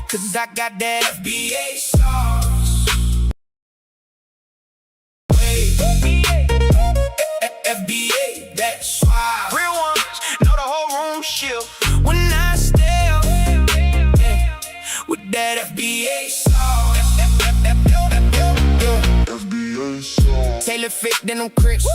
Cause I got that FBA sauce. FBA, that's why. Real ones know the whole room shift when I step with that FBA sauce. Tailor fit, then them crisp.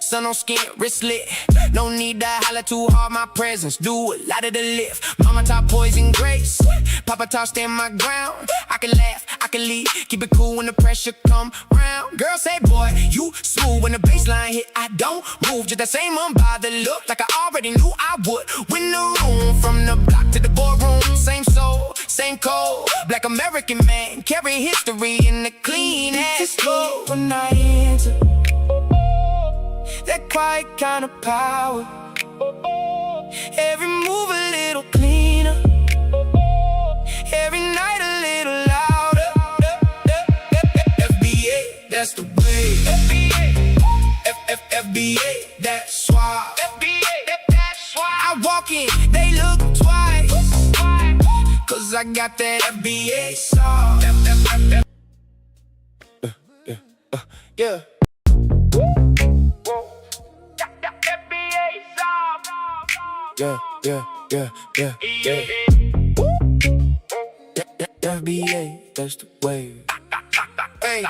Sun on skin, wrist lit. No need to holler too hard, my presence do a lot of the lift. Mama taught poison grace, Papa taught stand my ground. I can laugh, I can lead, keep it cool when the pressure come round. Girl say, boy, you smooth when the baseline hit. I don't move, just that same unbothered look, like I already knew I would. Win the room, from the block to the boardroom. Same soul, same code. Black American man, carrying history in the clean ass code. When I enter that quiet kind of power, every move a little cleaner, every night a little louder. FBA, that's the way. FBA, that's why. That's why I walk in, they look twice, cause I got that FBA sauce. Yeah. Yeah. FBA, that's the way. Hey,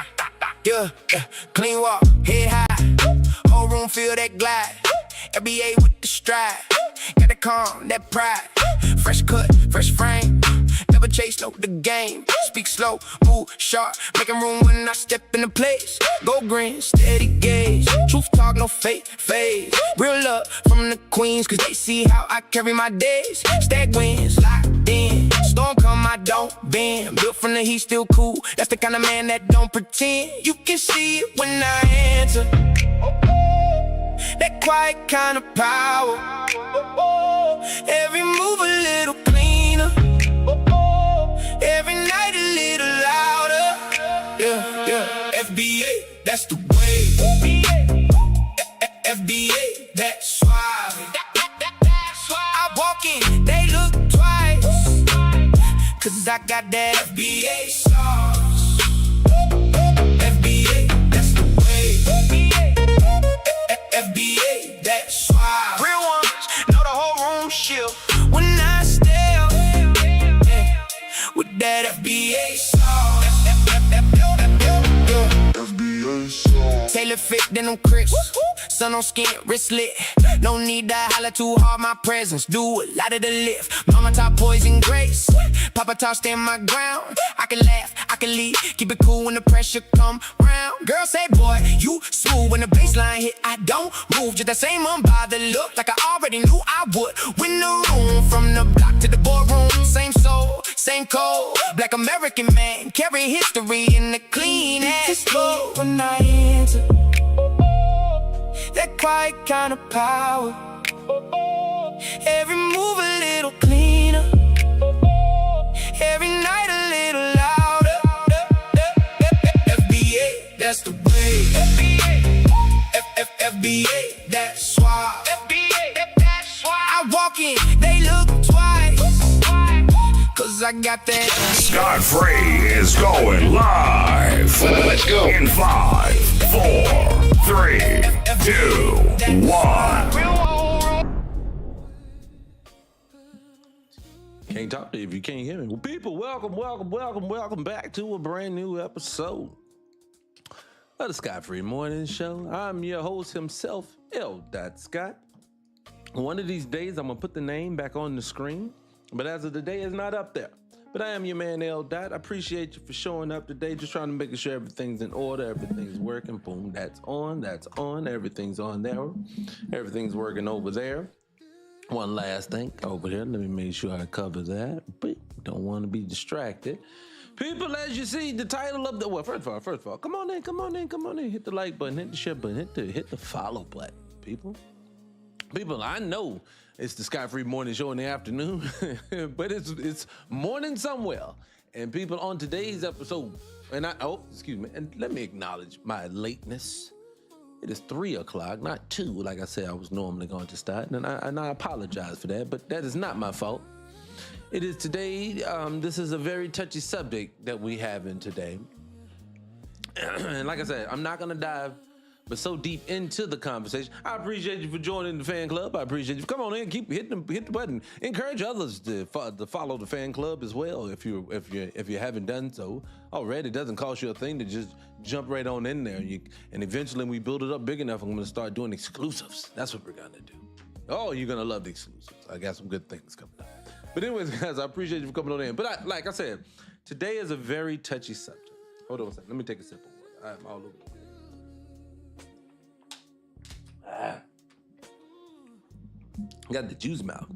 yeah, clean walk, head high, whole room feel that glide. FBA with the stride, got that calm, that pride. Fresh cut, fresh frame, never chase, know the game. Speak slow, move sharp, making room when I step into place. Go green, steady gaze, truth talk, no fake phase. Real love from the queens, cause they see how I carry my days. Stack wins, locked in, storm come, I don't bend. Built from the heat, still cool, that's the kind of man that don't pretend. You can see it when I enter, that quiet kind of power. Every move a little cleaner, every night a little louder. Yeah. FBA, that's the way. FBA, that's why. I walk in, they look twice, cause I got that FBA sauce. FBA, that's the way. FBA, that's why. Real ones know the whole room shift when I step with that FBA sauce. Tailor fit, then them crisp. Sun on skin, wrist lit. No need to holler too hard, my presence do a lot of the lift. Mama taught poison grace, Papa taught stand my ground. I can laugh, I can lead, keep it cool when the pressure come round. Girl say, boy, you smooth when the baseline hit. I don't move, just that same unbothered look, like I already knew I would. Win the room, from the block to the boardroom. Same soul, same code. Black American man, carrying history in the clean ass code. When I enter that quiet kind of power, every move a little cleaner, every night a little louder. FBA, that's the way. FBA, that's why. I walk in, they look twice, cause I got that. Scott Free is going live. Let's go. In 5, 4, 3, 2, 1. Can't talk to you if you can't hear me. Well, people, welcome back to a brand new episode of the Scott Free Morning Show. I'm your host himself, L. Scott. One of these days, I'm gonna put the name back on the screen, but as of today, it's not up there. But I am your man, L. I appreciate you for showing up today. Just trying to make sure everything's in order, everything's working. Boom, that's on, everything's on there, everything's working over there. One last thing over here. Let me make sure I cover that. But don't want to be distracted. People, as you see, the title of the, well, first of all, come on in. Hit the like button, hit the share button, hit the follow button, people. People, I know it's the Scott Free Morning Show in the afternoon, but it's morning somewhere. And people, on today's episode, and and let me acknowledge my lateness. It is 3 o'clock, not 2, like I said I was normally going to start, and I apologize for that, but that is not my fault. It is today. This is a very touchy subject that we have in today. And like I said, I'm not going to dive but so deep into the conversation. I appreciate you for joining the fan club. I appreciate you. Come on in, hit the button. Encourage others to follow the fan club as well. If you haven't done so already, it doesn't cost you a thing to just jump right on in there. And eventually, when we build it up big enough, I'm going to start doing exclusives. That's what we're going to do. Oh, you're going to love the exclusives. I got some good things coming up. But anyways, guys, I appreciate you for coming on in. But like I said, today is a very touchy subject. Hold on a second. Let me take a sip of water. I'm all over the place. Got the juice mouth.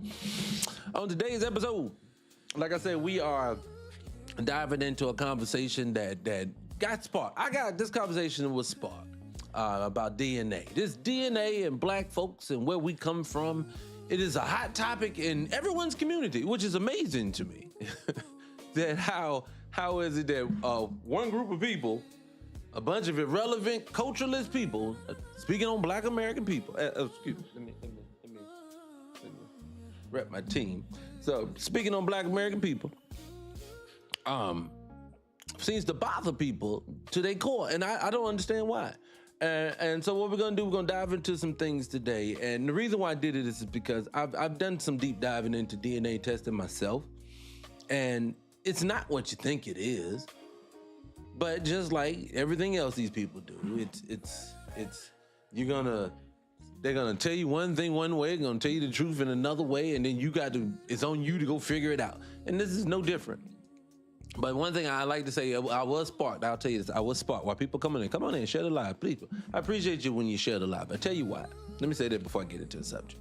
On today's episode, like I said, we are diving into a conversation that got sparked. This conversation was sparked about DNA. This DNA and black folks and where we come from. It is a hot topic in everyone's community, which is amazing to me. That how is it that one group of people, a bunch of irrelevant, culturalist people, speaking on black American people, excuse me, let me rep my team. So speaking on black American people, seems to bother people to their core, and I don't understand why. And so what we're gonna do, we're gonna dive into some things today. And the reason why I did it is because I've done some deep diving into DNA testing myself, and it's not what you think it is. But just like everything else these people do, they're gonna tell you one thing one way, they're gonna tell you the truth in another way, and then it's on you to go figure it out. And this is no different. But one thing I like to say, I was sparked. I'll tell you this, I was sparked. While people come on in, share the live, please. I appreciate you when you share the live. I tell you why. Let me say that before I get into the subject.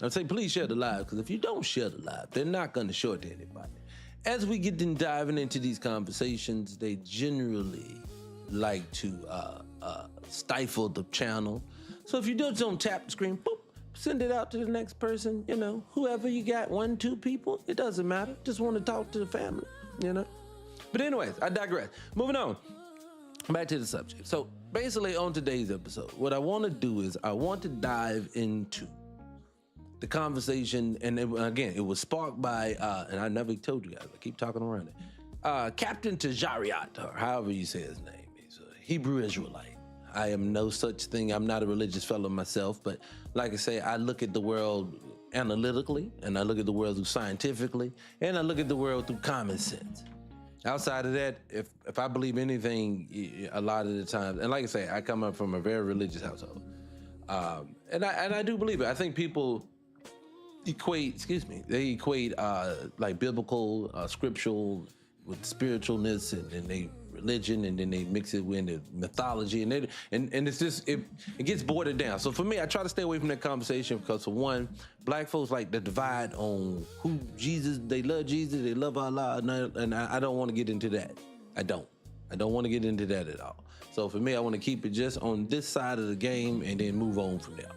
I'll say, please share the live, because if you don't share the live, they're not gonna show it to anybody. As we get in diving into these conversations, they generally like to stifle the channel. So if you don't tap the screen, boop, send it out to the next person, whoever you got, 1, 2 people, it doesn't matter. Just want to talk to the family, But anyways, I digress. Moving on, back to the subject. So basically on today's episode, what I want to do is I want to dive into the conversation, and it was sparked by, and I never told you guys, I keep talking around it, Captain Tajariat, or however you say his name. He's a Hebrew Israelite. I am no such thing. I'm not a religious fellow myself, but like I say, I look at the world analytically, and I look at the world scientifically, and I look at the world through common sense. Outside of that, if I believe anything, a lot of the times, and like I say, I come up from a very religious household, and I do believe it. I think people equate like biblical, scriptural with spiritualness, and then they religion, and then they mix it with the mythology, and it's just it gets boiled down. So for me, I try to stay away from that conversation because, for one, black folks like to divide on who Jesus. They love Jesus, they love Allah, and I don't want to get into that. I don't want to get into that at all. So for me, I want to keep it just on this side of the game and then move on from there.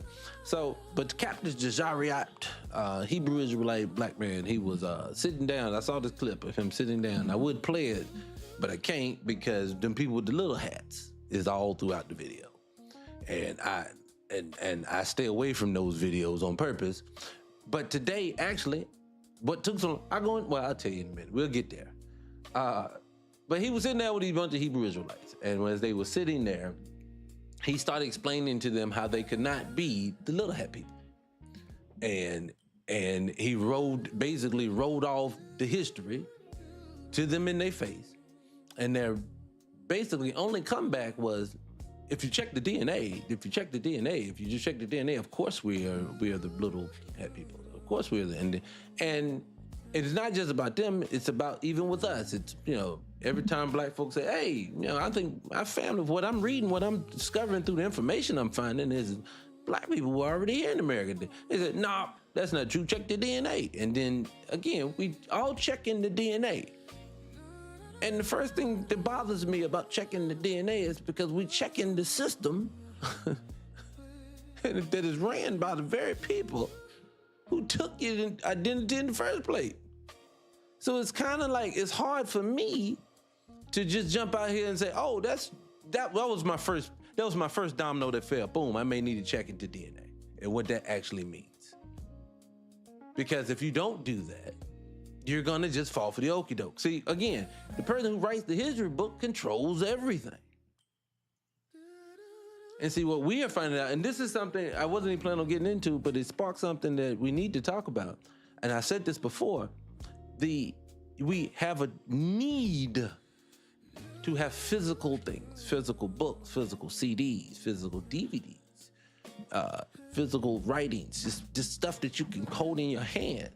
So, but Captain Jazariat, Hebrew Israelite black man, he was sitting down. I saw this clip of him sitting down. I would play it, but I can't because them people with the little hats is all throughout the video. And I stay away from those videos on purpose. But today, actually, what took so long, I'll tell you in a minute. We'll get there. But he was sitting there with a bunch of Hebrew Israelites. And as they were sitting there, he started explaining to them how they could not be the little hat people. And he basically wrote off the history to them in their face. And their basically only comeback was, if you check the DNA, if you just check the DNA, of course we are the little hat people. Of course we are and it's not just about them, it's about even with us. It's, every time black folks say, hey, I think my family, what I'm reading, what I'm discovering through the information I'm finding is black people were already here in America. They said, no, that's not true. Check the DNA. And then again, we all check in the DNA. And the first thing that bothers me about checking the DNA is because we check in the system that is ran by the very people who took your identity in the first place. So it's kind of like, it's hard for me to just jump out here and say, oh, that was my first domino that fell. Boom, I may need to check into DNA and what that actually means. Because if you don't do that, you're gonna just fall for the okie doke. See, again, the person who writes the history book controls everything. And see, what we are finding out, and this is something I wasn't even planning on getting into, but it sparked something that we need to talk about. And I said this before, we have a need to have physical things, physical books, physical CDs, physical DVDs, physical writings, just stuff that you can hold in your hand.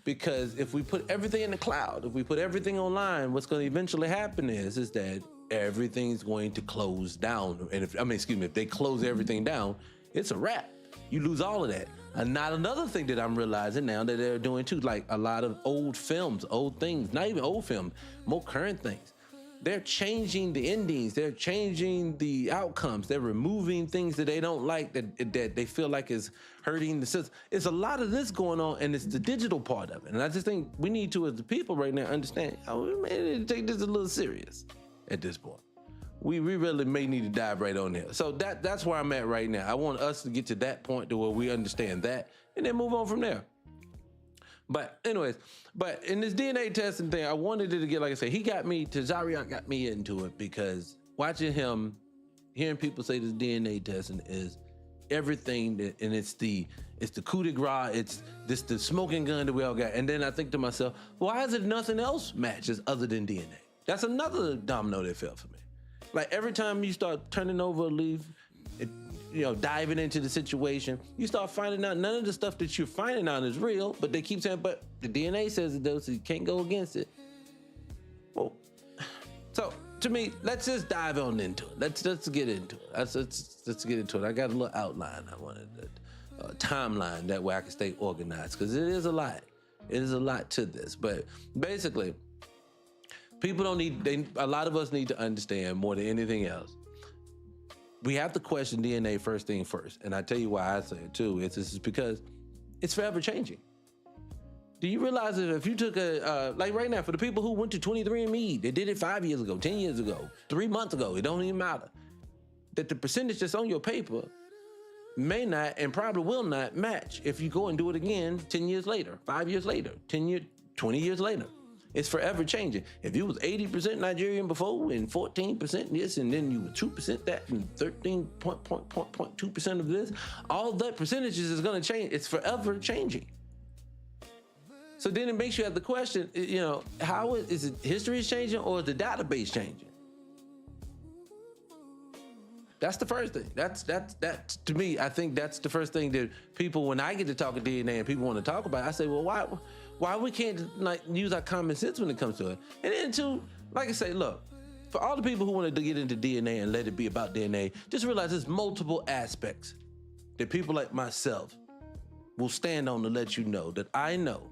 Because if we put everything in the cloud, if we put everything online, what's going to eventually happen is that everything's going to close down. And if they close everything down, it's a wrap. You lose all of that. And not another thing that I'm realizing now that they're doing too, like a lot of old films, old things, not even old film, more current things. They're changing the endings. They're changing the outcomes. They're removing things that they don't like, that they feel like is hurting the system. It's a lot of this going on, and it's the digital part of it. And I just think we need to, as the people right now, understand, we may need to take this a little serious at this point. We really may need to dive right on there. So that's where I'm at right now. I want us to get to that point to where we understand that, and then move on from there. But anyways, in this DNA testing thing, I wanted it to get, like I said, Zarian got me into it because watching him, hearing people say this DNA testing is everything that, and it's the coup de grace, it's the smoking gun that we all got. And then I think to myself, why is it nothing else matches other than DNA? That's another domino that fell for me. Like every time you start turning over a leaf, diving into the situation, you start finding out none of the stuff that you're finding out is real, but they keep saying, but the DNA says it does, so you can't go against it. Well, so to me, let's just dive on into it. Let's get into it. Let's get into it. I got a little outline. I wanted a timeline, that way I can stay organized, because it is a lot. It is a lot to this, but basically, a lot of us need to understand more than anything else. We have to question DNA first thing first. And I tell you why I say it too. It's because it's forever changing. Do you realize that if you took like right now, for the people who went to 23andMe, they did it 5 years ago, 10 years ago, 3 months ago, it don't even matter, that the percentage that's on your paper may not and probably will not match if you go and do it again 10 years later, 5 years later, 10 years, 20 years later. It's forever changing. If you was 80% Nigerian before and 14% this, and then you were 2% that and 13.2% of this, all that percentages is going to change. It's forever changing. So then it makes you have the question, how is it history is changing or is the database changing? That's the first thing. That's to me, I think that's the first thing that people, when I get to talking DNA and people want to talk about it, I say, well, why we can't use our common sense when it comes to it? And then too, like I say, look, for all the people who want to get into DNA and let it be about DNA, just realize there's multiple aspects that people like myself will stand on to let you know that I know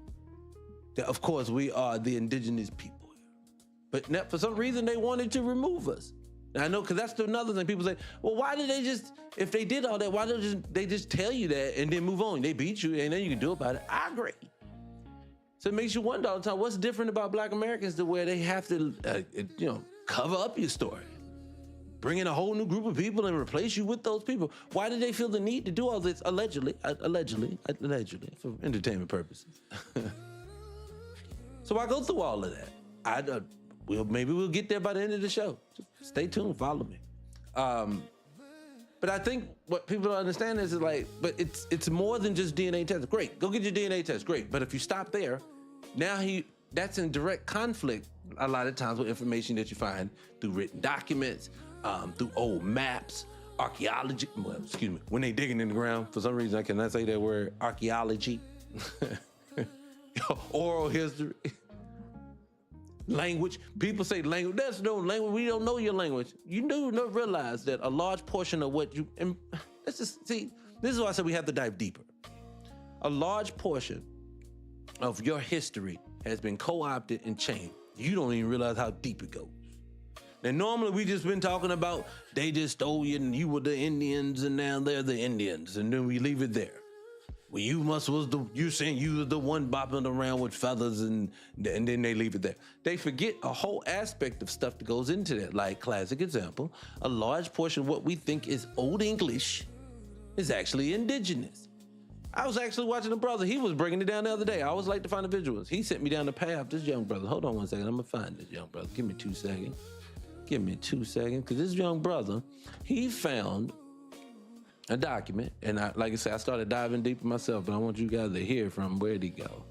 that, of course, we are the indigenous people. But for some reason, they wanted to remove us. And I know, because that's another thing. People say, well, why did they just, if they did all that, why don't they just tell you that and then move on? They beat you and then you can do about it. I agree. So it makes you wonder all the time, what's different about Black Americans to where they have to, cover up your story, bring in a whole new group of people and replace you with those people? Why did they feel the need to do all this allegedly for entertainment purposes? So I go through all of that. Maybe we'll get there by the end of the show. Just stay tuned, follow me. But I think what people don't understand is but it's more than just DNA tests. Great, go get your DNA test, great. But if you stop there, now that's in direct conflict a lot of times with information that you find through written documents, through old maps, archaeology. Well, excuse me, when they digging in the ground, for some reason I cannot say that word, archaeology, oral history. Language. People say language. There's no language. We don't know your language. You do not realize that a large portion of what you, and let's just see, this is why I said we have to dive deeper. A large portion of your history has been co-opted and changed. You don't even realize how deep it goes. Now, normally we just been talking about they just stole you and you were the Indians and now they're the Indians, and then we leave it there. Well, you saying you was the one bopping around with feathers and then they leave it there. They forget a whole aspect of stuff that goes into that. Like, classic example, a large portion of what we think is Old English is actually indigenous. I was actually watching a brother. He was breaking it down the other day. I always like to find the visuals. He sent me down the path. This young brother. Hold on 1 second. I'm going to find this young brother. Give me 2 seconds. Give me 2 seconds. Because this young brother, he found a document. And like I said, I started diving deep myself. But I want you guys to hear from where'd he go.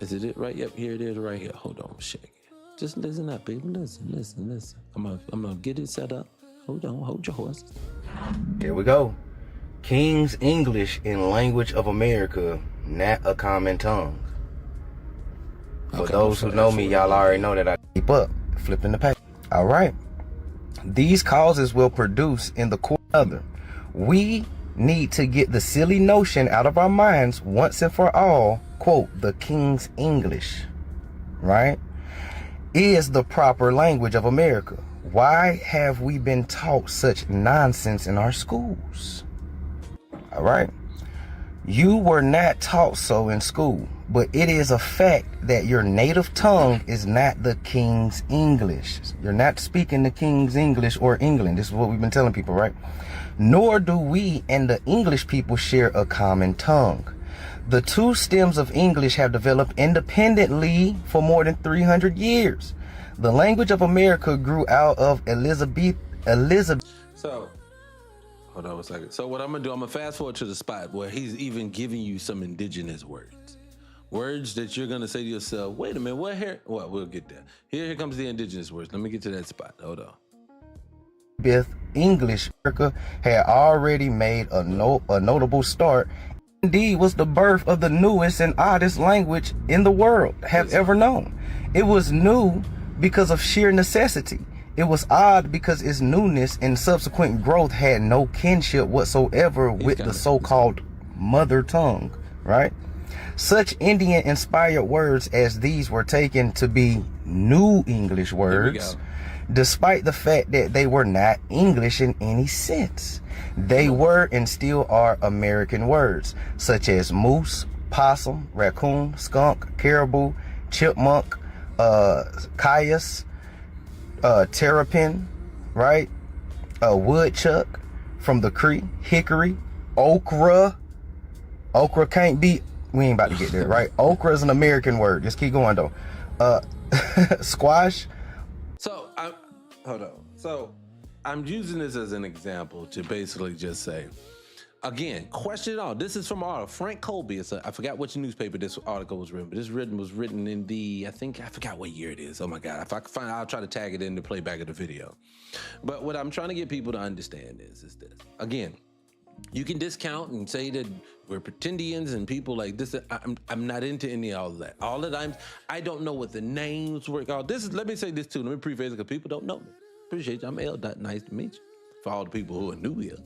Is it right? Yep, here it is right here. Hold on, shake. Just listen up, baby. Listen. I'm gonna get it set up. Hold on, hold your horses. Here we go. King's English in Language of America, not a common tongue. For those who know me, y'all already know that I keep up, flipping the page. All right. These causes will produce in the course of other. We need to get the silly notion out of our minds once and for all, quote, the King's English, right, is the proper language of America. Why have we been taught such nonsense in our schools? All right. You were not taught so in school, but it is a fact that your native tongue is not the King's English. You're not speaking the King's English or England. This is what we've been telling people, right? Nor do we and the English people share a common tongue. The two stems of English have developed independently for more than 300 years. The language of America grew out of Elizabeth. So, hold on 1 second. So what I'm gonna do, I'm gonna fast forward to the spot where he's even giving you some indigenous words. Words that you're gonna say to yourself, wait a minute, what here? Well, we'll get there. Here comes the indigenous words. Let me get to that spot. Hold on. English America had already made a notable start. Indeed, was the birth of the newest and oddest language in the world have ever known. It was new because of sheer necessity. It was odd because its newness and subsequent growth had no kinship whatsoever with the so-called mother tongue, right? Such Indian-inspired words as these were taken to be new English words, despite the fact that they were not English in any sense. They were and still are American words, such as moose, possum, raccoon, skunk, caribou, chipmunk, cayuse, terrapin, right? Woodchuck from the Cree, hickory, okra. Okra can't be, we ain't about to get there, right? Okra is an American word. Just keep going though. Squash. So hold on. So I'm using this as an example to basically just say, again, question it all. This is from Frank Colby. I forgot which newspaper this article was written, but this was written in the, I forgot what year it is. Oh my God. If I can find it, I'll try to tag it in the playback of the video. But what I'm trying to get people to understand is this. Again, you can discount and say that we're pretendians and people like this. I'm not into any of all of that. All that I don't know what the names were called. Let me say this too. Let me preface it because people don't know me. Appreciate you. I'm L. Nice to meet you. For all the people who are new here.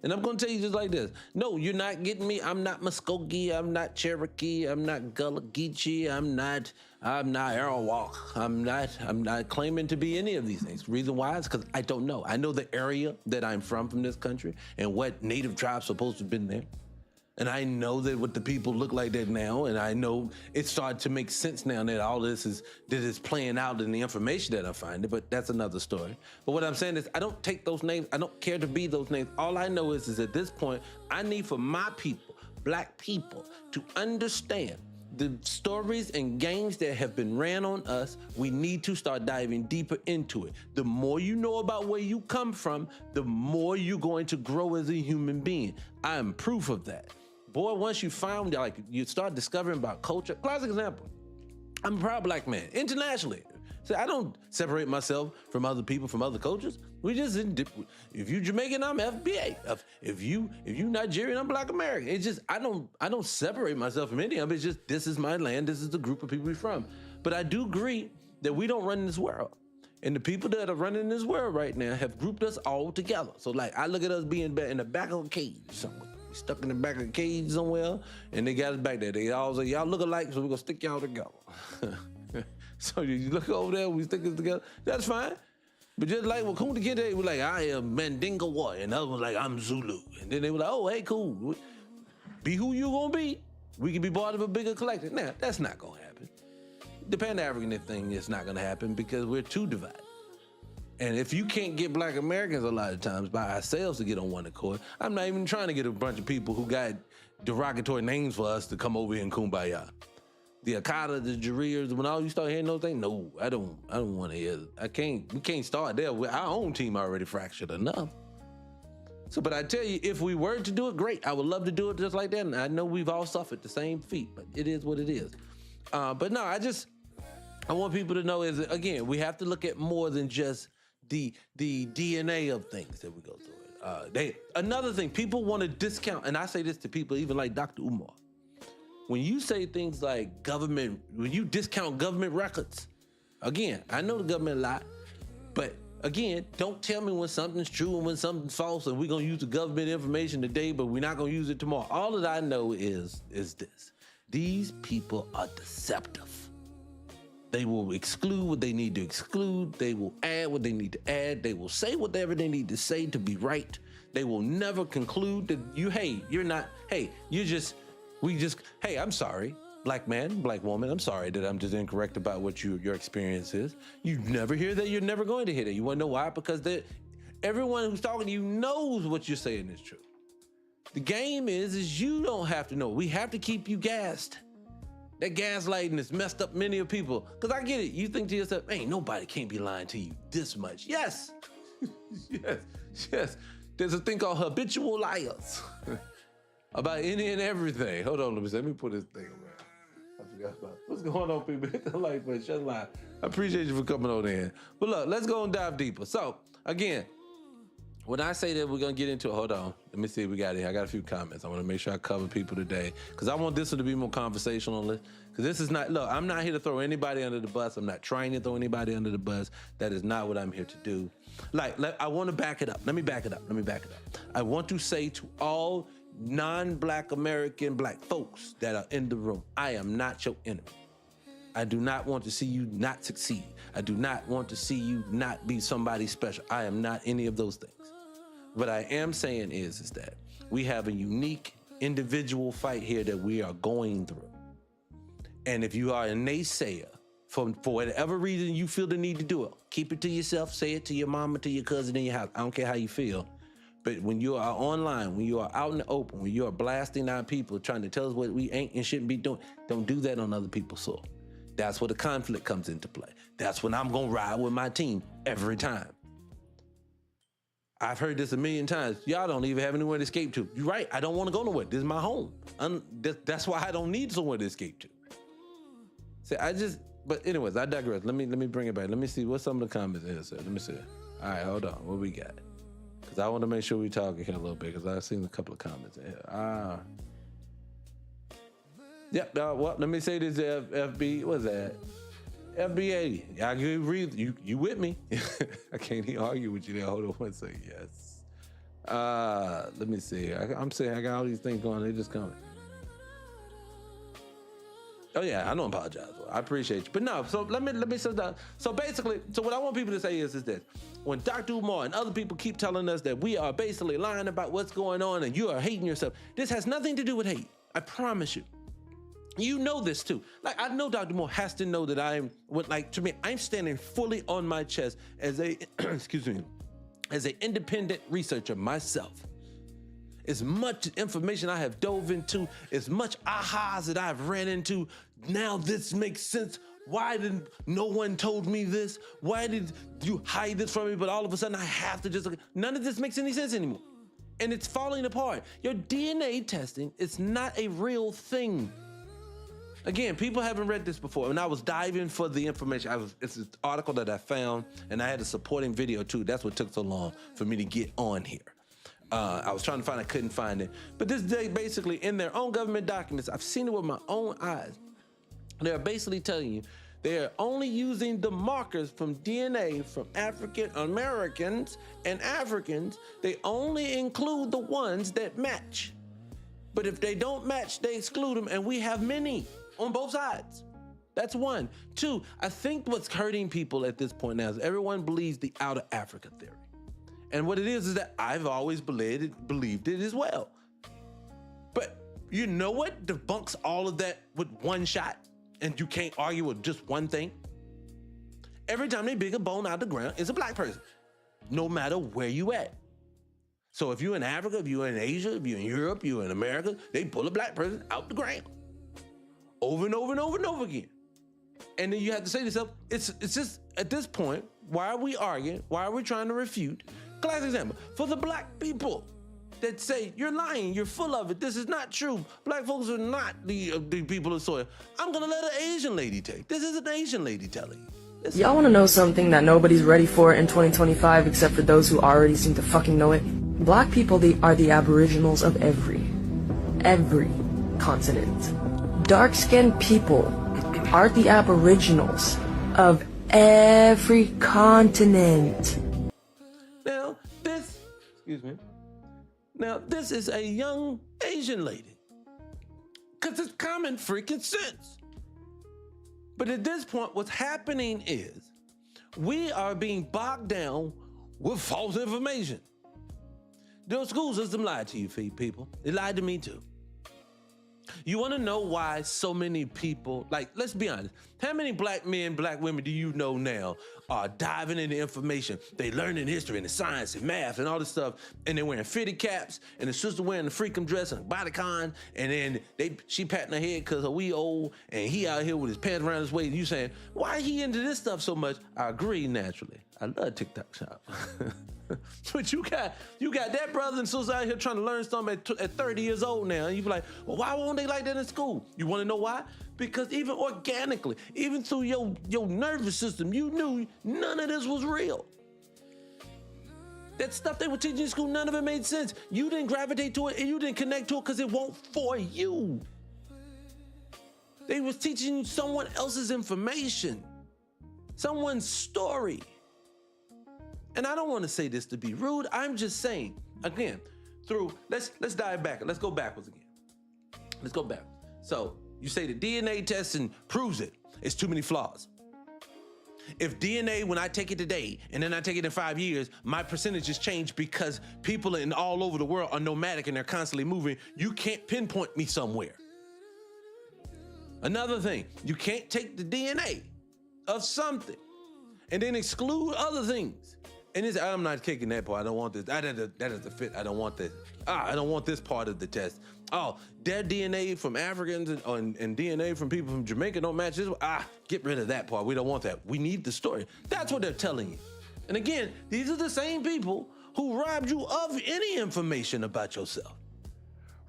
And I'm going to tell you just like this. No, you're not getting me. I'm not Muskogee. I'm not Cherokee. I'm not Gullah Geechee. I'm not Arawak. I'm not claiming to be any of these things. Reason why is because I don't know. I know the area that I'm from this country and what native tribes supposed to have been there. And I know that what the people look like that now, and I know it started to make sense now that all this is playing out in the information that I find, but that's another story. But what I'm saying is I don't take those names. I don't care to be those names. All I know is at this point, I need for my people, black people, to understand the stories and games that have been ran on us. We need to start diving deeper into it. The more you know about where you come from, the more you're going to grow as a human being. I am proof of that. Boy, once you find, you start discovering about culture. Classic example. I'm a proud black man, internationally. So I don't separate myself from other people, from other cultures. We just, if you Jamaican, I'm FBA. If you Nigerian, I'm Black American. It's just, I don't separate myself from any of it. It's just, this is my land. This is the group of people we're from. But I do agree that we don't run this world. And the people that are running this world right now have grouped us all together. So I look at us being in the back of a cage somewhere. Stuck in the back of a cage somewhere, and they got us back there. They all say, y'all look alike, so we're gonna stick y'all together. So you look over there, we stick us together. That's fine. But just like when Kunta Kinte was like, I am Mandingo Boy, and the other was like, I'm Zulu. And then they were like, oh, hey, cool. Be who you gonna be. We can be part of a bigger collective. Now, that's not gonna happen. The Pan-African thing is not gonna happen because we're too divided. And if you can't get Black Americans a lot of times by ourselves to get on one accord, I'm not even trying to get a bunch of people who got derogatory names for us to come over here and kumbaya. The Akata, the Jareers, when all you start hearing those things, no, I don't want to hear it. We can't start there. Our own team already fractured enough. So, but I tell you, if we were to do it, great. I would love to do it just like that. And I know we've all suffered the same feat, but it is what it is. But no, I want people to know is, again, we have to look at more than just the DNA of things that we go through it. Another thing, people want to discount, and I say this to people, even like Dr. Umar. When you say things like government, when you discount government records, again, I know the government a lot, but again, don't tell me when something's true and when something's false, and we're gonna use the government information today, but we're not gonna use it tomorrow. All that I know is this: these people are deceptive. They will exclude what they need to exclude. They will add what they need to add. They will say whatever they need to say to be right. They will never conclude that hey, I'm sorry, black man, black woman, I'm sorry that I'm just incorrect about what your experience is. You never hear that, you're never going to hear that. You wanna know why? Because everyone who's talking to you knows what you're saying is true. The game is you don't have to know. We have to keep you gassed. That gaslighting has messed up many of people. Because I get it. You think to yourself, ain't nobody can't be lying to you this much. Yes. yes. There's a thing called habitual liars about any and everything. Hold on, let me put this thing around. I forgot about it. What's going on, people? Hit the like button, shut lie. I appreciate you for coming on in. But look, let's go and dive deeper. So, again, when I say that we're gonna get into it, hold on. Let me see if we got it. I got a few comments. I wanna make sure I cover people today. Cause I want this one to be more conversational. Cause this is not, look, I'm not here to throw anybody under the bus. I'm not trying to throw anybody under the bus. That is not what I'm here to do. I wanna back it up. Let me back it up. I want to say to all non-Black American Black folks that are in the room, I am not your enemy. I do not want to see you not succeed. I do not want to see you not be somebody special. I am not any of those things. What I am saying is that we have a unique individual fight here that we are going through. And if you are a naysayer, for whatever reason you feel the need to do it, keep it to yourself, say it to your mama, to your cousin in your house. I don't care how you feel. But when you are online, when you are out in the open, when you are blasting our people, trying to tell us what we ain't and shouldn't be doing, don't do that on other people's soil. That's where the conflict comes into play. That's when I'm gonna ride with my team every time. I've heard this a million times. Y'all don't even have anywhere to escape to. You're right, I don't wanna go nowhere. This is my home. That's why I don't need somewhere to escape to. But anyways, I digress. Let me bring it back. Let me see what some of the comments here said. Let me see. All right, hold on, what we got? Because I wanna make sure we talking here a little bit, because I've seen a couple of comments in here. Well, let me say this, FB, what's that? FBA, I agree, you with me. I can't even argue with you there. Hold on one second, yes. Let me see, I'm saying I got all these things going, they just coming. Oh yeah, I don't apologize. I appreciate you. But no, so let me sit down. So basically, what I want people to say is this. When Dr. Umar and other people keep telling us that we are basically lying about what's going on and you are hating yourself, this has nothing to do with hate. I promise you. You know this too. Like, I know Dr. Moore has to know that I'm standing fully on my chest as a, as an independent researcher myself. As much information I have dove into, as much ahas that I've ran into, now this makes sense. Why didn't no one told me this? Why did you hide this from me? But all of a sudden I have to none of this makes any sense anymore. And it's falling apart. Your DNA testing is not a real thing. Again, people haven't read this before. When I was diving for the information, it's an article that I found, and I had a supporting video too. That's what took so long for me to get on here. I was trying to find, I couldn't find it. But this day, basically, in their own government documents, I've seen it with my own eyes. They're basically telling you they're only using the markers from DNA from African Americans and Africans. They only include the ones that match. But if they don't match, they exclude them, and we have many on both sides. That's one. Two, I think what's hurting people at this point now is everyone believes the out of Africa theory. And what it is that I've always believed it as well. But you know what debunks all of that with one shot, and you can't argue with just one thing? every time they dig a bone out of the ground, it's a black person, no matter where you at. So if you're in Africa, if you're in Asia, if you're in Europe, you're in America, they pull a black person out the ground over and over and over and over again. And then you have to say to yourself, it's just, at this point, why are we arguing? Why are we trying to refute? Classic example, for the black people that say, you're lying, you're full of it, this is not true. Black folks are not the people of soil. I'm gonna let an Asian lady take. This is an Asian lady telling you. Y'all wanna know something that nobody's ready for in 2025 except for those who already seem to fucking know it? Black people are the aboriginals of every continent. Dark-skinned people are the aboriginals of every continent. Now this is a young Asian lady. Cause it's common freaking sense. But at this point, what's happening is we are being bogged down with false information. The school system lied to you, people. It lied to me too. You want to know why so many people, like, let's be honest, how many black men, black women do you know now are diving into information? They learning history and the science and math and all this stuff, and they're wearing fitted caps, and the sister wearing the freakum dress and a bodycon, and then she patting her head because we old, and he out here with his pants around his waist, and you saying, why he into this stuff so much? I agree, naturally. I love TikTok shop. But you got that brother and sister out here trying to learn something at 30 years old now. And you be like, well, why won't they like that in school? You want to know why? Because even organically, even through your nervous system, you knew none of this was real. That stuff they were teaching in school, none of it made sense. You didn't gravitate to it and you didn't connect to it because it won't for you. They was teaching you someone else's information, someone's story. And I don't want to say this to be rude. I'm just saying, again, let's dive back. Let's go backwards again. Let's go back. So you say the DNA testing proves it. It's too many flaws. If DNA, when I take it today and then I take it in 5 years, my percentages change because people in all over the world are nomadic and they're constantly moving. You can't pinpoint me somewhere. Another thing, you can't take the DNA of something and then exclude other things. And it's, I'm not kicking that part. I don't want this. That doesn't fit. I don't want this. I don't want this part of the test. Oh, their DNA from Africans and DNA from people from Jamaica don't match this. Get rid of that part. We don't want that. We need the story. That's what they're telling you. And again, these are the same people who robbed you of any information about yourself.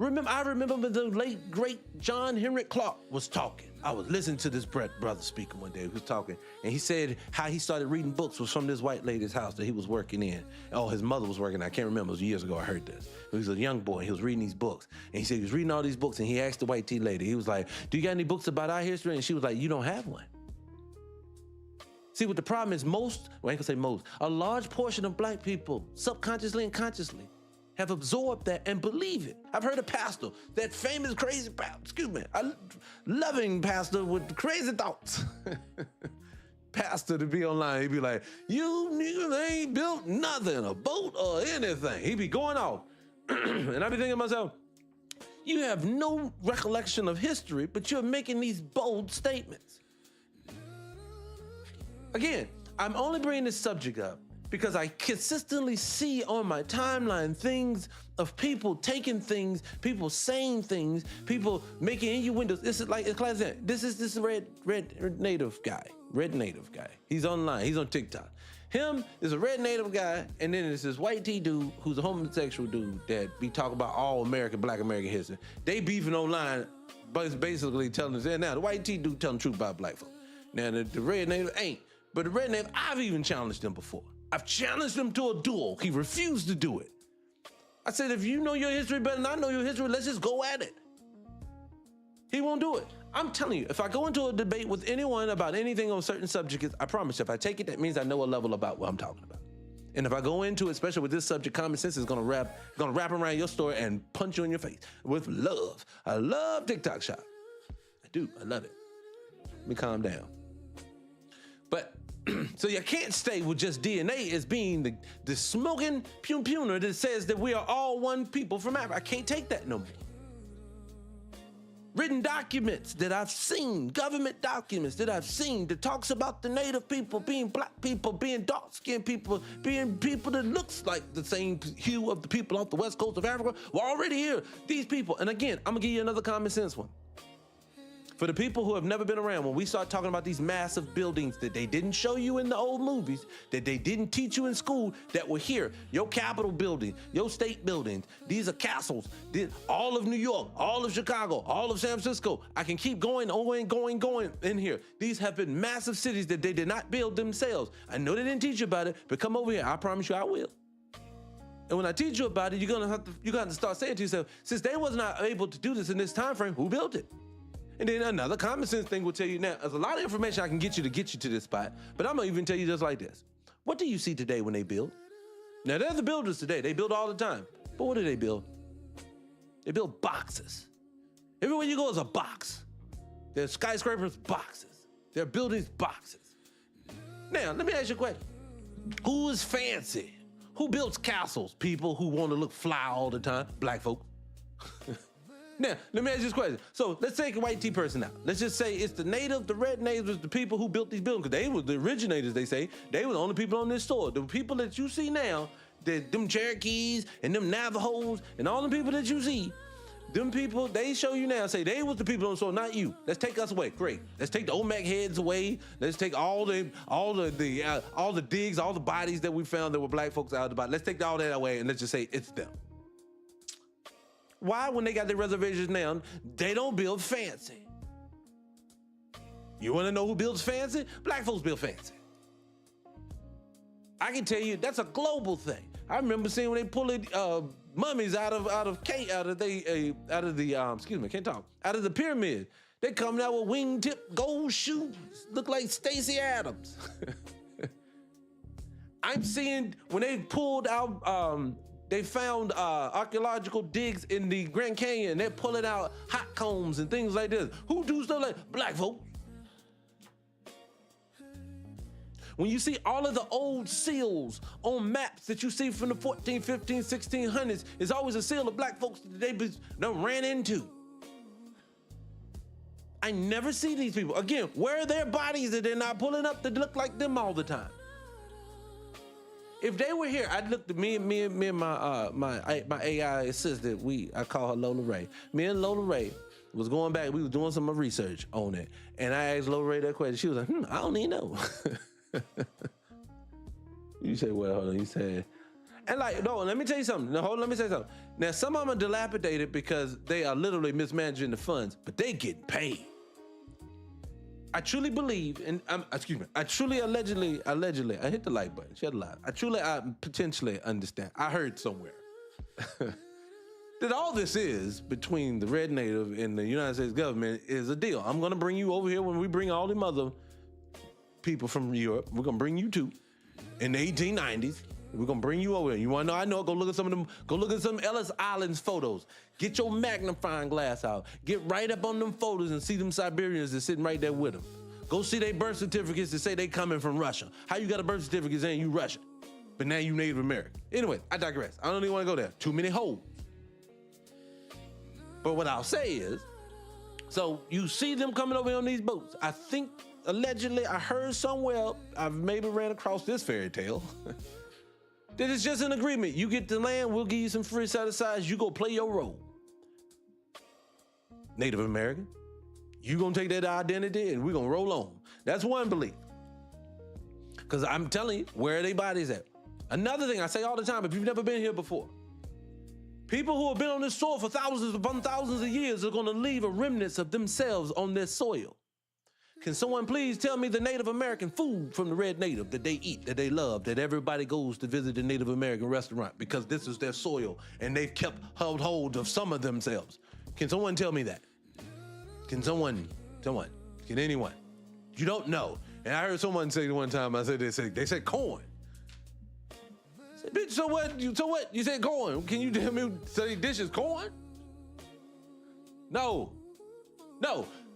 I remember when the late, great John Henrik Clark was talking. I was listening to this brother speaking one day. He was talking, and he said how he started reading books was from this white lady's house that he was working in. Oh, his mother was working. I can't remember. It was years ago I heard this. He was a young boy. He was reading these books, and he said he was reading all these books, and he asked the white tea lady. He was like, "Do you got any books about our history?" And she was like, "You don't have one." See, what the problem is, a large portion of black people, subconsciously and consciously, have absorbed that and believe it. I've heard a pastor, that famous crazy pastor, loving pastor with crazy thoughts. Pastor to be online, he'd be like, you niggas ain't built nothing, a boat or anything. He'd be going off. And I'd be thinking to myself, you have no recollection of history, but you're making these bold statements. Again, I'm only bringing this subject up because I consistently see on my timeline things of people taking things, people saying things, people making innuendos. This is like a class. This is red native guy. He's online. He's on TikTok. Him is a red native guy, and then there's this white T dude who's a homosexual dude that be talking about all Black American history. They beefing online, but basically telling us, now the white T dude telling the truth about black folk. Now the red native ain't, but the red native, I've even challenged him before. I've challenged him to a duel. He refused to do it. I said, if you know your history better than I know your history, let's just go at it. He won't do it. I'm telling you, if I go into a debate with anyone about anything on certain subjects, I promise you, if I take it, that means I know a level about what I'm talking about. And if I go into it, especially with this subject, common sense is gonna wrap around your story and punch you in your face with love. I love TikTok shop. I do, I love it. Let me calm down. But so you can't stay with just DNA as being the smoking pum-puner that says that we are all one people from Africa. I can't take that no more. written documents that I've seen, government documents that I've seen that talks about the native people being black people, being dark-skinned people, being people that looks like the same hue of the people off the west coast of Africa. We're already here. These people, and again, I'm gonna give you another common sense one. For the people who have never been around, when we start talking about these massive buildings that they didn't show you in the old movies, that they didn't teach you in school, that were here, your Capitol building, your state buildings, these are castles, all of New York, all of Chicago, all of San Francisco. I can keep going in here. These have been massive cities that they did not build themselves. I know they didn't teach you about it, but come over here, I promise you I will. And when I teach you about it, you're gonna have to start saying to yourself, since they was not able to do this in this time frame, who built it? And then another common sense thing will tell you now, there's a lot of information I can get you to this spot, but I'm gonna even tell you just like this. What do you see today when they build? Now, there's the builders today. They build all the time. But what do they build? They build boxes. Everywhere you go is a box. There's skyscrapers, boxes. There are buildings, boxes. Now, let me ask you a question. Who is fancy? Who builds castles? People who want to look fly all the time? Black folk. Now, let me ask you this question. So let's take a white tea person out. Let's just say it's the red natives, the people who built these buildings, because they were the originators, they say. They were the only people on this soil. The people that you see now, them Cherokees and them Navajos and all the people that you see, them people, they show you now, say they was the people on the soil, not you. Let's take us away. Great. Let's take the Olmec heads away. Let's take all the digs, all the bodies that we found that were black folks out of the body. Let's take all that away and let's just say it's them. Why, when they got their reservations now, they don't build fancy? You want to know who builds fancy? Black folks build fancy. I can tell you that's a global thing. I remember seeing when they pull mummies out of the pyramid. They coming out with wingtip gold shoes, look like Stacey Adams. I'm seeing when they pulled out. They found archaeological digs in the Grand Canyon. They're pulling out hot combs and things like this. Who do stuff like black folk? When you see all of the old seals on maps that you see from the 14, 15, 1600s, it's always a seal of black folks that they done ran into. I never see these people. Again, where are their bodies that they're not pulling up that look like them all the time? If they were here, I'd look to me and my AI assistant. I call her Lola Ray. Me and Lola Ray was going back. We was doing some research on it, and I asked Lola Ray that question. She was like, I don't even know. You say, well, hold on. You said, and like, no, let me tell you something. No, hold on, let me say something. Now, some of them are dilapidated because they are literally mismanaging the funds, but they getting paid. I truly believe, and I truly allegedly, I hit the like button, she had a lot. I potentially understand. I heard somewhere that all this is between the red native and the United States government is a deal. I'm gonna bring you over here when we bring all them other people from Europe. We're gonna bring you too in the 1890s. We're gonna bring you over here. You wanna know? I know. Go look at some of them. Go look at some Ellis Island's photos. Get your magnifying glass out. Get right up on them photos and see them Siberians that's sitting right there with them. Go see their birth certificates that say they coming from Russia. How you got a birth certificate saying you Russian, but now you Native American? Anyway, I digress. I don't even want to go there. Too many holes. But what I'll say is, so you see them coming over here on these boats. I think allegedly I heard somewhere, I've maybe ran across this fairy tale. That it's just an agreement. You get the land, we'll give you some free set asides, you go play your role. Native American, you gonna take that identity and we're gonna roll on. That's one belief. Because I'm telling you, where are their bodies at? Another thing I say all the time, if you've never been here before, people who have been on this soil for thousands upon thousands of years are gonna leave a remnants of themselves on this soil. Can someone please tell me the Native American food from the red native that they eat, that they love, that everybody goes to visit the Native American restaurant because this is their soil and they've kept hold of some of themselves? Can someone tell me that? Can someone, can anyone? You don't know. And I heard someone say one time, they said corn. I said, bitch, so what? You said corn. Can you tell me, say dish is corn? No.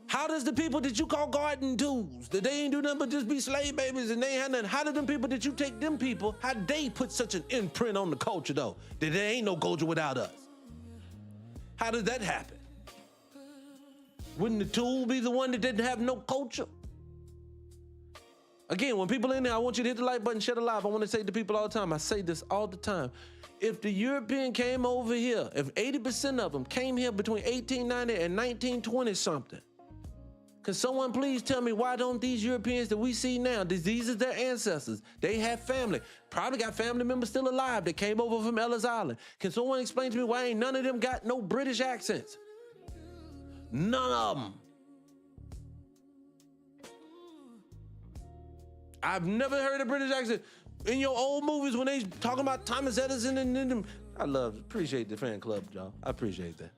How does the people that you call garden tools, that they ain't do nothing but just be slave babies and they ain't had nothing, how did them people that you take them people, how they put such an imprint on the culture though, that there ain't no culture without us? How did that happen? Wouldn't the tool be the one that didn't have no culture? Again, when people in there, I want you to hit the like button, share the live. I want to say to people all the time, I say this all the time. If the European came over here, if 80% of them came here between 1890 and 1920 something, can someone please tell me why don't these Europeans that we see now, these are their ancestors, they have family, probably got family members still alive that came over from Ellis Island. Can someone explain to me why ain't none of them got no British accents? None of them. I've never heard a British accent. In your old movies when they talking about Thomas Edison and them, appreciate the fan club, y'all. I appreciate that.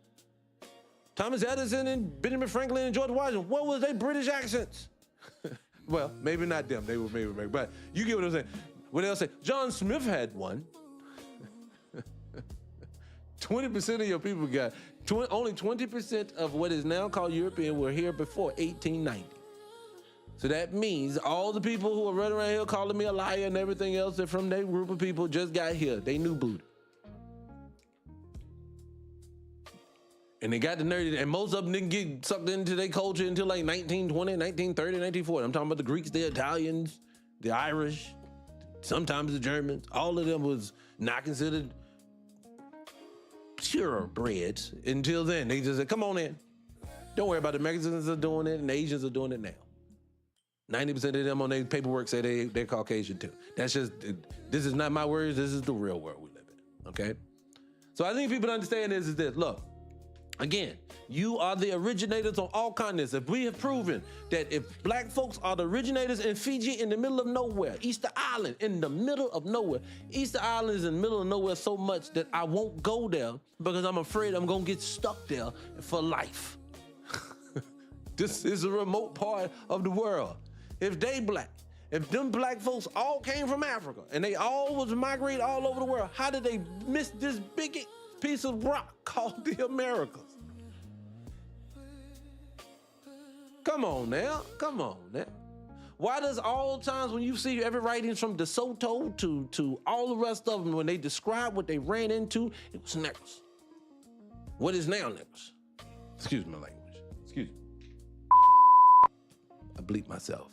Thomas Edison and Benjamin Franklin and George Washington, what was their British accents? Well, maybe not them, they were maybe, but you get what I'm saying. What they'll say, John Smith had one. 20% of your people got, only 20% of what is now called European were here before 1890. So that means all the people who are running around here calling me a liar and everything else that from that group of people just got here. They knew Buddha. And they got the nerdy, and most of them didn't get sucked into their culture until like 1920, 1930, 1940. I'm talking about the Greeks, the Italians, the Irish, sometimes the Germans. All of them was not considered purebreds until then. They just said, come on in. Don't worry about it. Mexicans are doing it and the Asians are doing it now. 90% of them on their paperwork say they're Caucasian too. That's just, this is not my words, this is the real world we live in, okay? So I think people understand is this, look, again, you are the originators on all continents. If we have proven that if black folks are the originators in Fiji in the middle of nowhere, Easter Island in the middle of nowhere, Easter Island is in the middle of nowhere so much that I won't go there because I'm afraid I'm gonna get stuck there for life. This is a remote part of the world. If they black, if them black folks all came from Africa and they all was migrate all over the world, how did they miss this big piece of rock called the Americas? Come on now, come on now. Why does all times when you see every writings from DeSoto to all the rest of them, when they describe what they ran into, it was niggers. What is now niggers? Excuse my language, excuse me. I bleep myself.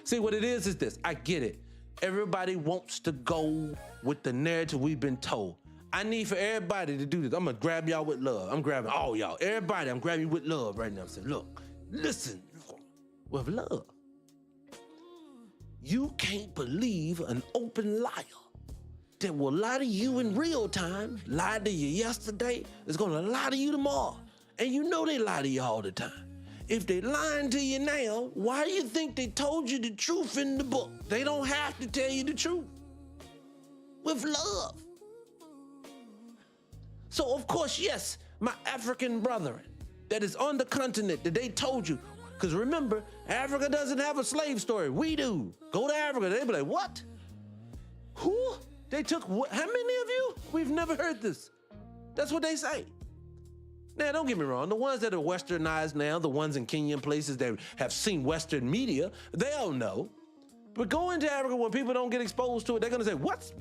See, what it is this. I get it. Everybody wants to go with the narrative we've been told. I need for everybody to do this. I'm gonna grab y'all with love. I'm grabbing all y'all. Everybody, I'm grabbing you with love right now. I'm saying, look, listen with love. You can't believe an open liar that will lie to you in real time, lied to you yesterday, is gonna lie to you tomorrow. And you know they lie to you all the time. If they lying to you now, why do you think they told you the truth in the book? They don't have to tell you the truth. With love. So of course, yes, my African brethren that is on the continent that they told you, because remember, Africa doesn't have a slave story. We do. Go to Africa, they be like, what? Who? They took what? How many of you? We've never heard this. That's what they say. Now, don't get me wrong. The ones that are westernized now, the ones in Kenyan places that have seen Western media, they'll know. But go into Africa when people don't get exposed to it, they're gonna say, what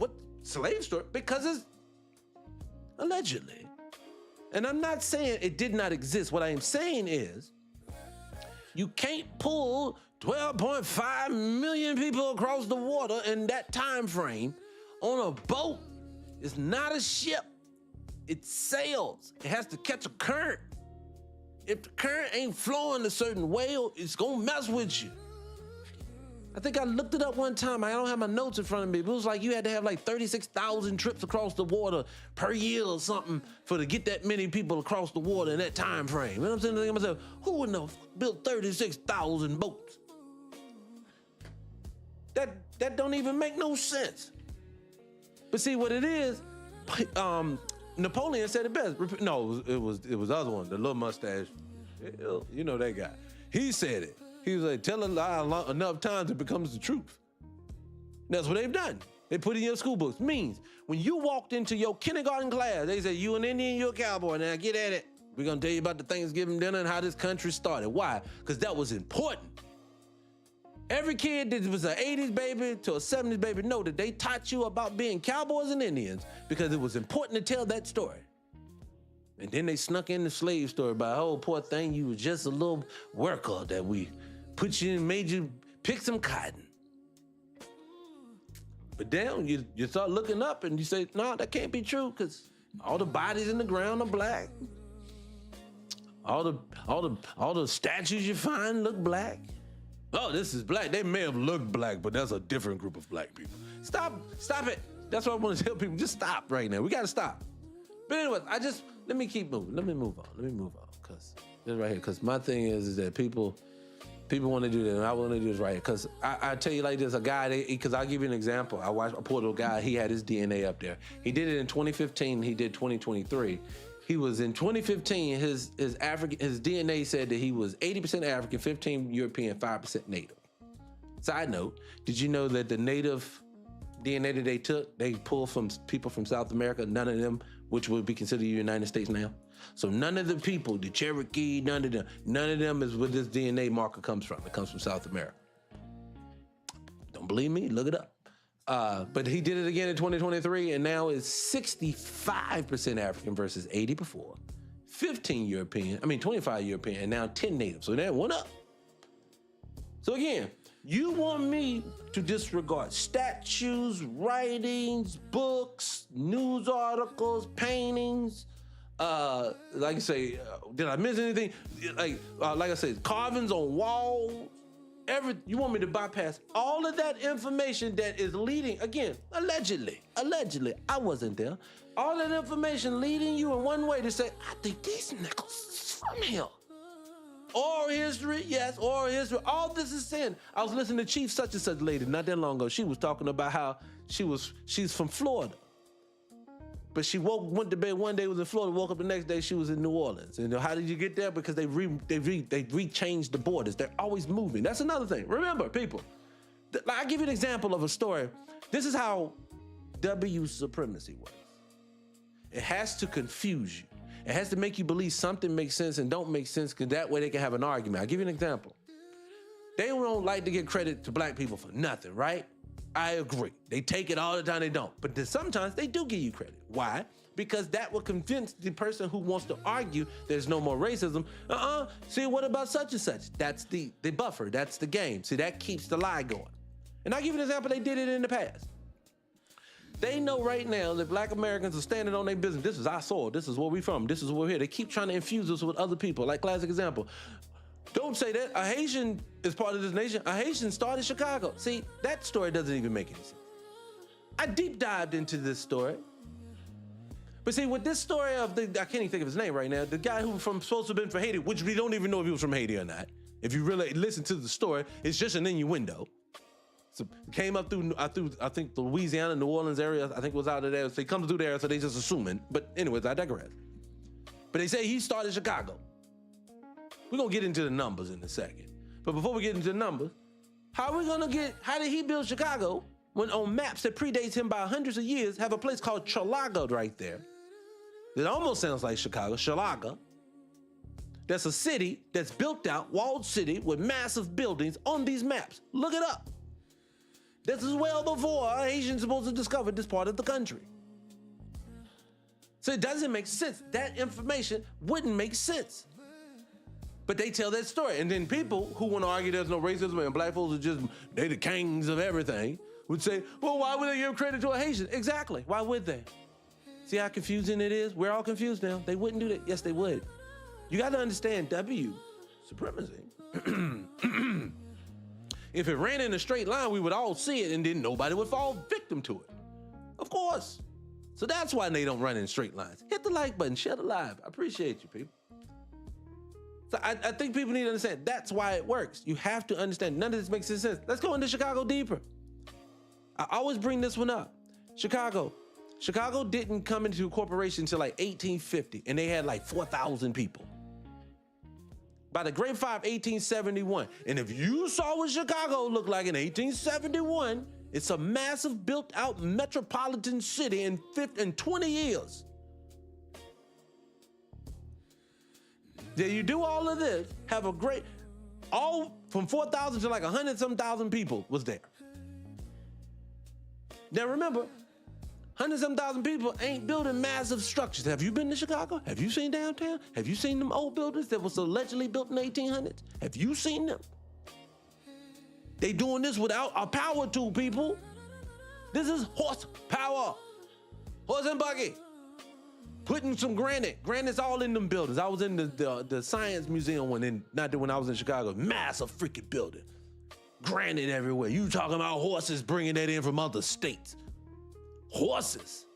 slave story? Because it's allegedly. And I'm not saying it did not exist. What I am saying is, you can't pull 12.5 million people across the water in that time frame on a boat. It's not a ship. It sails. It has to catch a current. If the current ain't flowing a certain way, it's gonna mess with you. I think I looked it up one time. I don't have my notes in front of me, but it was like you had to have like 36,000 trips across the water per year or something to get that many people across the water in that time frame. You know what I'm saying? To myself, who would have built 36,000 boats? That don't even make no sense. But see what it is, Napoleon said it best. No, it was the other one, the little mustache. You know that guy. He said it. He was like, tell a lie enough times it becomes the truth. That's what they've done. They put it in your school books. Means when you walked into your kindergarten class, they said, you an Indian, you a cowboy. Now get at it. We're gonna tell you about the Thanksgiving dinner and how this country started. Why? Because that was important. Every kid that was an 80s baby to a 70s baby know that they taught you about being cowboys and Indians because it was important to tell that story. And then they snuck in the slave story about, oh, poor thing, you was just a little worker that we put you in, made you pick some cotton. But then you start looking up and you say, no, that can't be true, because all the bodies in the ground are black. All the statues you find look black. Oh, this is black. They may have looked black, but that's a different group of black people. Stop it. That's what I want to tell people. Just stop right now. We got to stop. But anyways, let me keep moving. Let me move on, because this right here. Because my thing is that people want to do that, and I want to do this right here. Because I tell you like this, a guy, because I'll give you an example. I pulled a guy, he had his DNA up there. He did it in 2015, he did 2023. He was in 2015, his DNA said that he was 80% African, 15 European, 5% Native. Side note, did you know that the Native DNA that they took, they pulled from people from South America, none of them, which would be considered the United States now. So none of the people, the Cherokee, none of them is where this DNA marker comes from. It comes from South America. Don't believe me? Look it up. But he did it again in 2023, and now it's 65% African versus 80 before. 25 European, and now 10 Native. So that went up. So again, you want me to disregard statues, writings, books, news articles, paintings, like I say, did I miss anything? Like I said, carvings on walls, you want me to bypass all of that information that is leading, again, allegedly, I wasn't there. All that information leading you in one way to say, I think these niggas is from here. Oral history, yes, oral history. All this is sin. I was listening to Chief such and such lady not that long ago. She was talking about how she's from Florida. But she went to bed one day, was in Florida, woke up the next day, she was in New Orleans. And how did you get there? Because they rechanged the borders. They're always moving. That's another thing. Remember, people, I'll give you an example of a story. This is how W supremacy works. It has to confuse you. It has to make you believe something makes sense and don't make sense, because that way they can have an argument. I'll give you an example. They don't like to give credit to black people for nothing, right? I agree. They take it all the time, they don't. But then sometimes they do give you credit. Why? Because that will convince the person who wants to argue there's no more racism. See, what about such and such? That's the buffer, that's the game. See, that keeps the lie going. And I'll give you an example, they did it in the past. They know right now that black Americans are standing on their business. This is our soil, this is where we from, this is where we're here. They keep trying to infuse us with other people. Like classic example, don't say that. A Haitian is part of this nation. A Haitian started Chicago. See, that story doesn't even make any sense. I deep dived into this story. But see, with this story of I can't even think of his name right now, the guy who supposed to have been from Haiti, which we don't even know if he was from Haiti or not. If you really listen to the story, it's just an innuendo. So came up through I think the Louisiana, New Orleans area, I think it was out of there. So he comes through there, so they just assuming. But anyways, I digress. But they say he started Chicago. We're gonna get into the numbers in a second. But before we get into the numbers, how did he build Chicago when on maps that predates him by hundreds of years have a place called Chalaga right there? That almost sounds like Chicago, Chalaga. That's a city that's built out, walled city with massive buildings on these maps. Look it up. This is well before Haitians supposed to discover this part of the country. So it doesn't make sense. That information wouldn't make sense. But they tell that story. And then people who want to argue there's no racism and black folks are they the kings of everything, would say, well, why would they give credit to a Haitian? Exactly, why would they? See how confusing it is? We're all confused now. They wouldn't do that. Yes, they would. You got to understand W supremacy. If it ran in a straight line, we would all see it and then nobody would fall victim to it. Of course. So that's why they don't run in straight lines. Hit the like button, share the live. I appreciate you, people. So I think people need to understand that's why it works. You have to understand. None of this makes sense. Let's go into Chicago deeper. I always bring this one up. Chicago didn't come into a corporation until like 1850, and they had like 4,000 people. By the Great Fire of 1871, and if you saw what Chicago looked like in 1871, it's a massive built-out metropolitan city in 20 years. Then you do all of this, have a great, all from 4,000 to like 100-some thousand people was there. Now remember, 100-some thousand people ain't building massive structures. Have you been to Chicago? Have you seen downtown? Have you seen them old buildings that was allegedly built in the 1800s? Have you seen them? They doing this without a power tool, people. This is horsepower. Horse and buggy. Putting some granite. Granite's all in them buildings. I was in the Science Museum when I was in Chicago. Massive freaking building. Granite everywhere. You talking about horses bringing that in from other states. Horses.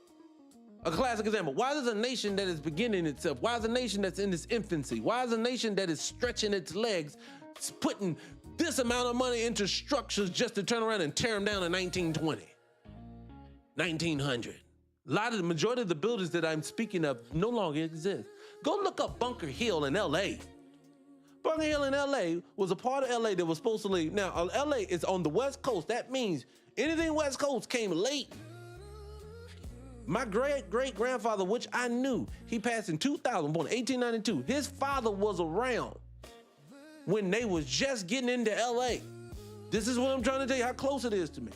A classic example. Why is a nation that is beginning itself, why is a nation that's in its infancy, why is a nation that is stretching its legs, putting this amount of money into structures just to turn around and tear them down in 1920, 1900? The majority of the buildings that I'm speaking of no longer exist. Go look up Bunker Hill in LA. Bunker Hill in LA was a part of LA that was supposed to leave. Now, LA is on the West Coast. That means anything West Coast came late. My great-great-grandfather, which I knew, he passed in 2000, born 1892. His father was around when they was just getting into LA. This is what I'm trying to tell you, how close it is to me.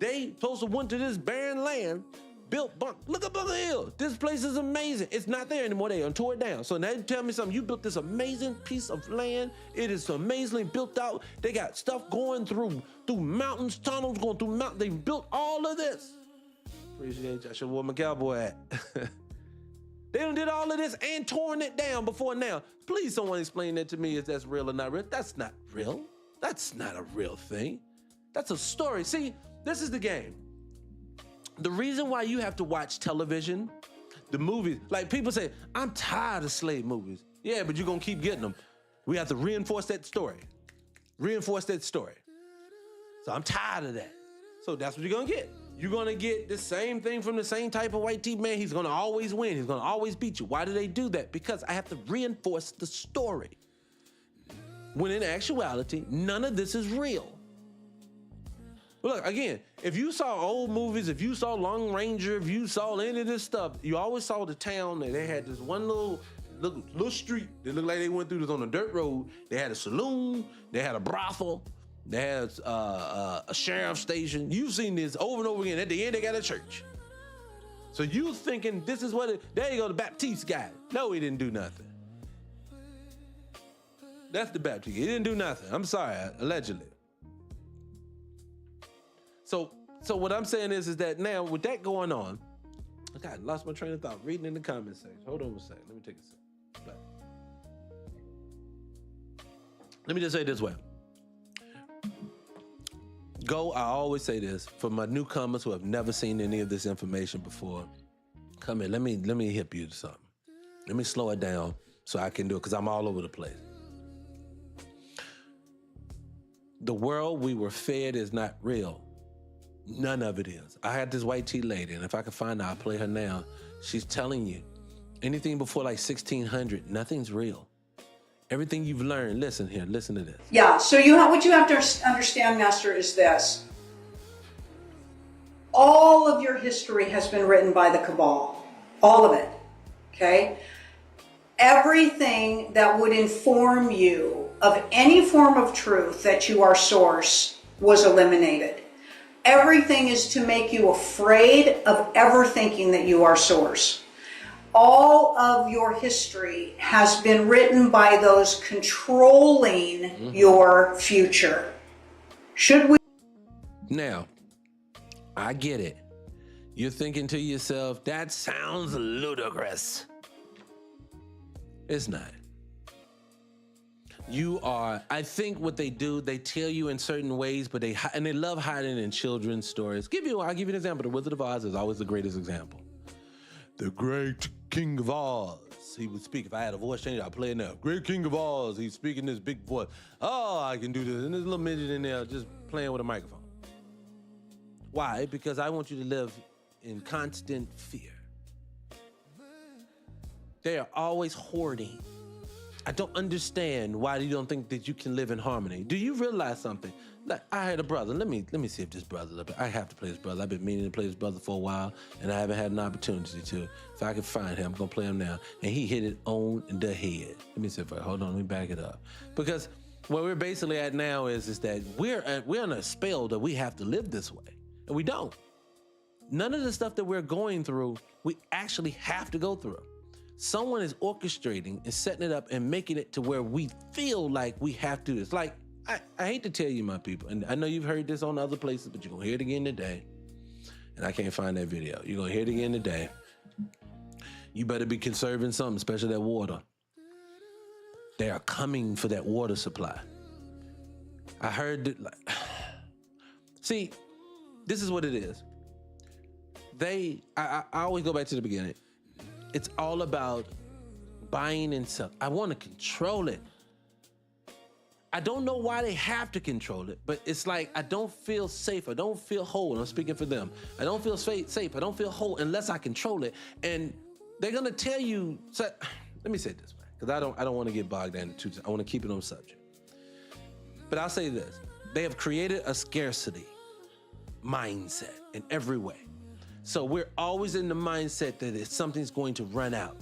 They supposed to went to this barren land, built look at Bunker Hill. This place is amazing. It's not there anymore. They tore it down. So now you tell me something. You built this amazing piece of land. It is amazingly built out. They got stuff going through mountains, tunnels going through mountains. They built all of this. Appreciate you. I should have worn my cowboy hat. They done did all of this and torn it down before now. Please someone explain that to me if that's real or not real. That's not real. That's not a real thing. That's a story. See, this is the game. The reason why you have to watch television, the movies, like people say, I'm tired of slave movies. Yeah, but you're gonna keep getting them. We have to reinforce that story. Reinforce that story. So I'm tired of that. So that's what you're gonna get. You're gonna get the same thing from the same type of white teeth man. He's gonna always win. He's gonna always beat you. Why do they do that? Because I have to reinforce the story. When in actuality, none of this is real. Look, again, if you saw old movies, if you saw Lone Ranger, if you saw any of this stuff, you always saw the town that they had this one little street that looked like they went through this on a dirt road. They had a saloon, they had a brothel, they had a sheriff's station. You've seen this over and over again. At the end, they got a church. So you thinking this is there you go, the Baptiste guy. No, he didn't do nothing. That's the Baptiste. He didn't do nothing. I'm sorry, allegedly. So what I'm saying is that now with that going on, I lost my train of thought reading in the comment section. Hold on a second. Let me take a second. But let me just say it this way. I always say this for my newcomers who have never seen any of this information before. Come in, let me hip you to something. Let me slow it down so I can do it because I'm all over the place. The world we were fed is not real. None of it is. I had this white tea lady, and if I could find her, I'll play her now. She's telling you, anything before like 1600, nothing's real. Everything you've learned, listen to this. Yeah, so what you have to understand, Master, is this. All of your history has been written by the Cabal. All of it, okay? Everything that would inform you of any form of truth that you are source was eliminated. Everything is to make you afraid of ever thinking that you are source. All of your history has been written by those controlling your future. Should we? Now, I get it. You're thinking to yourself, that sounds ludicrous. It's not. I think what they do, they tell you in certain ways, but they love hiding in children's stories. I'll give you an example. The Wizard of Oz is always the greatest example. The great King of Oz. He would speak. If I had a voice change, I'd play it now. Great King of Oz. He's speaking this big voice. Oh, I can do this. And there's a little midget in there just playing with a microphone. Why? Because I want you to live in constant fear. They are always hoarding. I don't understand why you don't think that you can live in harmony. Do you realize something? Like, I had a brother. Let me see if this brother. I have to play this brother. I've been meaning to play this brother for a while, and I haven't had an opportunity to. If I can find him, I'm gonna play him now. And he hit it on the head. Let me see if hold on. Let me back it up. Because where we're basically at now is that we're on a spell that we have to live this way, and we don't. None of the stuff that we're going through, we actually have to go through. Someone is orchestrating and setting it up and making it to where we feel like we have to do this. Like, I hate to tell you, my people, and I know you've heard this on other places, but you're going to hear it again today. And I can't find that video. You're going to hear it again today. You better be conserving something, especially that water. They are coming for that water supply. I heard that, like, see, this is what it is. I always go back to the beginning. It's all about buying and selling. I want to control it. I don't know why they have to control it, but it's like, I don't feel safe. I don't feel whole. I'm speaking for them. I don't feel safe. I don't feel whole unless I control it. And they're going to tell you, so, let me say it this way, because I don't want to get bogged down into I want to keep it on subject. But I'll say this. They have created a scarcity mindset in every way. So we're always in the mindset that something's going to run out.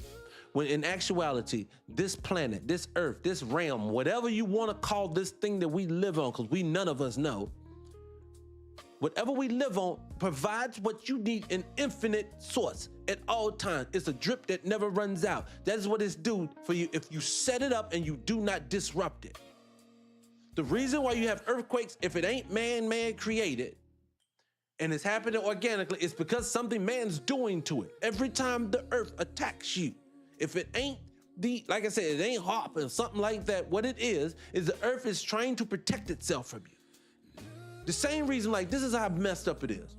When in actuality, this planet, this earth, this realm, whatever you want to call this thing that we live on, because none of us know, whatever we live on provides what you need, an infinite source at all times. It's a drip that never runs out. That is what it's due for you if you set it up and you do not disrupt it. The reason why you have earthquakes, if it ain't man created, and it's happening organically, it's because something man's doing to it. Every time the earth attacks you, if it ain't like I said, it ain't HAARP or something like that, what it is the earth is trying to protect itself from you. The same reason, like, this is how messed up it is.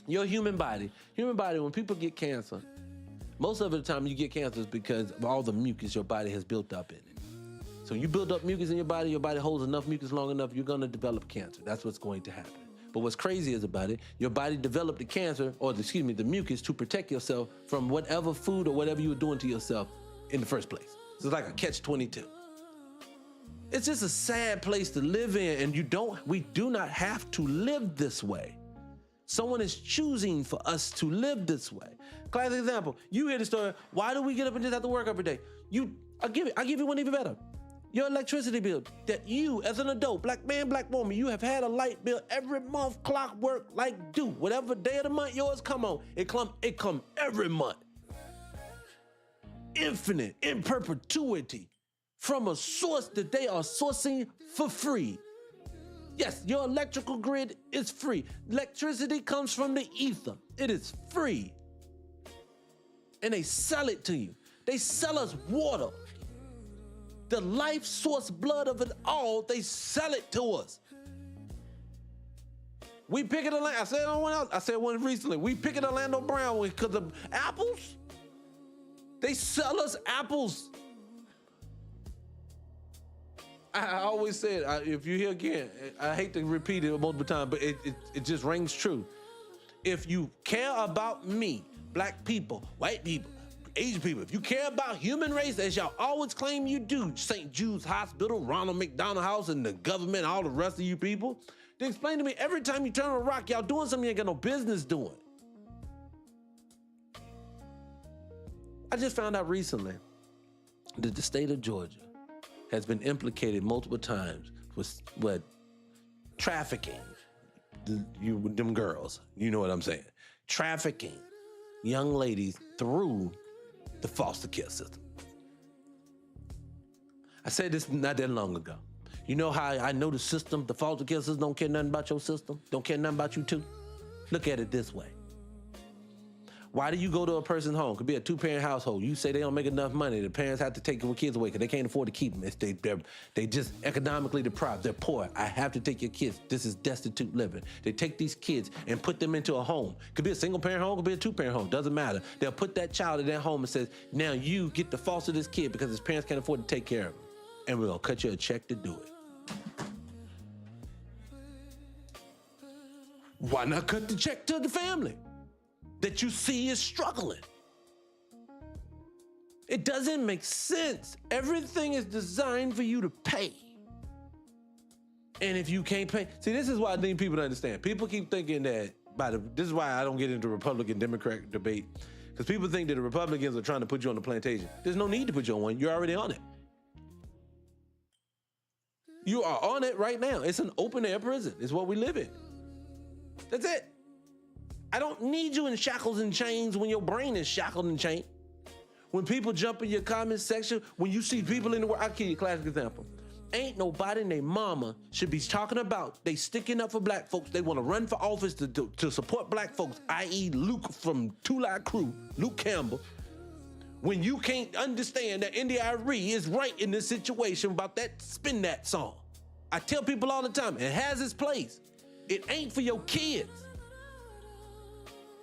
Your human body, when people get cancer, most of the time you get cancer is because of all the mucus your body has built up in it. So you build up mucus in your body holds enough mucus long enough, you're gonna develop cancer. That's what's going to happen. But what's crazy is about it, your body developed the cancer, the mucus, to protect yourself from whatever food or whatever you were doing to yourself in the first place. So it's like a catch-22. It's just a sad place to live in, and we do not have to live this way. Someone is choosing for us to live this way. Classic example, you hear the story, why do we get up and just have to work every day? I'll give you one even better. Your electricity bill that you, as an adult, black man, black woman, you have had a light bill every month, clockwork, like do. Whatever day of the month yours come on, it come every month. Infinite, in perpetuity, from a source that they are sourcing for free. Yes, your electrical grid is free. Electricity comes from the ether. It is free. And they sell it to you. They sell us water. The life source blood of it all, they sell it to us. We pick it Orlando. I said one recently. We pick it Orlando Brown because of apples. They sell us apples. I always said, if you hear again, I hate to repeat it multiple times, but it just rings true. If you care about me, black people, white people, Asian people, if you care about human race, as y'all always claim you do, St. Jude's Hospital, Ronald McDonald House, and the government, all the rest of you people, then explain to me, every time you turn a rock, y'all doing something you ain't got no business doing. I just found out recently that the state of Georgia has been implicated multiple times with trafficking, them girls, you know what I'm saying, trafficking young ladies through the foster care system. I said this not that long ago. You know how I know the system, the foster care system don't care nothing about your system, don't care nothing about you too? Look at it this way. Why do you go to a person's home? Could be a two-parent household. You say they don't make enough money. The parents have to take their kids away because they can't afford to keep them. They just economically deprived. They're poor. I have to take your kids. This is destitute living. They take these kids and put them into a home. Could be a single-parent home. Could be a two-parent home. Doesn't matter. They'll put that child in that home and says, now you get to foster this kid because his parents can't afford to take care of him. And we're going to cut you a check to do it. Why not cut the check to the family that you see is struggling? It doesn't make sense. Everything is designed for you to pay. And if you can't pay, see, this is why I need people to understand. People keep thinking that, this is why I don't get into Republican Democrat debate, because people think that the Republicans are trying to put you on the plantation. There's no need to put you on one. You're already on it. You are on it right now. It's an open air prison. It's what we live in. That's it. I don't need you in shackles and chains when your brain is shackled and chained. When people jump in your comment section, when you see people in the world, I'll give you a classic example. Ain't nobody and their mama should be talking about they sticking up for black folks. They want to run for office to support black folks, i.e. Luke from Two Live Crew, Luke Campbell. When you can't understand that NDIRE is right in this situation about that Spin That song. I tell people all the time, it has its place. It ain't for your kids.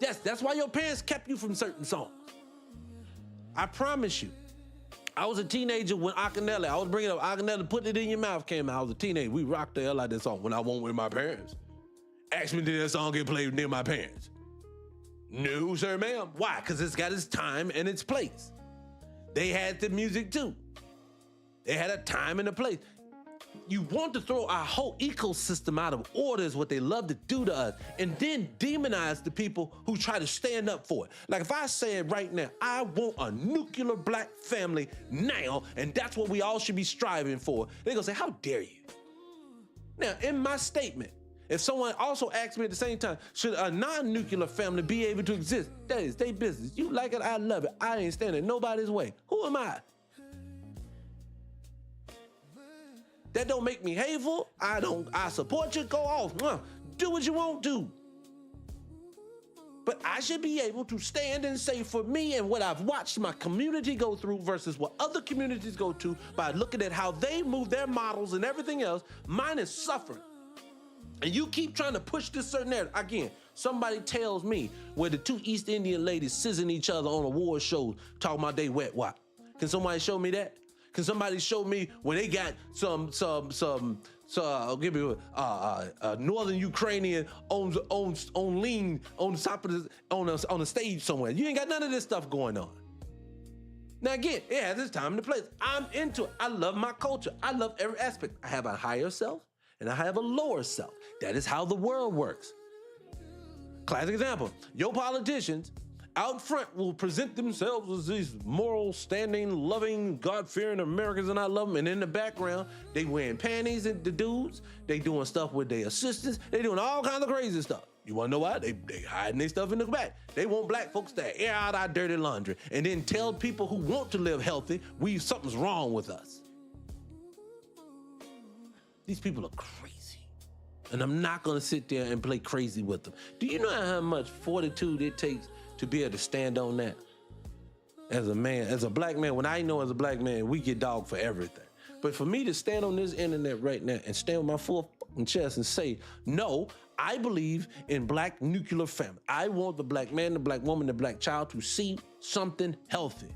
Yes, that's why your parents kept you from certain songs. I promise you. I was a teenager when Acanelli, I was bringing up Acanelli, Put It In Your Mouth came out. I was a teenager. We rocked the hell out of that song when I went with my parents. Ask me, did that song get played near my parents? No, sir, ma'am. Why? Because it's got its time and its place. They had the music too. They had a time and a place. You want to throw our whole ecosystem out of order is what they love to do to us, and then demonize the people who try to stand up for it. Like if I said right now, I want a nuclear black family now, and that's what we all should be striving for, they're gonna say, how dare you? Now, in my statement, if someone also asks me at the same time, should a non-nuclear family be able to exist? That is their business. You like it, I love it. I ain't standing nobody's way. Who am I? That don't make me hateful. I support you, go off. Do what you want to. But I should be able to stand and say for me and what I've watched my community go through versus what other communities go to by looking at how they move their models and everything else, mine is suffering. And you keep trying to push this certain narrative. Again, somebody tells me where the two East Indian ladies sizzling each other on award shows talking about they wet wop. Can somebody show me that? Can somebody show me when they got some give me northern Ukrainian on lean on the top of on the stage somewhere? You ain't got none of this stuff going on. Now again, it has its time and place. I'm into it. I love my culture. I love every aspect. I have a higher self and I have a lower self. That is how the world works. Classic example, your politicians out front will present themselves as these moral, standing, loving, God-fearing Americans, and I love them. And in the background, they wearing panties and the dudes. They doing stuff with their assistants. They doing all kinds of crazy stuff. You wanna know why? They hiding their stuff in the back. They want black folks to air out our dirty laundry and then tell people who want to live healthy, something's wrong with us. These people are crazy. And I'm not gonna sit there and play crazy with them. Do you know how much fortitude it takes to be able to stand on that? As a man, as a black man, when I know as a black man, we get dogged for everything. But for me to stand on this internet right now and stand with my full fucking chest and say, no, I believe in black nuclear family. I want the black man, the black woman, the black child to see something healthy.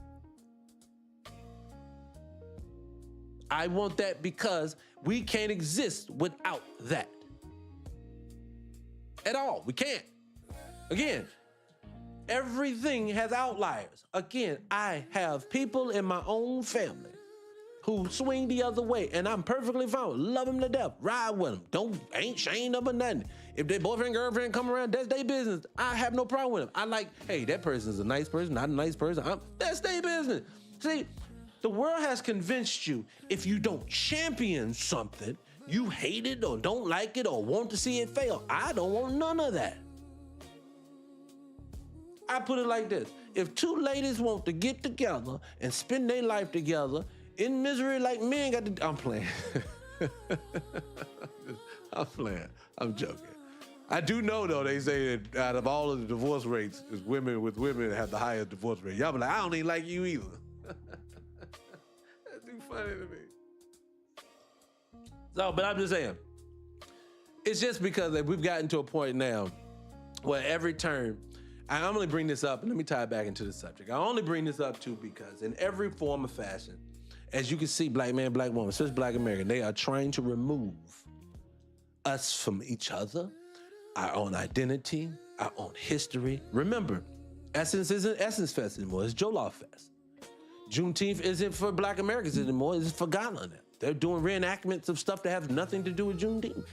I want that because we can't exist without that. At all, we can't. Again, everything has outliers. Again, I have people in my own family who swing the other way, and I'm perfectly fine with them. Love them to death, ride with them, ain't shamed up or nothing. If their boyfriend, girlfriend come around, that's their business. I have no problem with them. I like, hey, that person's a nice person, not a nice person. That's their business. See, the world has convinced you if you don't champion something, you hate it or don't like it or want to see it fail. I don't want none of that. I put it like this. If two ladies want to get together and spend their life together in misery like men got to... I'm playing. I'm playing. I'm joking. I do know, though, they say that out of all of the divorce rates, it's women with women that have the highest divorce rate. Y'all be like, I don't even like you either. That's too funny to me. So, but I'm just saying, it's just because we've gotten to a point now where every turn, I'm only bring this up, and let me tie it back into the subject. I only bring this up too because in every form of fashion, as you can see, black man, black woman, especially black American, they are trying to remove us from each other, our own identity, our own history. Remember, Essence isn't Essence Fest anymore, it's Jollof Fest. Juneteenth isn't for black Americans anymore, it's for Ghana now. They're doing reenactments of stuff that have nothing to do with Juneteenth.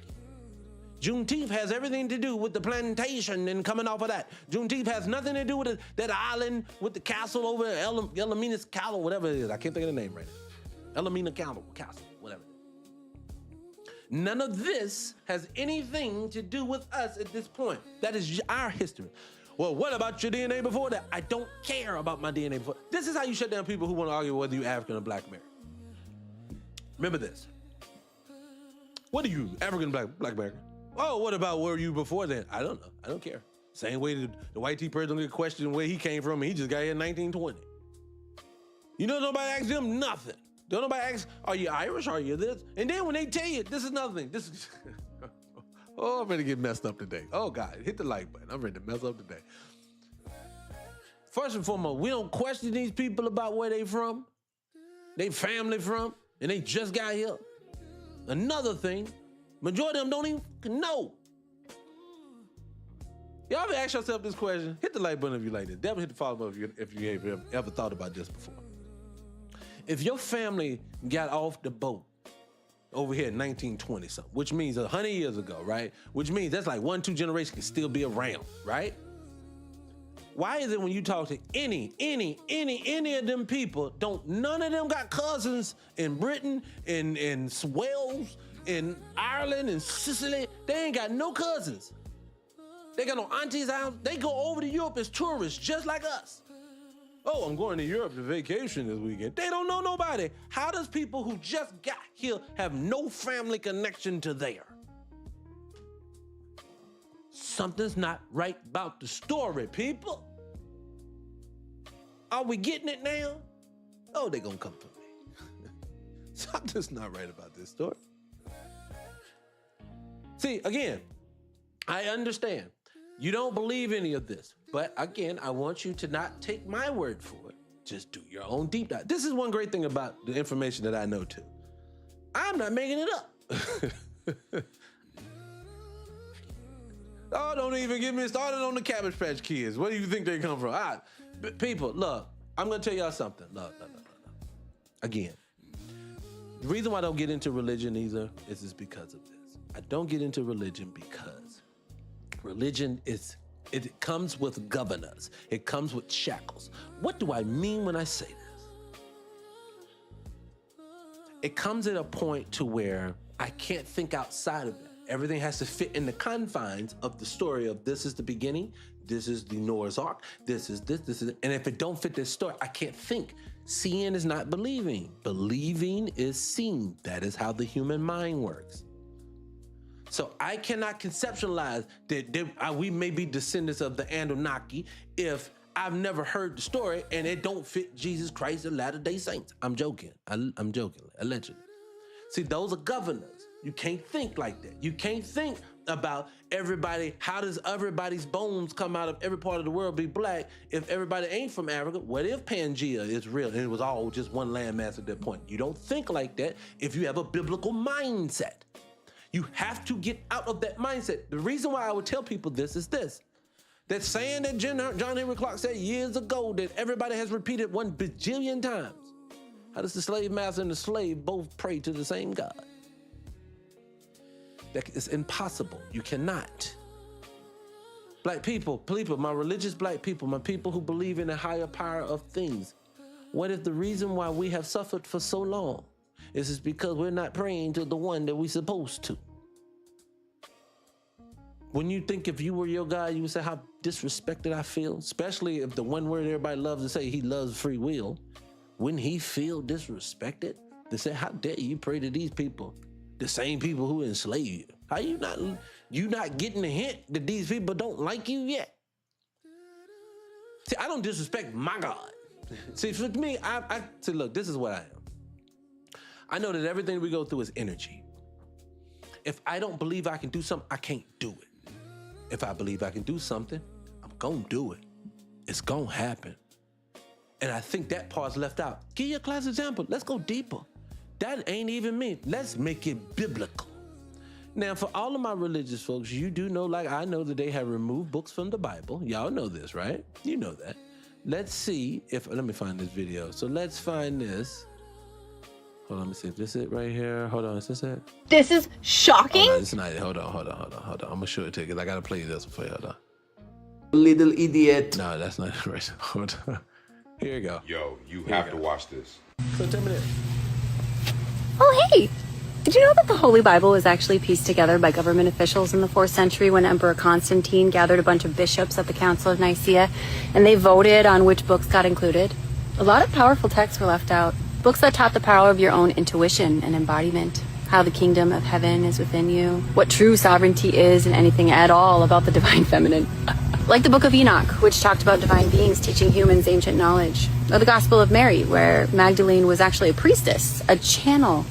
Juneteenth has everything to do with the plantation and coming off of that. Juneteenth has nothing to do with that island with the castle over Elamina's Castle, whatever it is. I can't think of the name right now. Elamina Castle, whatever. None of this has anything to do with us at this point. That is our history. Well, what about your DNA before that? I don't care about my DNA before. This is how you shut down people who want to argue whether you're African or Black American. Remember this. What are you, African, Black American? Oh, what about where were you before then? I don't know. I don't care. Same way the white tea president get questioned where he came from, and he just got here in 1920. You know, nobody asked him nothing. Don't nobody ask, are you Irish? Are you this? And then when they tell you, this is nothing. This is, oh, I'm ready to get messed up today. Oh, God, hit the like button. I'm ready to mess up today. First and foremost, we don't question these people about where they from, they family from, and they just got here. Another thing, majority of them don't even know. Y'all ever ask yourself this question? Hit the like button if you like this. Definitely hit the follow button if you ever thought about this before. If your family got off the boat over here in 1920 something, which means 100 years ago, right? Which means that's like 1-2 generations can still be around, right? Why is it when you talk to any of them people, none of them got cousins in Britain, in Wales, in Ireland, in Sicily? They ain't got no cousins. They got no aunties house. They go over to Europe as tourists, just like us. Oh, I'm going to Europe to vacation this weekend. They don't know nobody. How does people who just got here have no family connection to there? Something's not right about the story, people. Are we getting it now? Oh, they're gonna come for me. Something's not right about this story. See, again, I understand. You don't believe any of this. But again, I want you to not take my word for it. Just do your own deep dive. This is one great thing about the information that I know too. I'm not making it up. Oh, don't even get me started on the Cabbage Patch Kids. Where do you think they come from? People, look, I'm gonna tell y'all something. Look. Again, the reason why I don't get into religion either is because of this. I don't get into religion because religion it comes with governors. It comes with shackles. What do I mean when I say this? It comes at a point to where I can't think outside of that. Everything has to fit in the confines of the story of this is the beginning, this is the Noah's Ark, this is this is, and if it don't fit this story, I can't think. Seeing is not believing. Believing is seeing. That is how the human mind works. So I cannot conceptualize that we may be descendants of the Anunnaki if I've never heard the story and it don't fit Jesus Christ of Latter-day Saints. I'm joking. I'm joking, allegedly. See, those are governors. You can't think like that. You can't think about everybody. How does everybody's bones come out of every part of the world be black if everybody ain't from Africa? What if Pangea is real and it was all just one landmass at that point? You don't think like that if you have a biblical mindset. You have to get out of that mindset. The reason why I would tell people this is this. That saying that John Henry Clark said years ago that everybody has repeated 1 bajillion times. How does the slave master and the slave both pray to the same God? That is impossible. You cannot. Black people, my religious black people, my people who believe in a higher power of things. What if the reason why we have suffered for so long is because we're not praying to the one that we're supposed to? When you think if you were your God, you would say how disrespected I feel, especially if the one word everybody loves to say, he loves free will. Wouldn't he feel disrespected? They say, how dare you pray to these people, the same people who enslave you? How you not getting the hint that these people don't like you yet? See, I don't disrespect my God. See, for me, I say, look, this is what I am. I know that everything we go through is energy. If I don't believe I can do something, I can't do it. If I believe I can do something, I'm gonna do it. It's gonna happen. And I think that part's left out. Give you a class example. Let's go deeper. That ain't even me. Let's make it biblical. Now, for all of my religious folks, you do know, like I know that they have removed books from the Bible. Y'all know this, right? You know that. Let's see if, let me find this video. So let's find this. Hold on, let me see if this is it right here. Hold on, is this it? This is shocking. Oh, no, it's not it. Hold on. I'm gonna show it to you because I gotta play this for you. Hold on. Little idiot. No, that's not it right. Hold on. Here you go. Yo, you have to watch this. So tell me this. Oh, hey. Did you know that the Holy Bible was actually pieced together by government officials in the 4th century when Emperor Constantine gathered a bunch of bishops at the Council of Nicaea and they voted on which books got included? A lot of powerful texts were left out. Books that taught the power of your own intuition and embodiment, how the kingdom of heaven is within you, what true sovereignty is and anything at all about the divine feminine. Like the Book of Enoch, which talked about divine beings teaching humans ancient knowledge. Or the Gospel of Mary, where Magdalene was actually a priestess, a channel,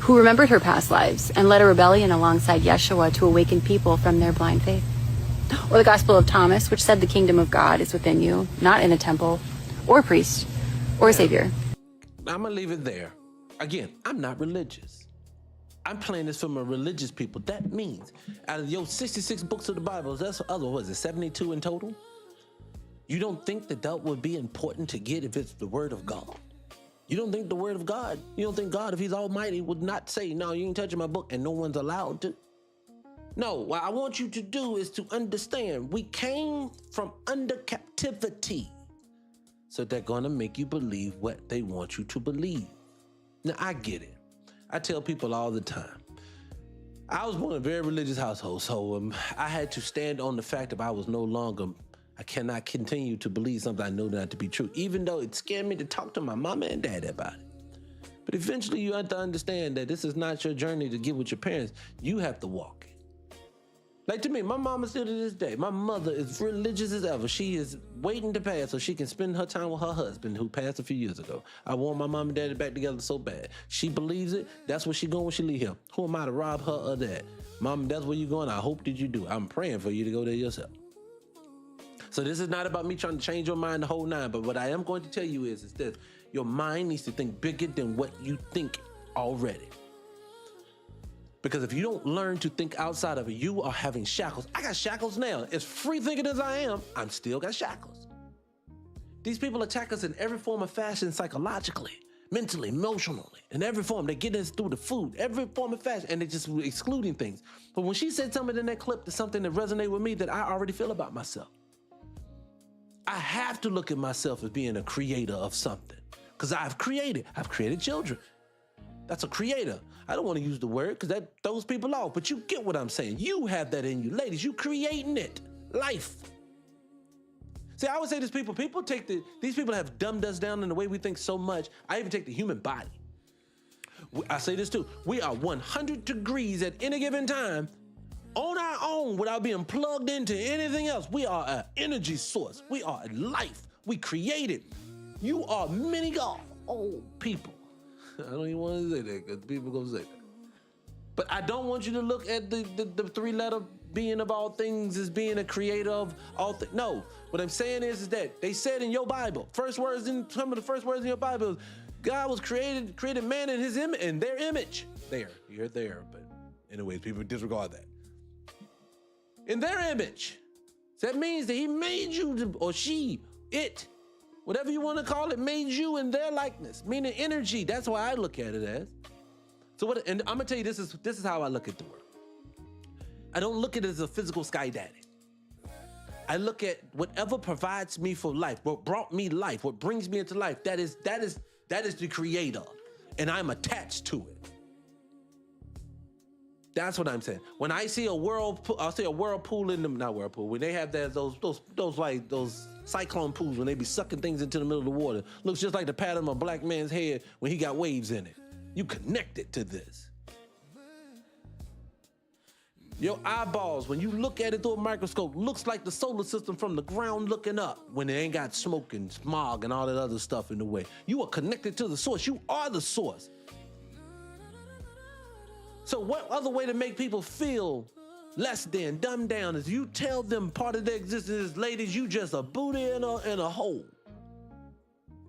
who remembered her past lives and led a rebellion alongside Yeshua to awaken people from their blind faith. Or the Gospel of Thomas, which said the kingdom of God is within you, not in a temple, or a priest, or a savior. I'm going to leave it there. Again, I'm not religious. I'm playing this from a religious people. That means out of your 66 books of the Bible, that's other, what is it, 72 in total? You don't think that would be important to get if it's the word of God? You don't think the word of God, you don't think God, if he's almighty, would not say, no, you ain't touching my book, and no one's allowed to? No, what I want you to do is to understand we came from under captivity. So they're going to make you believe what they want you to believe. Now, I get it. I tell people all the time. I was born in a very religious household, so I had to stand on the fact that I cannot continue to believe something I know not to be true, even though it scared me to talk to my mama and daddy about it. But eventually you have to understand that this is not your journey to get with your parents. You have to walk it. Like to me, my mama still to this day, my mother is religious as ever. She is waiting to pass so she can spend her time with her husband who passed a few years ago. I want my mom and daddy back together so bad. She believes it. That's where she going when she leave here. Who am I to rob her of that? Mom, that's where you going. I hope that you do. I'm praying for you to go there yourself. So this is not about me trying to change your mind the whole nine, but what I am going to tell you is this. Your mind needs to think bigger than what you think already. Because if you don't learn to think outside of it, you are having shackles. I got shackles now. As free thinking as I am, I'm still got shackles. These people attack us in every form of fashion, psychologically, mentally, emotionally, in every form. They get us through the food, every form of fashion, and they're just excluding things. But when she said something in that clip, that's something that resonated with me that I already feel about myself. I have to look at myself as being a creator of something because I've created children. That's a creator. I don't want to use the word because that throws people off, but you get what I'm saying. You have that in you. Ladies, you creating it. Life. See, I would say these people these people have dumbed us down in the way we think so much. I even take the human body. I say this too. We are 100 degrees at any given time on our own without being plugged into anything else. We are an energy source. We are life. We created. You are many God. Oh, people. I don't even want to say that because people gonna say that. But I don't want you to look at the three-letter being of all things as being a creator of all things. No, what I'm saying is that they said in your Bible, some of the first words in your Bible is God was created man in his image, in their image. You're there, but anyways, people disregard that. In their image. So that means that he made you, or she, it, whatever you want to call it, made you in their likeness, meaning energy. That's why I look at it as. And I'm gonna tell you, this is how I look at the world. I don't look at it as a physical sky daddy. I look at whatever provides me for life, what brought me life, what brings me into life. That is the creator, and I'm attached to it. That's what I'm saying. When I see a whirlpool, I'll see a whirlpool in them, not whirlpool. When they have those cyclone pools, when they be sucking things into the middle of the water, looks just like the pattern of a black man's head when he got waves in it. You connected to this. Your eyeballs, when you look at it through a microscope, looks like the solar system from the ground looking up when it ain't got smoke and smog and all that other stuff in the way. You are connected to the source. You are the source. So what other way to make people feel less than, dumbed down, is you tell them part of their existence is, ladies, you just a booty in a hole.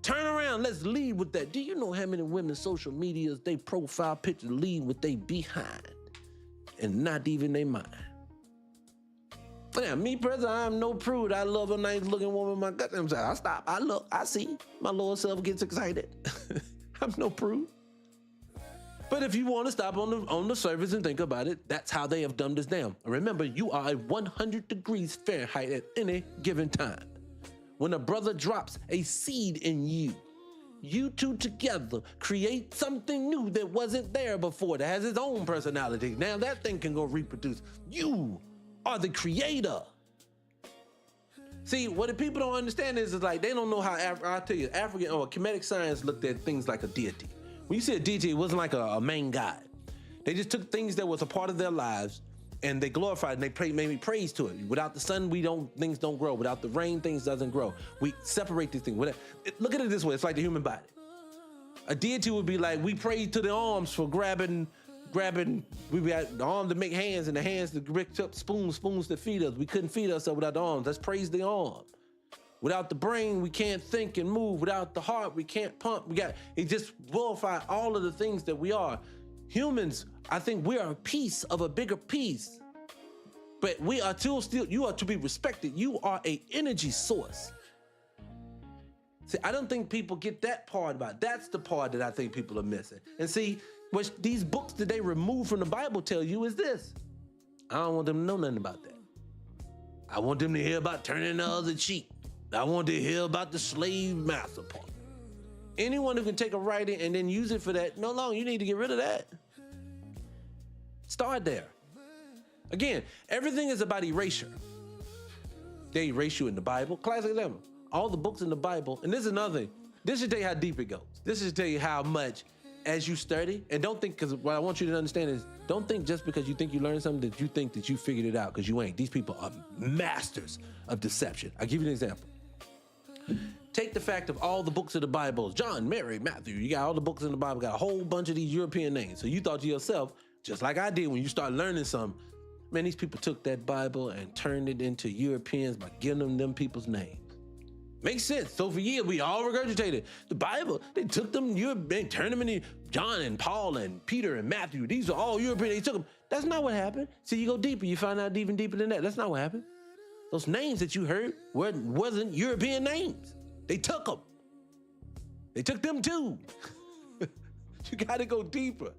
Turn around, let's lead with that. Do you know how many women's social medias, they profile pictures lead with they behind and not even they mind? Now, me personally, I'm no prude. I love a nice looking woman. My gut, I stop, I look, I see. My lower self gets excited. I'm no prude. But if you want to stop on the surface and think about it, that's how they have dumbed us down. Remember, you are at 100 degrees Fahrenheit at any given time. When a brother drops a seed in you, you two together create something new that wasn't there before, that has its own personality. Now that thing can go reproduce. You are the creator. See, what the people don't understand is like, they don't know how, I'll tell you, African or Kemetic science looked at things like a deity. When you see a deity, it wasn't like a main god. They just took things that was a part of their lives and they glorified and they made praise to it. Without the sun, things don't grow. Without the rain, things doesn't grow. We separate these things. Look at it this way, it's like the human body. A deity would be like, we pray to the arms for grabbing, we got the arm to make hands and the hands to pick up spoons to feed us. We couldn't feed ourselves without the arms. Let's praise the arm. Without the brain, we can't think and move. Without the heart, we can't pump. It just glorified all of the things that we are. Humans, I think we are a piece of a bigger piece, but we are still, you are to be respected. You are an energy source. See, I don't think people get that part about it. That's the part that I think people are missing. And see, what these books that they remove from the Bible tell you is this. I don't want them to know nothing about that. I want them to hear about turning the other cheek. I want to hear about the slave master part. Anyone who can take a writing and then use it for that, no longer, you need to get rid of that. Start there. Again, everything is about erasure. They erase you in the Bible. Classic example. All the books in the Bible, and this is another thing. This should tell you how deep it goes. This should tell you how much, as you study, and don't think, because what I want you to understand is, don't think just because you think you learned something that you think that you figured it out, because you ain't. These people are masters of deception. I'll give you an example. Take the fact of all the books of the Bible, John, Mary, Matthew, you got all the books in the Bible, got a whole bunch of these European names. So you thought to yourself, just like I did when you start learning something, man, these people took that Bible and turned it into Europeans by giving them people's names. Makes sense. So for years, we all regurgitated the Bible. They took them, they turned them into John and Paul and Peter and Matthew. These are all European. They took them. That's not what happened. See, you go deeper, you find out even deeper than that. That's not what happened. Those names that you heard wasn't European names. They took them. They took them too. You got to go deeper.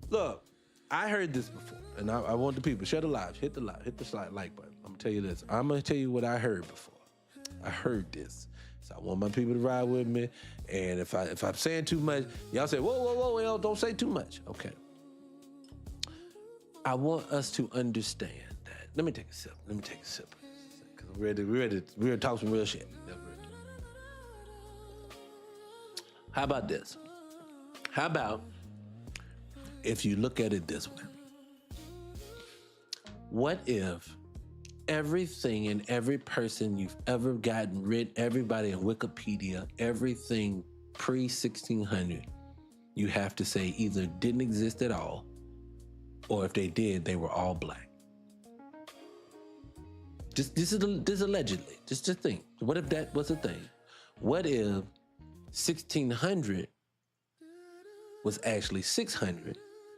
Look, I heard this before, and I want the people, share the live, hit the like button. I'm gonna tell you this. I'm gonna tell you what I heard before. I heard this, so I want my people to ride with me. And if I'm saying too much, y'all say, whoa, don't say too much. Okay. I want us to understand that. Let me take a sip. Because we're ready to talk some real shit. How about this? How about if you look at it this way? What if everything and every person you've ever gotten rid, everybody in Wikipedia, everything pre-1600, you have to say either didn't exist at all, or if they did, they were all black? This is allegedly. Just think. What if that was a thing? What if 1600 was actually 600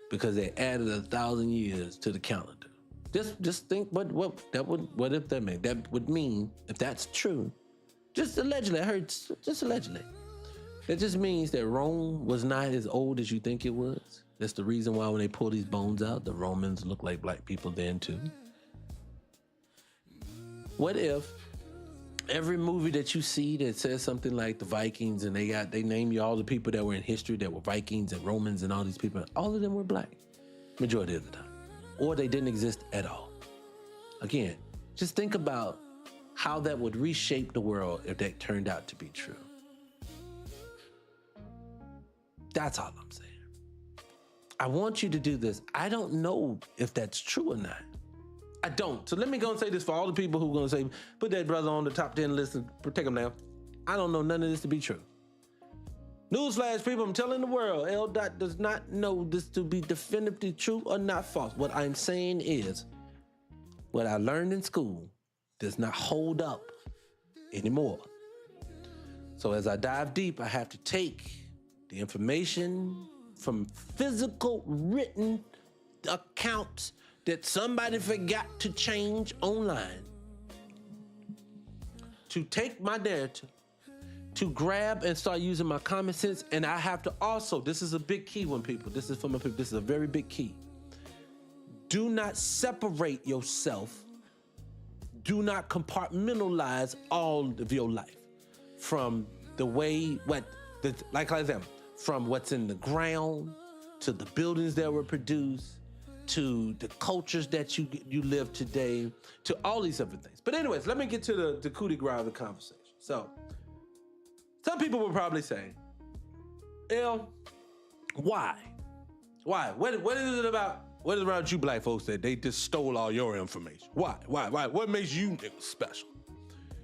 because they added 1,000 years to the calendar? Just think what if that meant? That would mean, if that's true, just allegedly, I heard, just allegedly, that just means that Rome was not as old as you think it was. That's the reason why when they pull these bones out, the Romans look like black people then too. What if every movie that you see that says something like the Vikings and they name you all the people that were in history that were Vikings and Romans and all these people, all of them were black, majority of the time. Or they didn't exist at all. Again, just think about how that would reshape the world if that turned out to be true. That's all I'm saying. I want you to do this. I don't know if that's true or not. I don't. So let me go and say this for all the people who are going to say, put that brother on the top 10 list and protect him now. I don't know none of this to be true. Newsflash, people, I'm telling the world, L. Dot does not know this to be definitively true or not false. What I'm saying is, what I learned in school does not hold up anymore. So as I dive deep, I have to take the information from physical written accounts that somebody forgot to change online, to take my narrative, to grab and start using my common sense. And I have to also, this is a big key one, people. This is for my people. This is a very big key. Do not separate yourself. Do not compartmentalize all of your life from the way, like them, from what's in the ground to the buildings that were produced, to the cultures that you live today, to all these different things. But anyways, let me get to the coup de grace of the conversation. So, some people will probably say, why? Why? What is it about? What is it about you black folks that they just stole all your information? Why? What makes you niggas special?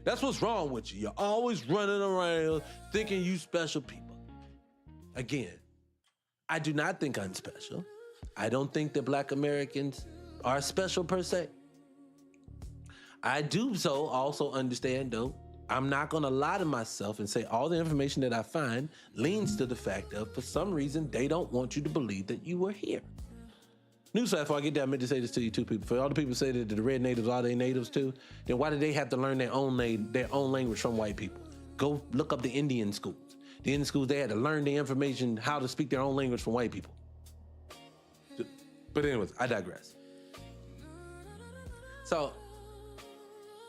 That's what's wrong with you. You're always running around thinking you special people. Again, I do not think I'm special. I don't think that black Americans are special per se. I do so also understand, though, I'm not gonna lie to myself and say all the information that I find leans to the fact of, for some reason, they don't want you to believe that you were here. Newsflash, before I get there, I meant to say this to you two people. For all the people who say that the red natives are they natives too, then why do they have to learn their own language from white people? Go look up the Indian schools. The Indian schools, they had to learn the information, how to speak their own language from white people. But anyways, I digress. So,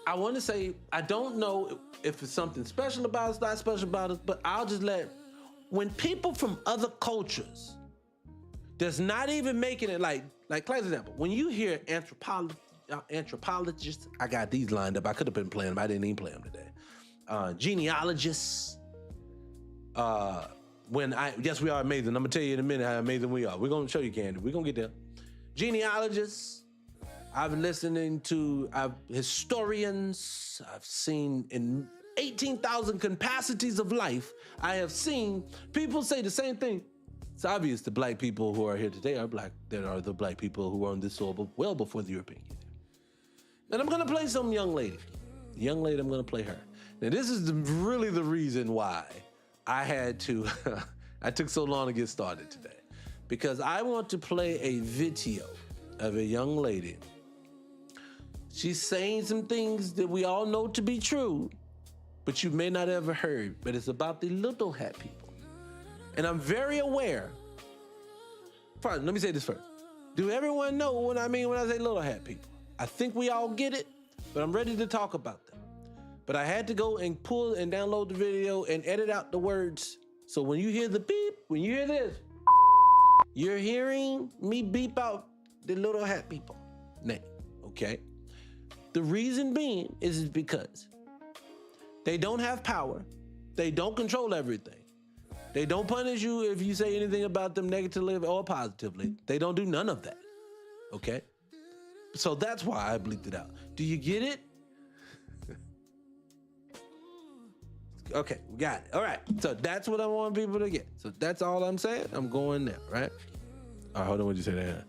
I want to say, I don't know if it's something special about us, not special about us, but I'll just when people from other cultures does not even making it like class example, when you hear anthropologists, I got these lined up. I could have been playing them. I didn't even play them today. Genealogists. Yes, we are amazing. I'm gonna tell you in a minute how amazing we are. We're gonna show you, Candy. We're gonna get there. Genealogists. I've been listening to historians. I've seen in 18,000 capacities of life. I have seen people say the same thing. It's obvious the black people who are here today are black. That are the black people who were on this soil well before the European Union. And I'm gonna play some young lady. The young lady, I'm gonna play her. Now this is really the reason why I had to, I took so long to get started today. Because I want to play a video of a young lady. She's saying some things that we all know to be true, but you may not ever heard, but it's about the little hat people. And I'm very aware. First, let me say this first. Do everyone know what I mean when I say little hat people? I think we all get it, but I'm ready to talk about them. But I had to go and pull and download the video and edit out the words. So when you hear the beep, when you hear this, you're hearing me beep out the little hat people name, okay? The reason being is because they don't have power. They don't control everything. They don't punish you if you say anything about them negatively or positively. They don't do none of that, okay? So that's why I bleeped it out. Do you get it? Okay, we got it. All right, so that's what I want people to get. So that's all I'm saying. I'm going there, right? All right, hold on, what'd you say there?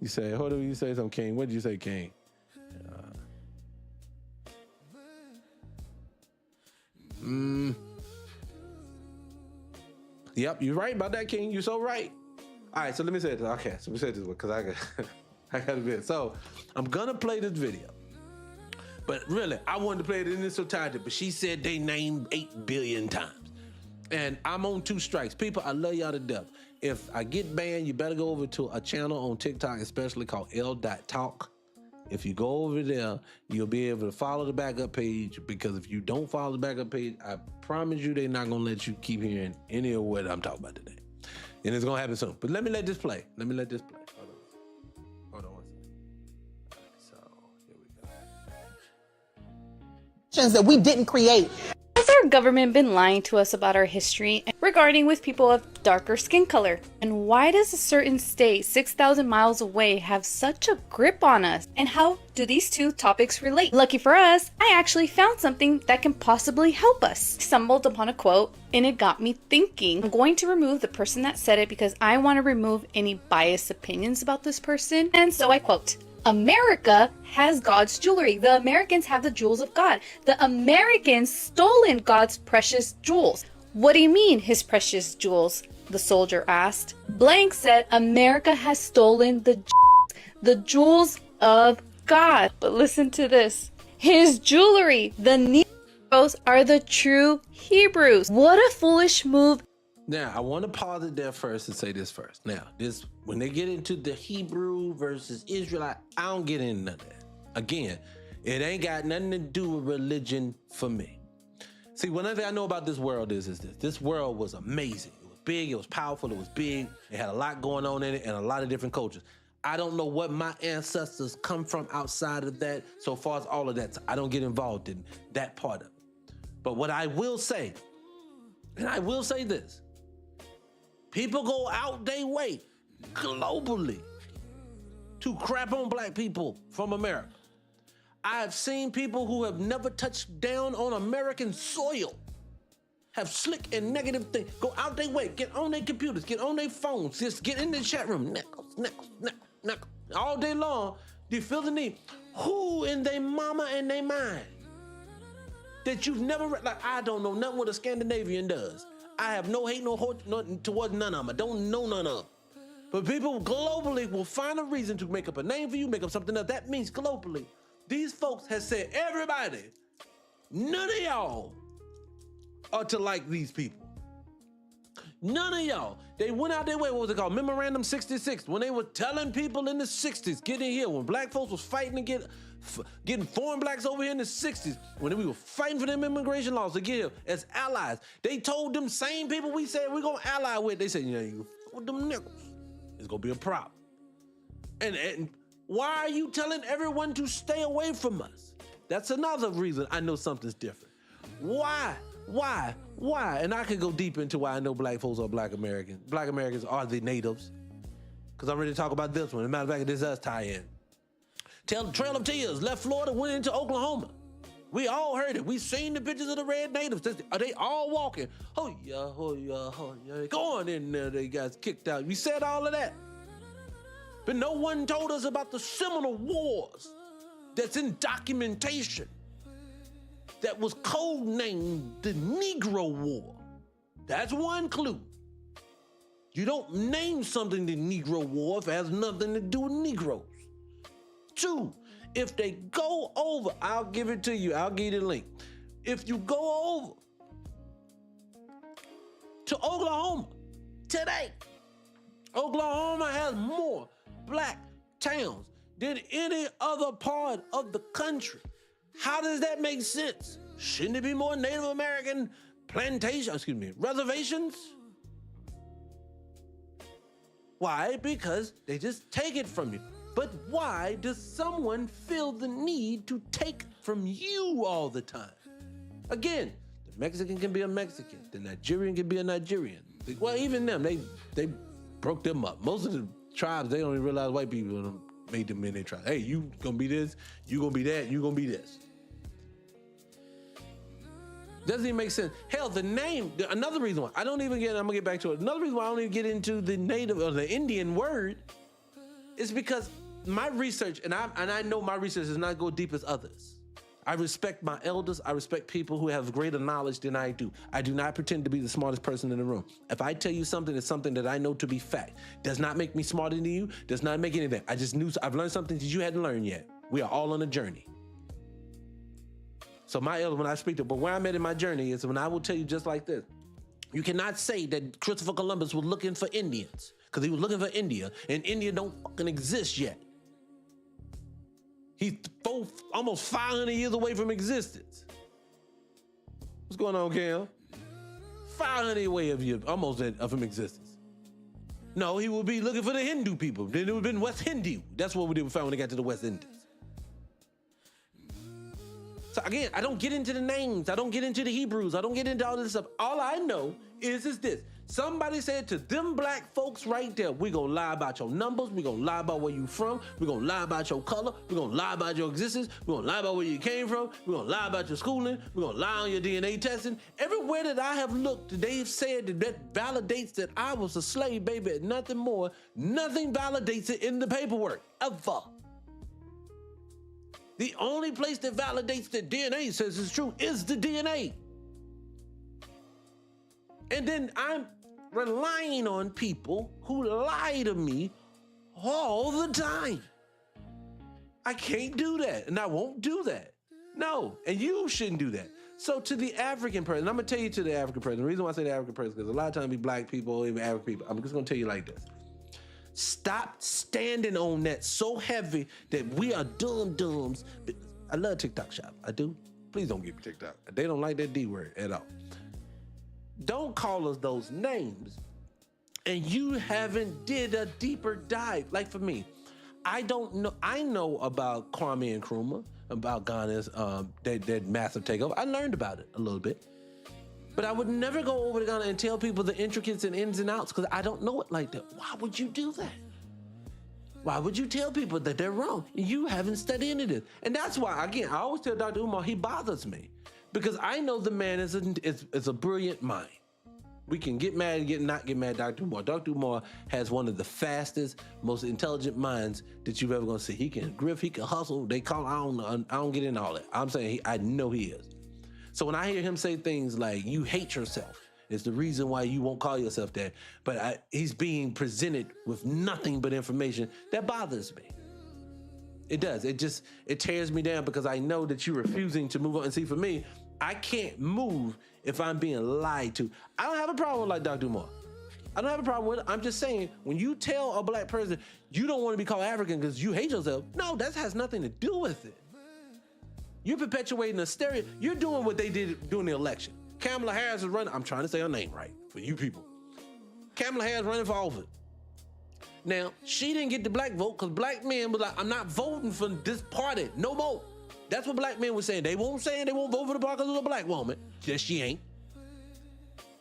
You say, hold on, you say something, King. What did you say, King? Yep, you're right about that, King. You're so right. All right, so let me say this. Okay, so let me say this one because I got a bit. So I'm gonna play this video, but really, I wanted to play it in its totality. But she said they named 8 billion times, and I'm on 2 strikes. People, I love y'all to death. If I get banned, you better go over to a channel on TikTok, especially called L.Talk. If you go over there, you'll be able to follow the backup page, because if you don't follow the backup page, I promise you they're not gonna let you keep hearing any of what I'm talking about today. And it's gonna happen soon. But let me let this play. Hold on one second. All right, so here we go. That we didn't create. Has our government been lying to us about our history regarding with people of darker skin color? And why does a certain state 6,000 miles away have such a grip on us? And how do these 2 topics relate? Lucky for us, I actually found something that can possibly help us. I stumbled upon a quote and it got me thinking. I'm going to remove the person that said it because I want to remove any biased opinions about this person. And so I quote, "America has God's jewelry. The Americans have the jewels of God. The Americans stolen God's precious jewels." "What do you mean, his precious jewels?" the soldier asked. Blank said, "America has stolen the jewels of God." But listen to this. His jewelry. The Negroes are the true Hebrews. What a foolish move. Now, I want to pause it there first and say this first. Now, when they get into the Hebrew versus Israelite, I don't get into none of that. Again, it ain't got nothing to do with religion for me. See, one thing I know about this world is this world was amazing. It was big, it was powerful, it was big. It had a lot going on in it and a lot of different cultures. I don't know what my ancestors come from outside of that, so far as all of that. I don't get involved in that part of it. But what I will say, and I will say this, people go out their way globally to crap on black people from America. I have seen people who have never touched down on American soil have slick and negative things. Go out their way, get on their computers, get on their phones, just get in the chat room, knuckles, all day long. They feel the need. Who in their mama and their mind that you've never read? Like, I don't know nothing what a Scandinavian does. I have no hate, no towards none of them. I don't know none of them. But people globally will find a reason to make up a name for you, make up something else. That means globally, these folks have said, everybody, none of y'all are to like these people. None of y'all. They went out their way, what was it called? Memorandum 66, when they were telling people in the 60s, get in here, when black folks was fighting to getting foreign blacks over here in the 60s, when we were fighting for them immigration laws to get here as allies. They told them same people we said we're gonna ally with, they said, you with them nickels, it's gonna be a problem. And why are you telling everyone to stay away from us? That's another reason I know something's different. Why? And I could go deep into why I know black folks are black Americans. Black Americans are the natives. Because I'm ready to talk about this one. As a matter of fact, this does tie in. Trail of Tears left Florida, went into Oklahoma. We all heard it. We seen the pictures of the red natives. Are they all walking? Oh yeah. Go on in there, they guys kicked out. We said all of that. But no one told us about the Seminole Wars that's in documentation that was codenamed the Negro War. That's one clue. You don't name something the Negro War if it has nothing to do with Negroes. 2, if they go over, I'll give it to you, I'll give you the link. If you go over to Oklahoma today, Oklahoma has more black towns than any other part of the country. How does that make sense? Shouldn't it be more Native American reservations? Why? Because they just take it from you. But why does someone feel the need to take from you all the time? Again, the Mexican can be a Mexican. The Nigerian can be a Nigerian. Well, even them, they broke them up. Most of the tribes, they don't even realize white people made them in their tribe. Hey, you gonna be this, you gonna be that, you gonna be this. Doesn't even make sense. Hell, the name, another reason why, I'm gonna get back to it. Another reason why I don't even get into the native or the Indian word is because my research, and I know my research does not go deep as others. I respect my elders. I respect people who have greater knowledge than I do. I do not pretend to be the smartest person in the room. If I tell you something, it's something that I know to be fact. Does not make me smarter than you, does not make anything. I've learned something that you hadn't learned yet. We are all on a journey. So my elders, when I speak to, but where I'm at in my journey is when I will tell you just like this. You cannot say that Christopher Columbus was looking for Indians because he was looking for India, and India don't fucking exist yet. He's almost 500 years away from existence. What's going on, Cam? 500 away almost from existence. No, he would be looking for the Hindu people. Then it would have been West Hindu. That's what we found when they got to the West Indies. So again, I don't get into the names. I don't get into the Hebrews. I don't get into all this stuff. All I know is this. Somebody said to them black folks right there, we're going to lie about your numbers. We're going to lie about where you from. We're going to lie about your color. We're going to lie about your existence. We're going to lie about where you came from. We're going to lie about your schooling. We're going to lie on your DNA testing. Everywhere that I have looked, they've said that validates that I was a slave, baby, and nothing more. Nothing validates it in the paperwork, ever. The only place that validates that DNA says it's true is the DNA. And then I'm relying on people who lie to me all the time. I can't do that, and I won't do that. No, and you shouldn't do that. So to the African person, I'm gonna tell you to the African person, the reason why I say the African person, because a lot of times we black people, even African people, I'm just gonna tell you like this. Stop standing on that so heavy that we are dum-dums. I love TikTok shop, I do. Please don't get me ticked out. They don't like that D word at all. Don't call us those names, and you haven't did a deeper dive. Like for me, I don't know. I know about Kwame Nkrumah, about Ghana's that massive takeover. I learned about it a little bit, but I would never go over to Ghana and tell people the intricacies and ins and outs because I don't know it like that. Why would you do that? Why would you tell people that they're wrong? You haven't studied any of this. And that's why, again, I always tell Dr. Umar, he bothers me because I know the man is a brilliant mind. We can get mad and not get mad at Dr. Umar. Dr. Umar has one of the fastest, most intelligent minds that you've ever gonna see. He can griff, he can hustle. They call, I don't get into all that. I'm saying I know he is. So when I hear him say things like, you hate yourself, it's the reason why you won't call yourself that. But he's being presented with nothing but information that bothers me. It does. It tears me down because I know that you're refusing to move on. And see, for me, I can't move if I'm being lied to. I don't have a problem with like Dr. Umar. I don't have a problem with it. I'm just saying, when you tell a black person you don't want to be called African because you hate yourself, no, that has nothing to do with it. You're perpetuating a stereo. You're doing what they did during the election. Kamala Harris is running. I'm trying to say her name right for you people. Kamala Harris running for office. Now, she didn't get the black vote because black men was like, I'm not voting for this party no more. That's what black men were saying. They won't vote for the party because of a black woman. Yes, she ain't.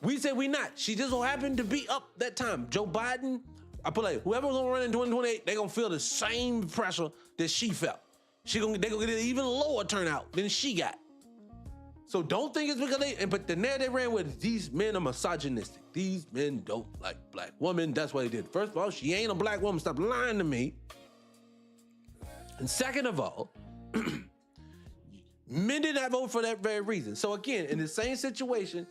We said we not. She just so happened to be up that time. Joe Biden, I put like, whoever was gonna run in 2028, they gonna feel the same pressure that she felt. They gonna get an even lower turnout than she got. So don't think it's because but the narrative they ran with, these men are misogynistic. These men don't like black women. That's what they did. First of all, she ain't a black woman. Stop lying to me. And second of all, men did not vote for that very reason. So again, in the same situation,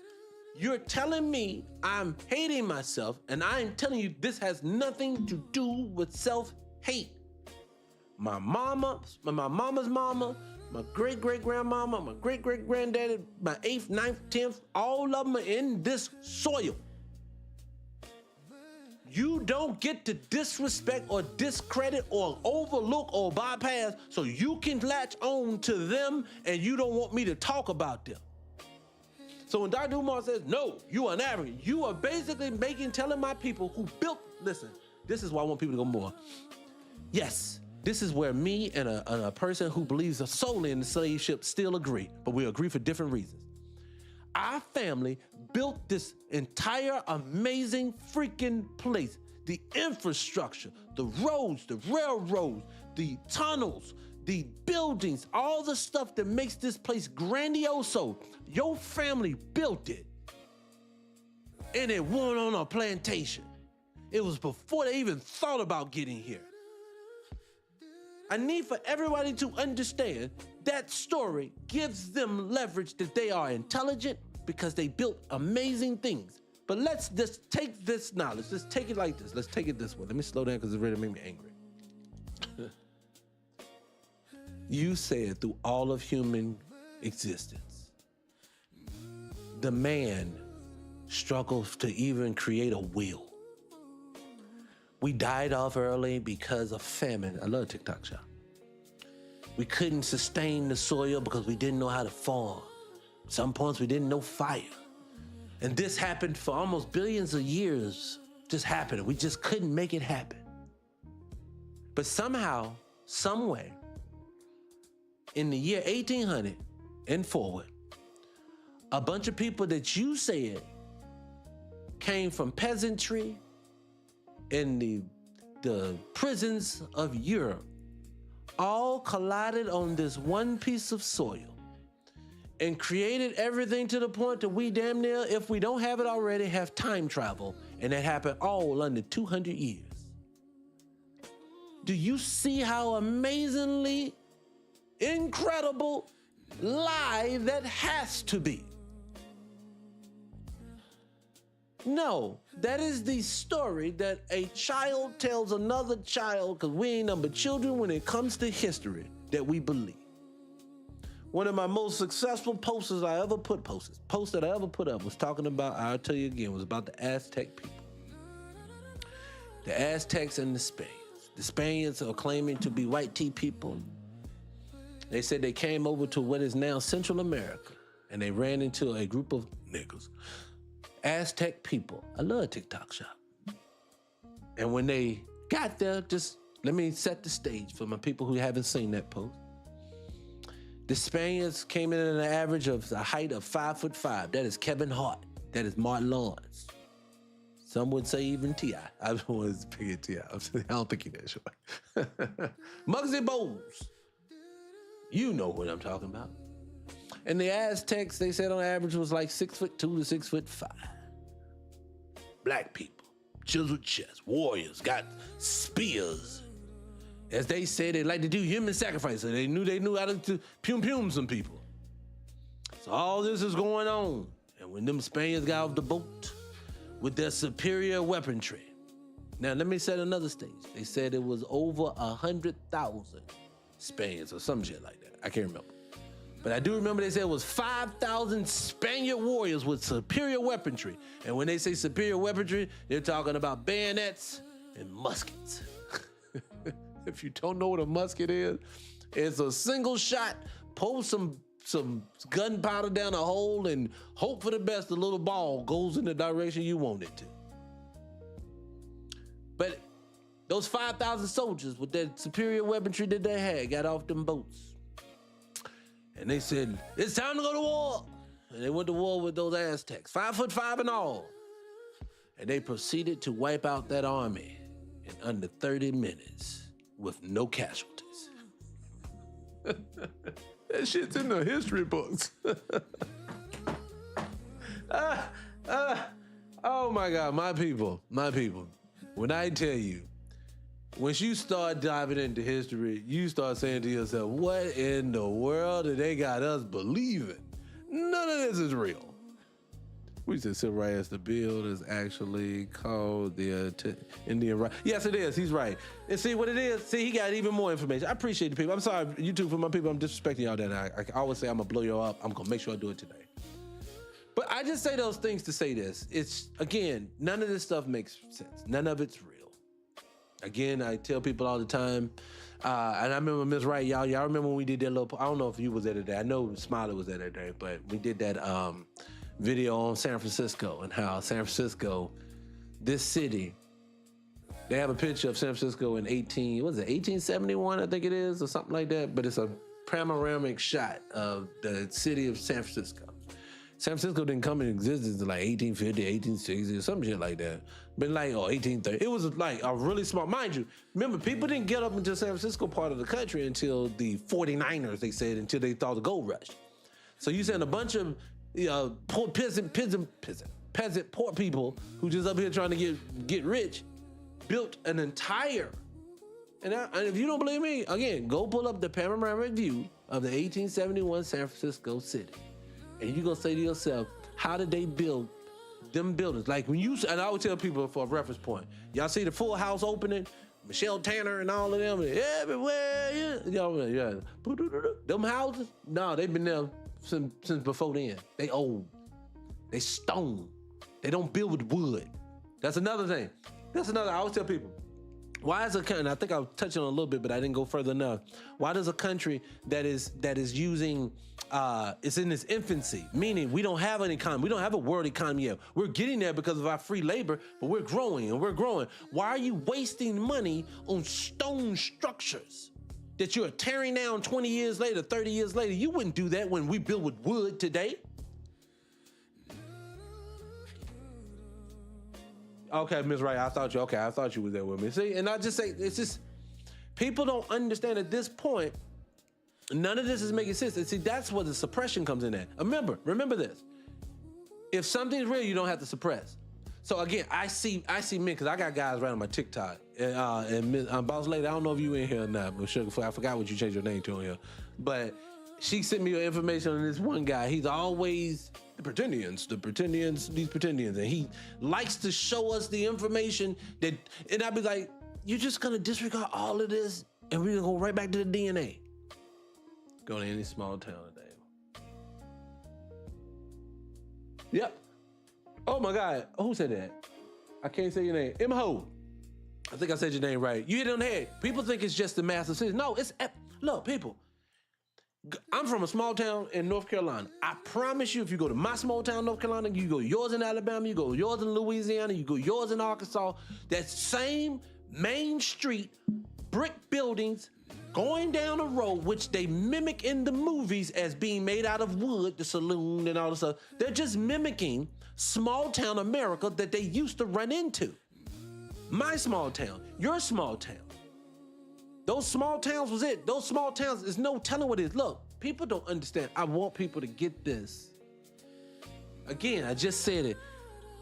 you're telling me I'm hating myself, and I'm telling you this has nothing to do with self-hate. My mama's mama, my great-great-grandmama, my great-great-granddaddy, my 8th, 9th, 10th, all of them are in this soil. You don't get to disrespect or discredit or overlook or bypass so you can latch on to them and you don't want me to talk about them. So when Dr. Umar says, no, you are an African, you are basically telling my people who built, listen, this is why I want people to go more. Yes. This is where me and a person who believes solely in the slave ship still agree, but we agree for different reasons. Our family built this entire amazing freaking place. The infrastructure, the roads, the railroads, the tunnels, the buildings, all the stuff that makes this place grandioso. Your family built it. And it went on a plantation. It was before they even thought about getting here. I need for everybody to understand that story gives them leverage that they are intelligent because they built amazing things. But let's just take this knowledge. Let's take it like this. Let's take it this way. Let me slow down because it's really made me angry. You said through all of human existence, the man struggles to even create a will. We died off early because of famine. I love TikTok shop. We couldn't sustain the soil because we didn't know how to farm. Some points we didn't know fire. And this happened for almost billions of years. Just happened. We just couldn't make it happen. But somehow, some way, in the year 1800 and forward, a bunch of people that you said came from peasantry in the prisons of Europe all collided on this one piece of soil and created everything to the point that we damn near, if we don't have it already, have time travel. And that happened all under 200 years. Do you see how amazingly incredible lie that has to be? No, that is the story that a child tells another child, because we ain't nothing but children when it comes to history, that we believe. One of my most successful posts that I ever put up was talking about, I'll tell you again, was about the Aztec people. The Aztecs and the Spaniards. The Spaniards are claiming to be white tea people. They said they came over to what is now Central America, and they ran into a group of niggas, Aztec people. I love TikTok shop. And when they got there, just let me set the stage for my people who haven't seen that post. The Spaniards came in at an average of a height of 5'5". That is Kevin Hart. That is Martin Lawrence. Some would say even T.I. I was picking T.I. I don't think he that short. Muggsy Bogues. You know what I'm talking about. And the Aztecs, they said on average was like 6'2" to 6'5". Black people, chiseled chest, warriors, got spears. As they said, they like to do human sacrifice. So they knew how to pum some people. So all this is going on. And when them Spaniards got off the boat with their superior weaponry. Now, let me set another stage. They said it was over 100,000 Spaniards or some shit like that. I can't remember. But I do remember they said it was 5,000 Spaniard warriors with superior weaponry. And when they say superior weaponry, they're talking about bayonets and muskets. If you don't know what a musket is, it's a single shot, pull some gunpowder down a hole and hope for the best the little ball goes in the direction you want it to. But those 5,000 soldiers with that superior weaponry that they had got off them boats. And they said, it's time to go to war. And they went to war with those Aztecs, 5'5" and all. And they proceeded to wipe out that army in under 30 minutes with no casualties. That shit's in the history books. Oh my God, my people. When I tell you, once you start diving into history, you start saying to yourself, what in the world do they got us believing? None of this is real. We said civil rights, the bill is actually called the Indian right. Yes, it is. He's right. And see what it is? See, he got even more information. I appreciate the people. I'm sorry, YouTube, for my people, I'm disrespecting y'all that I always say I'm going to blow you up. I'm going to make sure I do it today. But I just say those things to say this. It's, again, none of this stuff makes sense. None of it's real. Again, I tell people all the time, and I remember Miss Wright, y'all remember when we did that little, I don't know if you was there today. I know Smiley was there that day, but we did that video on San Francisco and how San Francisco, this city, they have a picture of San Francisco in 1871, I think it is, or something like that, but it's a panoramic shot of the city of San Francisco. San Francisco didn't come in existence in like 1850, 1860, or some shit like that. But like, 1830. It was like a really small, mind you, remember, people didn't get up into San Francisco part of the country until the 49ers, they said, until they thought the gold rush. So you saying a bunch of poor peasant poor people who just up here trying to get rich built an entire, and if you don't believe me, again, go pull up the panoramic view of the 1871 San Francisco city. And you're going to say to yourself, how did they build them buildings? Like when and I always tell people for a reference point, y'all see the Full House opening, Michelle Tanner and all of them, everywhere, yeah. Them houses, no, they've been there since before then. They old. They stone. They don't build with wood. That's another thing. I always tell people, why is a country, I think I was touching on a little bit, but I didn't go further enough. Why does a country that is using, it's in its infancy, meaning we don't have an economy, we don't have a world economy yet. We're getting there because of our free labor, but we're growing. Why are you wasting money on stone structures that you're tearing down 20 years later, 30 years later? You wouldn't do that when we build with wood today. Okay, Ms. Wright, I thought you was there with me. See, and I just say, it's just, people don't understand at this point, none of this is making sense. And see, that's where the suppression comes in at. Remember this. If something's real, you don't have to suppress. So again, I see men, because I got guys right on my TikTok. And Boss Lady, I don't know if you in here or not, but Sugar, I forgot what you changed your name to on here. But she sent me information on this one guy. He's always these pretendians. And he likes to show us the information that, and I'd be like, you're just gonna disregard all of this and we're gonna go right back to the DNA. Go to any small town today. Yep. Oh my God, who said that? I can't say your name. Ho. I think I said your name right. You hit it on the head. People think it's just the massive cities. No, look, people. I'm from a small town in North Carolina. I promise you, if you go to my small town, North Carolina, you go yours in Alabama, you go yours in Louisiana, you go yours in Arkansas, that same main street, brick buildings, going down a road, which they mimic in the movies as being made out of wood, the saloon and all this stuff. They're just mimicking small town America that they used to run into. My small town, your small town. Those small towns was it. Those small towns, there's no telling what it is. Look, people don't understand. I want people to get this. Again, I just said it.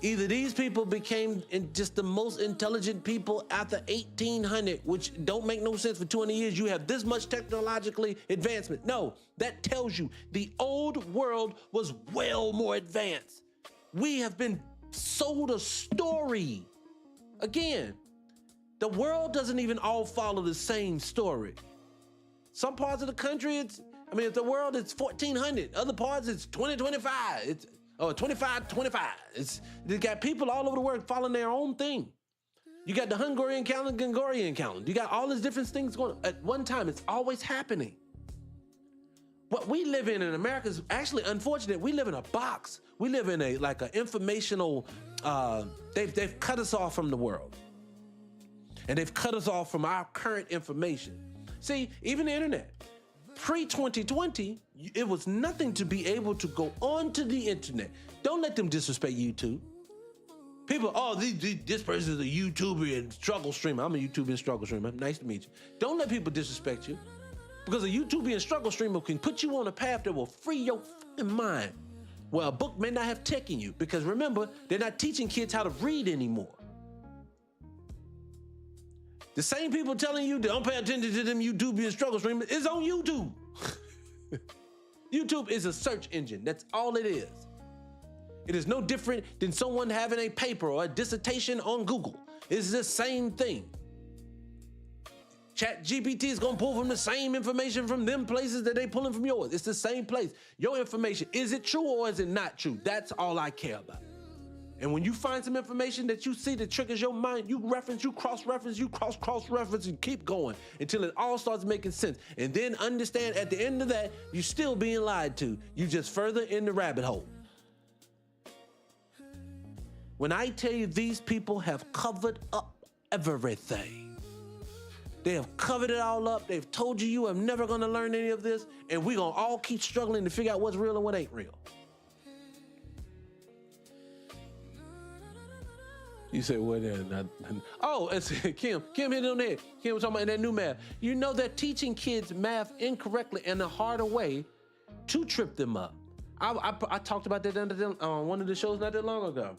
Either these people became just the most intelligent people after 1800, which don't make no sense. For 200 years, you have this much technologically advancement. No, that tells you the old world was well more advanced. We have been sold a story. Again, the world doesn't even all follow the same story. Some parts of the country, if the world is 1400, other parts it's 2025. It's 2525. They got people all over the world following their own thing. You got the Hungarian calendar, Gregorian calendar. You got all these different things going on. At one time, it's always happening. What we live in America is actually unfortunate. We live in a box. We live in an informational, they've cut us off from the world. And they've cut us off from our current information. See, even the internet, pre-2020, it was nothing to be able to go onto the internet. Don't let them disrespect YouTube. People, this person is a YouTuber and struggle streamer. I'm a YouTuber and struggle streamer. Nice to meet you. Don't let people disrespect you, because a YouTuber and struggle streamer can put you on a path that will free your fucking mind. Well, a book may not have tech in you, because remember, they're not teaching kids how to read anymore. The same people telling you don't pay attention to them YouTube and struggle streamers is on YouTube. YouTube is a search engine. That's all it is. It is no different than someone having a paper or a dissertation on Google. It's the same thing. ChatGPT is gonna pull from the same information from them places that they pulling from yours. It's the same place. Your information, is it true or is it not true? That's all I care about. And when you find some information that you see that triggers your mind, you reference, you cross-reference, you cross-reference, and keep going until it all starts making sense. And then understand at the end of that, you're still being lied to. You just further in the rabbit hole. When I tell you these people have covered up everything, they have covered it all up. They've told you you are never gonna learn any of this, and we're gonna all keep struggling to figure out what's real and what ain't real. You say, what? It's Kim hit it on the head. Kim was talking about that new math. You know they're teaching kids math incorrectly in a harder way to trip them up. I talked about that on one of the shows not that long ago,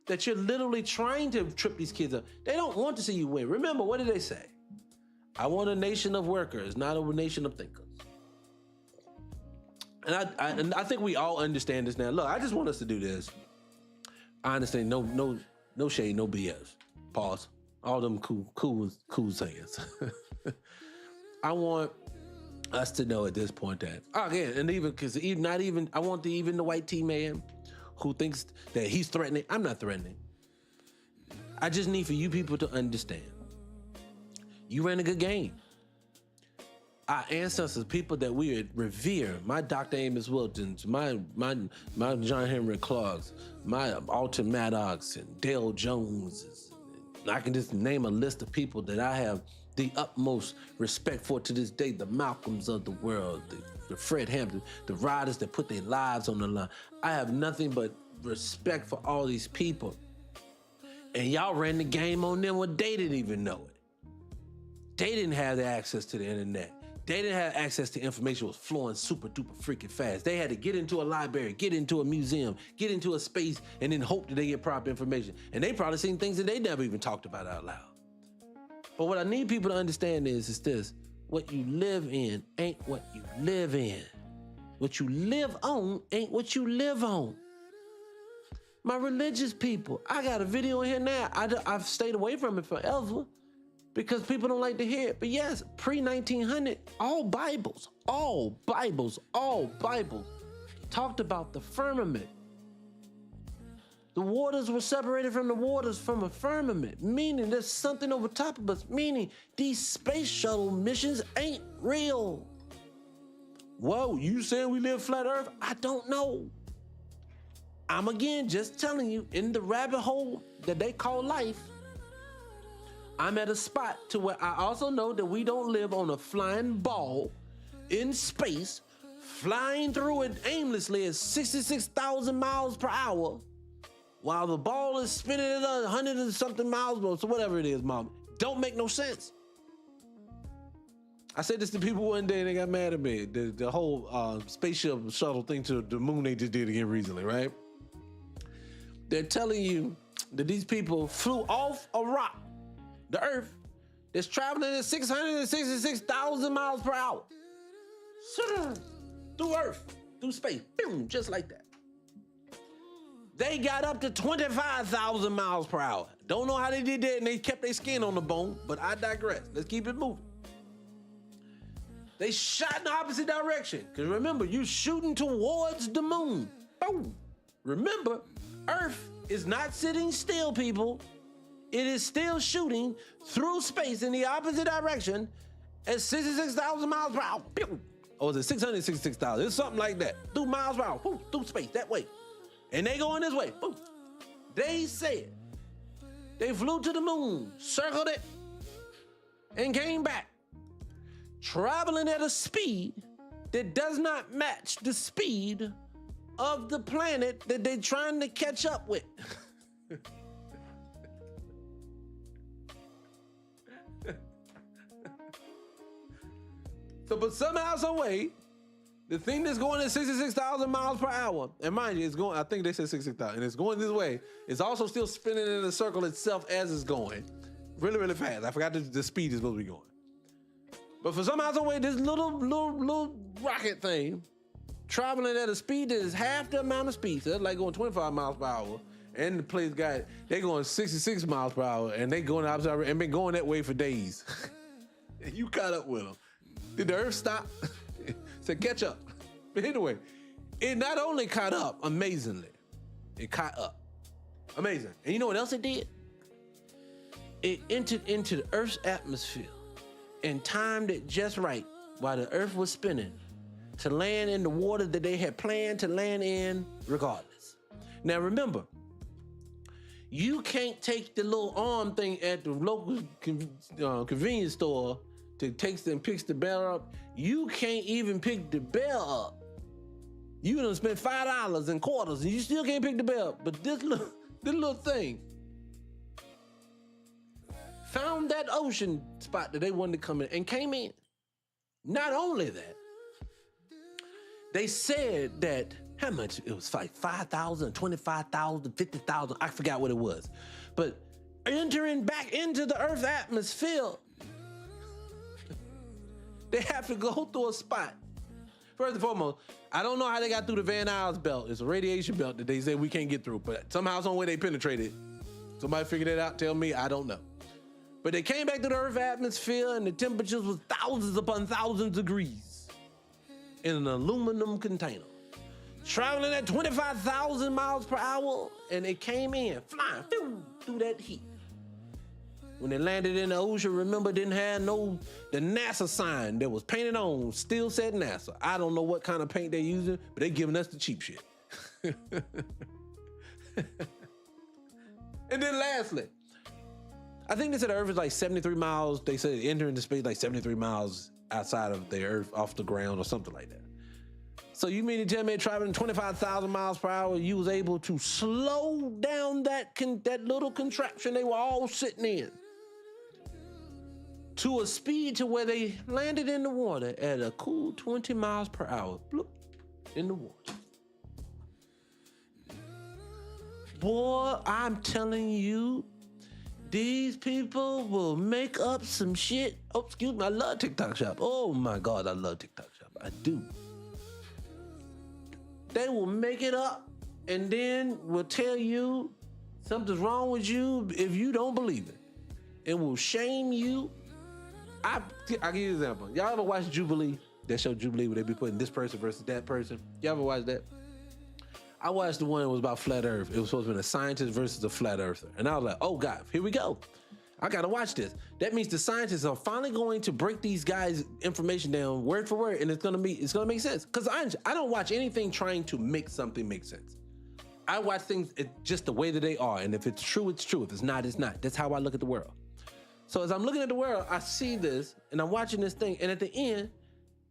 that you're literally trying to trip these kids up. They don't want to see you win. Remember, what did they say? I want a nation of workers, not a nation of thinkers. And I think we all understand this now. Look, I just want us to do this. I understand, no shade, no BS. Pause. All them cool sayings. I want us to know at this point that, again, and even because I want even the white T man who thinks that he's threatening. I'm not threatening. I just need for you people to understand. You ran a good game. Our ancestors, people that we revere, my Dr. Amos Wiltons, my John Henry Clarks, my Alton Maddox and Dale Jones. I can just name a list of people that I have the utmost respect for to this day. The Malcolms of the world, the Fred Hampton, the riders that put their lives on the line. I have nothing but respect for all these people. And y'all ran the game on them when they didn't even know it. They didn't have the access to the internet. They didn't have access to information that was flowing super duper freaking fast. They had to get into a library, get into a museum, get into a space, and then hope that they get proper information. And they probably seen things that they never even talked about out loud. But what I need people to understand is this: what you live in ain't what you live in. What you live on ain't what you live on. My religious people, I got a video in here now. I've stayed away from it forever, because people don't like to hear it. But yes, pre-1900, all Bibles talked about the firmament. The waters were separated from the waters from a firmament, meaning there's something over top of us, meaning these space shuttle missions ain't real. Whoa, you saying we live flat earth? I don't know. I'm again just telling you, in the rabbit hole that they call life, I'm at a spot to where I also know that we don't live on a flying ball in space, flying through it aimlessly at 66,000 miles per hour, while the ball is spinning at 100 and something miles per hour, so whatever it is, mom. Don't make no sense. I said this to people one day and they got mad at me. The whole spaceship shuttle thing to the moon they just did again recently, right? They're telling you that these people flew off a rock, the Earth, that's traveling at 666,000 miles per hour. Through Earth, through space, boom, just like that. They got up to 25,000 miles per hour. Don't know how they did that and they kept their skin on the bone, but I digress. Let's keep it moving. They shot in the opposite direction. Because remember, you're shooting towards the moon. Boom. Remember, Earth is not sitting still, people. It is still shooting through space in the opposite direction at 66,000 miles per hour. Or is it 666,000? It's something like that. Through miles per hour, through space, that way. And they going this way. Boom. They said they flew to the moon, circled it, and came back, traveling at a speed that does not match the speed of the planet that they're trying to catch up with. So, but somehow, some way, the thing that's going at 66,000 miles per hour, and mind you, it's going, I think they said 66,000, and it's going this way, it's also still spinning in a circle itself as it's going. Really, really fast. I forgot the speed is supposed to be going. But for somehow, some way, this little rocket thing traveling at a speed that is half the amount of speed. So it's like going 25 miles per hour. And the place they going 66 miles per hour, and they going outside and been going that way for days. And you caught up with them. Did the Earth stop? Said catch up. But anyway, it not only caught up amazingly, it caught up. Amazing. And you know what else it did? It entered into the Earth's atmosphere and timed it just right while the Earth was spinning to land in the water that they had planned to land in regardless. Now remember, you can't take the little arm thing at the local convenience store to take and pick the bell up. You can't even pick the bell up. You done spent $5 in quarters and you still can't pick the bell up. But this little thing found that ocean spot that they wanted to come in and came in. Not only that, they said that, how much? It was like 5,000, 25,000, 50,000. I forgot what it was. But entering back into the Earth's atmosphere, they have to go through a spot. First and foremost, I don't know how they got through the Van Allen's belt. It's a radiation belt that they say we can't get through, but somehow, some way they penetrated. Somebody figured it out, tell me, I don't know. But they came back to the Earth's atmosphere and the temperatures was thousands upon thousands of degrees in an aluminum container, traveling at 25,000 miles per hour, and it came in, flying through that heat. When they landed in the ocean, remember, didn't have the NASA sign that was painted on, still said NASA. I don't know what kind of paint they're using, but they giving us the cheap shit. And then lastly, I think they said the Earth is like 73 miles. They said entering the space like 73 miles outside of the Earth, off the ground or something like that. So you mean to tell me traveling 25,000 miles per hour, you was able to slow down that little contraption they were all sitting in to a speed to where they landed in the water at a cool 20 miles per hour, bloop, in the water. Boy, I'm telling you, these people will make up some shit. Oh, excuse me, I love TikTok Shop. Oh my God, I love TikTok Shop. I do. They will make it up and then will tell you something's wrong with you if you don't believe it. It will shame you. I'll give you an example. Y'all ever watch Jubilee? That show Jubilee where they be putting this person versus that person. Y'all ever watch that? I watched the one that was about flat earth. It was supposed to be a scientist versus a flat earther. And I was like, oh God, here we go. I gotta watch this. That means the scientists are finally going to break these guys' information down word for word, and it's gonna make sense. Because I don't watch anything trying to make something make sense. I watch things just the way that they are, and if it's true, it's true. If it's not, it's not. That's how I look at the world. So as I'm looking at the world, I see this, and I'm watching this thing, and at the end,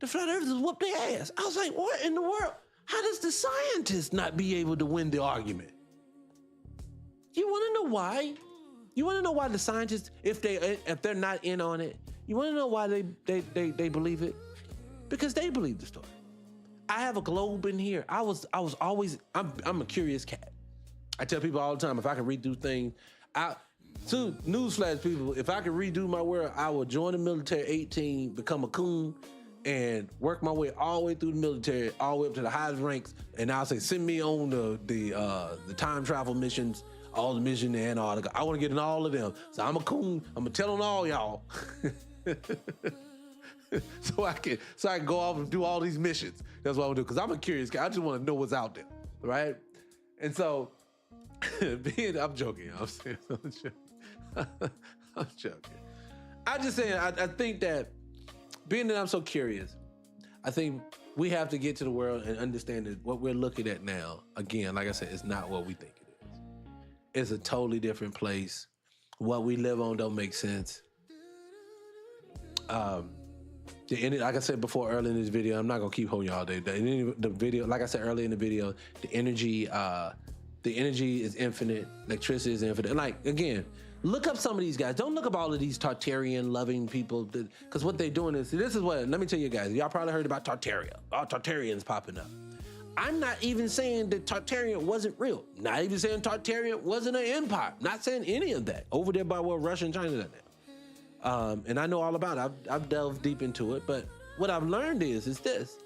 the flat earthers whoop their ass. I was like, what in the world? How does the scientist not be able to win the argument? You want to know why? You want to know why the scientists, if they're not in on it, you want to know why they believe it? Because they believe the story. I have a globe in here. I'm a curious cat. I tell people all the time, if I can redo things, newsflash people, if I could redo my world, I would join the military 18, become a coon, and work my way all the way through the military, all the way up to the highest ranks, and I'll say, send me on the time travel missions, all the missions in Antarctica. I want to get in all of them. So I'm a coon. I'm gonna tell on all y'all. so I can go off and do all these missions. That's what I'm gonna do, because I'm a curious guy. I just want to know what's out there, right? And so, I'm joking. I'm joking. I'm just saying. I think that being that I'm so curious, I think we have to get to the world and understand that what we're looking at now, again, like I said, it's not what we think it is. It's a totally different place. What we live on don't make sense. Like I said before earlier in this video, I'm not gonna keep holding y'all day. The video, like I said earlier in the video, the energy is infinite. Electricity is infinite. Like, again, look up some of these guys. Don't look up all of these Tartarian loving people, because what they're doing is, let me tell you guys, y'all probably heard about Tartaria. All Tartarians popping up. I'm not even saying that Tartarian wasn't real. Not even saying Tartarian wasn't an empire. Not saying any of that. Over there by where Russia and China are now. And I know all about it. I've delved deep into it. But what I've learned is this.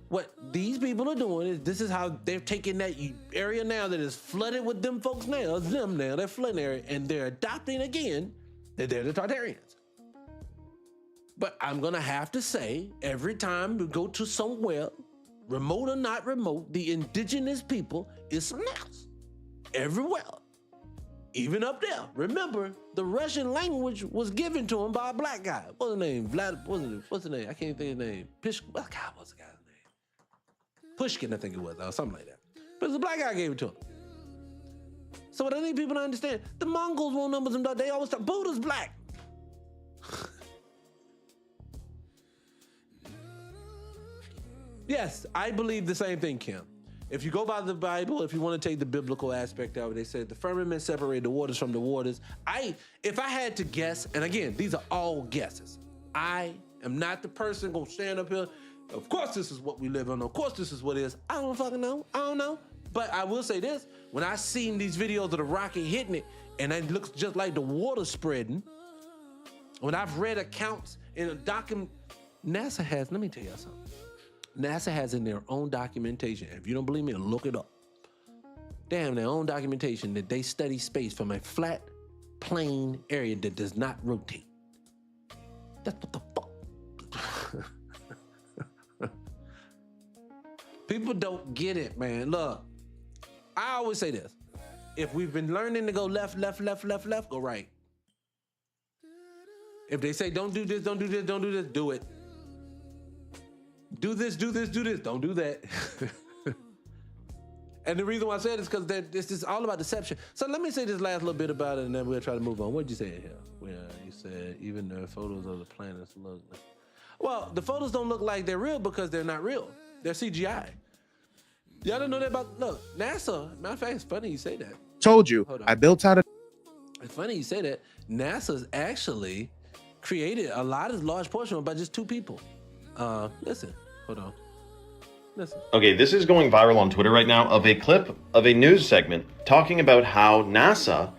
What these people are doing is, this is how they're taking that area now that is flooded with them folks now. It's them now. They're flooding area, and they're adopting again that they're the Tartarians. But I'm going to have to say, every time we go to somewhere, remote or not remote, the indigenous people is something else. Everywhere. Even up there. Remember, the Russian language was given to him by a black guy. What's his name? What's his name? I can't think of his name. What's the guy's name? Pushkin, I think it was, or something like that. But it's a black guy gave it to him. So what I need people to understand, the Mongols won't number them. They always talk, Buddha's black. Yes, I believe the same thing, Kim. If you go by the Bible, if you want to take the biblical aspect of it, they said the firmament separated the waters from the waters. If I had to guess, and again, these are all guesses. I am not the person gonna stand up here. Of course, this is what we live on. Of course, this is what it is. I don't fucking know. I don't know. But I will say this: when I seen these videos of the rocket hitting it, and it looks just like the water spreading. When I've read accounts in a document, NASA has. Let me tell you something. NASA has in their own documentation. If you don't believe me, look it up. They have their own documentation that they study space from a flat, plane area that does not rotate. That's what the fuck. People don't get it, man. Look, I always say this. If we've been learning to go left, go right. If they say don't do this, don't do this, don't do this, do it. Do this, do this, do this. Don't do that. And the reason why I said it is because this is all about deception. So let me say this last little bit about it, and then we'll try to move on. What did you say here? Well, you said even the photos of the planets look like... Well, the photos don't look like they're real because they're not real. They're CGI. Y'all don't know that about... Look, NASA... Matter of fact, it's funny you say that. Told you. I built out a... It's funny you say that. NASA's actually created a large portion by just 2 people. Listen. Hold on. Listen. Okay, this is going viral on Twitter right now of a clip of a news segment talking about how NASA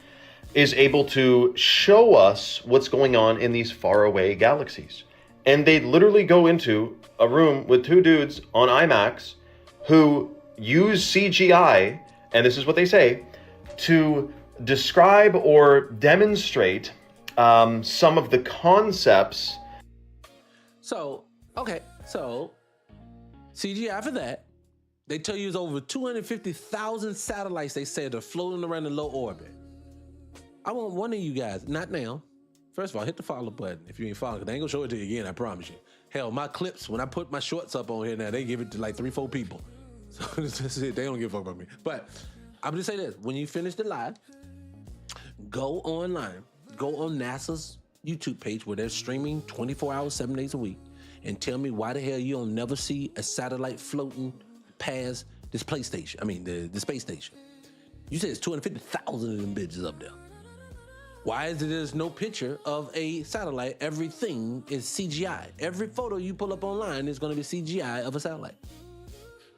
is able to show us what's going on in these faraway galaxies. And they literally go into a room with 2 dudes on IMAX who use CGI, and this is what they say, to describe or demonstrate some of the concepts. So, CGI for that. They tell you it's over 250,000 satellites, they said, are floating around in low orbit. I want one of you guys, not now. First of all, hit the follow button if you ain't following, because they ain't gonna show it to you again, I promise you. Hell, my clips, when I put my shorts up on here now, they give it to like 3-4 people. So that's it. They don't give a fuck about me. But I'm gonna say this. When you finish the live, go online, go on NASA's YouTube page where they're streaming 24 hours, 7 days a week, and tell me why the hell you don't never see a satellite floating past this PlayStation. I mean, the space station. You said it's 250,000 of them bitches up there. Why is it there's no picture of a satellite? Everything is CGI. Every photo you pull up online is gonna be CGI of a satellite.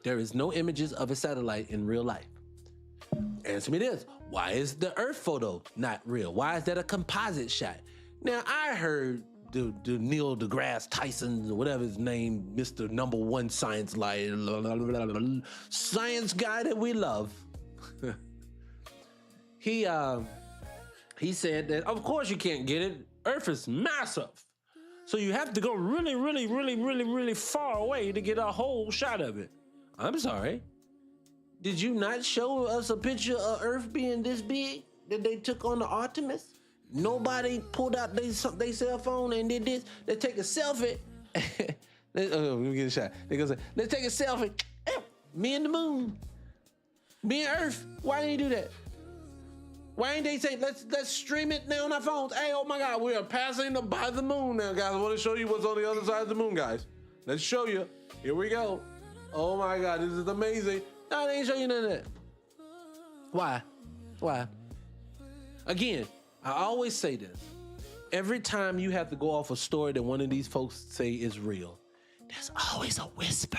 There is no images of a satellite in real life. Answer me this. Why is the Earth photo not real? Why is that a composite shot? Now, I heard the Neil deGrasse Tyson, or whatever his name, Mr. Number One Science science guy that we love. He said that, of course you can't get it. Earth is massive. So you have to go really, really, really, really, really far away to get a whole shot of it. I'm sorry. Did you not show us a picture of Earth being this big that they took on the Artemis? Nobody pulled out their cell phone and did this. They take a selfie. Let me get a shot. They go, let's take a selfie. Me and the moon. Me and Earth. Why didn't you do that? Why ain't they say, let's stream it now on our phones? Hey, oh my God, we are passing by the moon now, guys. I want to show you what's on the other side of the moon, guys. Let's show you. Here we go. Oh my God, this is amazing. No, they ain't show you none of that. Why? Again, I always say this. Every time you have to go off a story that one of these folks say is real, there's always a whisper.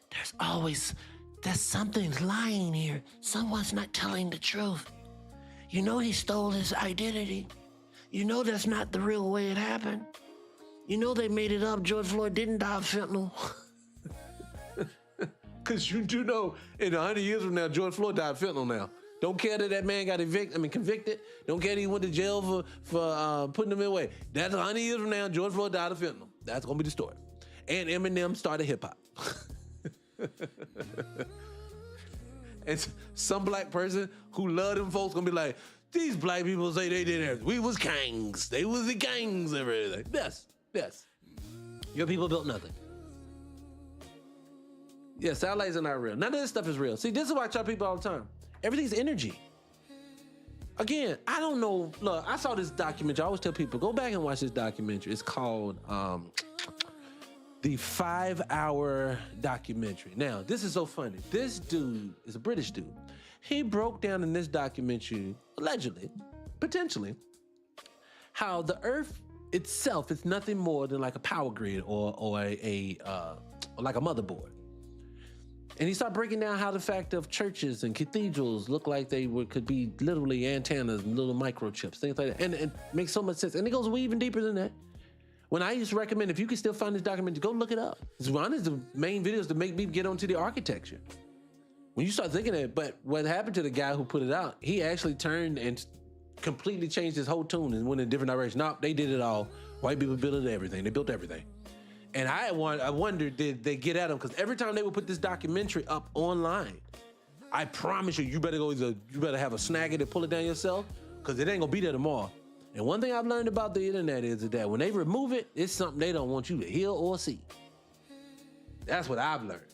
There's something's lying here. Someone's not telling the truth. You know he stole his identity. You know that's not the real way it happened. You know they made it up. George Floyd didn't die of fentanyl. Because you do know in 100 years from now, George Floyd died of fentanyl now. Don't care that man got convicted. Don't care that he went to jail for putting him away. That's 100 years from now, George Floyd died of fentanyl. That's going to be the story. And Eminem started hip hop. And some black person who love them folks gonna be like, these black people say they did everything. We was kings. They was the kings and everything. Yes. Your people built nothing. Yeah, satellites are not real. None of this stuff is real. See, this is why I tell people all the time. Everything's energy. Again, I don't know. Look, I saw this documentary. I always tell people, go back and watch this documentary. It's called the 5-hour documentary. Now, this is so funny. This dude is a British dude. He broke down in this documentary, allegedly, potentially, how the Earth itself is nothing more than like a power grid or like a motherboard. And he started breaking down how the fact of churches and cathedrals look like they could be literally antennas and little microchips, things like that. And it makes so much sense. And it goes way even deeper than that. When I used to recommend, if you can still find this documentary, go look it up. It's one of the main videos to make me get onto the architecture. When you start thinking of it, but what happened to the guy who put it out, he actually turned and completely changed his whole tune and went in a different direction. No, they did it all. White people built everything. They built everything. And I wondered, did they get at him? Because every time they would put this documentary up online, I promise you better have a snagger to pull it down yourself, because it ain't gonna be there tomorrow. And one thing I've learned about the internet is that when they remove it, it's something they don't want you to hear or see. That's what I've learned.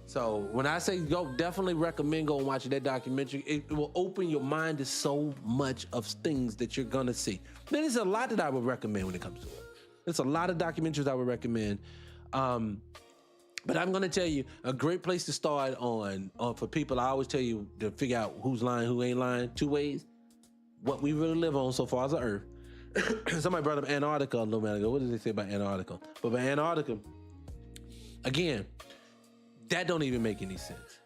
So when I say go, definitely recommend going watching that documentary. It will open your mind to so much of things that you're gonna see. There's a lot that I would recommend when it comes to it. There's a lot of documentaries I would recommend. But I'm gonna tell you, a great place to start on for people, I always tell you to figure out who's lying, who ain't lying, 2 ways. What we really live on so far as the Earth. Somebody brought up Antarctica a little bit ago. What did they say about Antarctica? But by Antarctica, again, that don't even make any sense.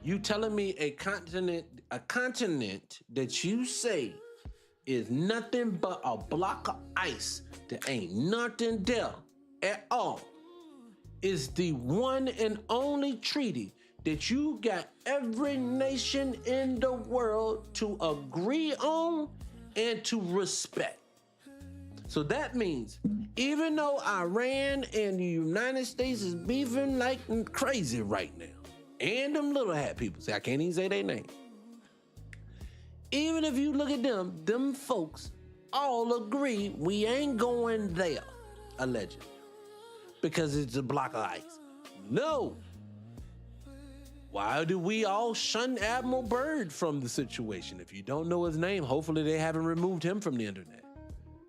You telling me a continent that you say is nothing but a block of ice that ain't nothing there at all is the one and only treaty that you got every nation in the world to agree on and to respect. So that means even though Iran and the United States is beefing like crazy right now, and them little hat people, say I can't even say their name, even if you look at them folks all agree we ain't going there, allegedly, because it's a block of ice. No. Why do we all shun Admiral Byrd from the situation? If you don't know his name, hopefully they haven't removed him from the internet.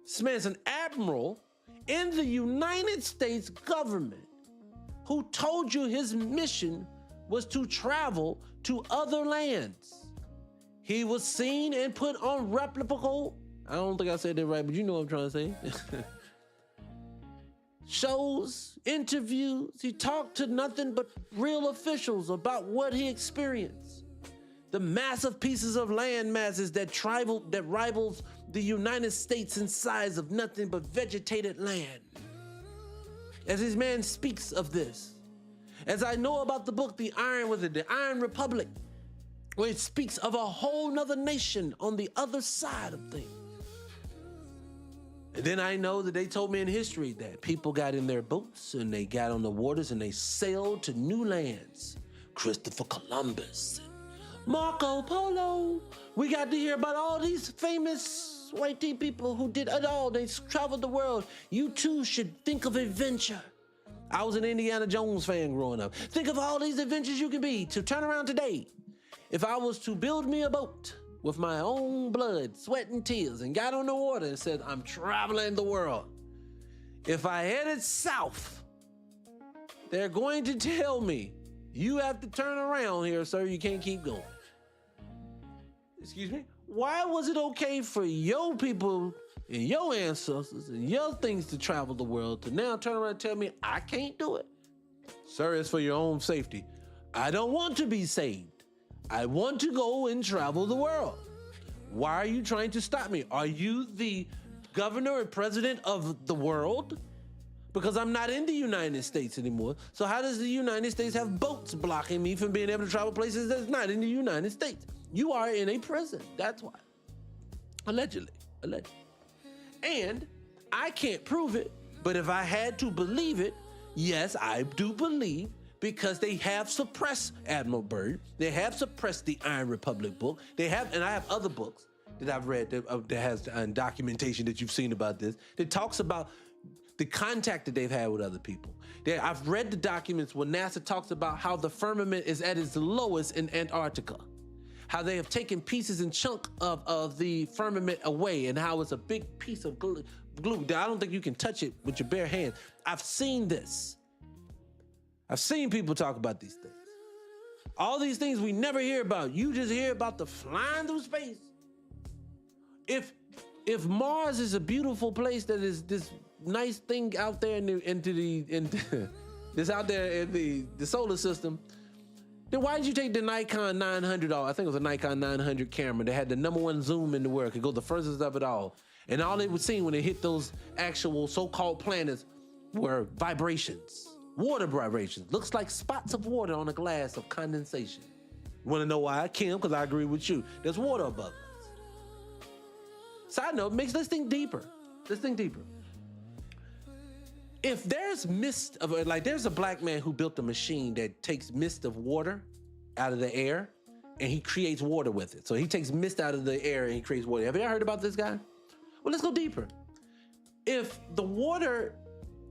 This man's an admiral in the United States government who told you his mission was to travel to other lands. He was seen and put on replicable, I don't think I said that right, but you know what I'm trying to say. Shows, interviews, he talked to nothing but real officials about what he experienced. The massive pieces of land masses that rivals the United States in size of nothing but vegetated land. As this man speaks of this, as I know about the book, The Iron Republic, where it speaks of a whole nother nation on the other side of things. And then I know that they told me in history that people got in their boats and they got on the waters and they sailed to new lands. Christopher Columbus, Marco Polo. We got to hear about all these famous white people who did it all. They traveled the world. You too should think of adventure. I was an Indiana Jones fan growing up. Think of all these adventures you can be to turn around today. If I was to build me a boat with my own blood, sweat, and tears, and got on the water and said, I'm traveling the world. If I headed south, they're going to tell me, you have to turn around here, sir, you can't keep going. Excuse me? Why was it okay for your people and your ancestors and your things to travel the world to now turn around and tell me I can't do it? Sir, it's for your own safety. I don't want to be saved. I want to go and travel the world. Why are you trying to stop me? Are you the governor and president of the world? Because I'm not in the United States anymore. So how does the United States have boats blocking me from being able to travel places that's not in the United States? You are in a prison, that's why. Allegedly. And I can't prove it, but if I had to believe it, yes, I do believe, because they have suppressed Admiral Byrd. They have suppressed the Iron Republic book. And I have other books that I've read that has documentation that you've seen about this, that talks about the contact that they've had with other people. I've read the documents where NASA talks about how the firmament is at its lowest in Antarctica, how they have taken pieces and chunk of the firmament away, and how it's a big piece of glue. I don't think you can touch it with your bare hands. I've seen this. I've seen people talk about these things. All these things we never hear about. You just hear about the flying through space. If Mars is a beautiful place that is this nice thing out there in this out there in the solar system, then why did you take the Nikon 900 off? I think it was a Nikon 900 camera that had the #1 zoom in the world, could go the furthest of it all. And all they were seeing when they hit those actual so-called planets were vibrations. Water vibrations. Looks like spots of water on a glass of condensation. You want to know why? Kim, because I agree with you. There's water above us. Side note, let's think deeper. If there's mist of, like, there's a black man who built a machine that takes mist of water out of the air and he creates water with it. So he takes mist out of the air and he creates water. Have you ever heard about this guy? Well, let's go deeper. If the water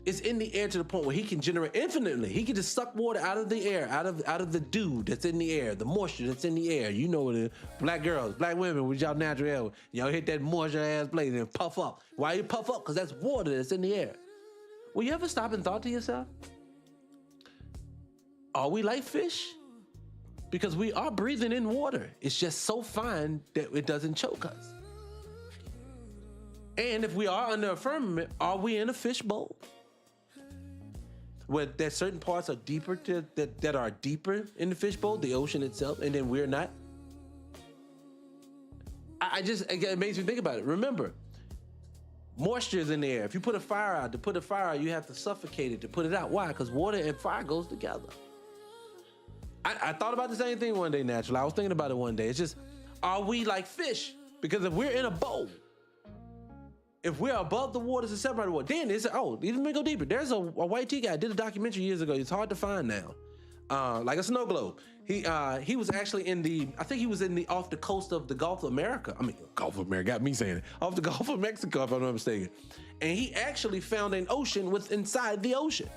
is in the air to the point where he can generate infinitely, he can just suck water out of the air, out of the dew that's in the air, the moisture that's in the air. You know what it is. Black girls, black women with y'all natural air, y'all hit that moisture ass place and puff up. Why you puff up? Because that's water that's in the air. Will you ever stop and thought to yourself, are we like fish? Because we are breathing in water. It's just so fine that it doesn't choke us. And if we are under a firmament, are we in a fish bowl? Where there's certain parts are deeper that are deeper in the fishbowl, the ocean itself, and then we're not. It makes me think about it. Remember, moisture is in the air. If you put a fire out, you have to suffocate it to put it out. Why? Because water and fire goes together. I thought about the same thing one day, naturally. I was thinking about it one day. It's just, are we like fish? Because if we're in a bowl, if we're above the waters and separate the water, then it's, even let me go deeper. There's a white tea guy, did a documentary years ago. It's hard to find now. Like a snow globe. He was actually I think he was off the coast of the Gulf of America. I mean, Gulf of America, got me saying it. Off the Gulf of Mexico, if I'm not mistaken. And he actually found an ocean inside the ocean.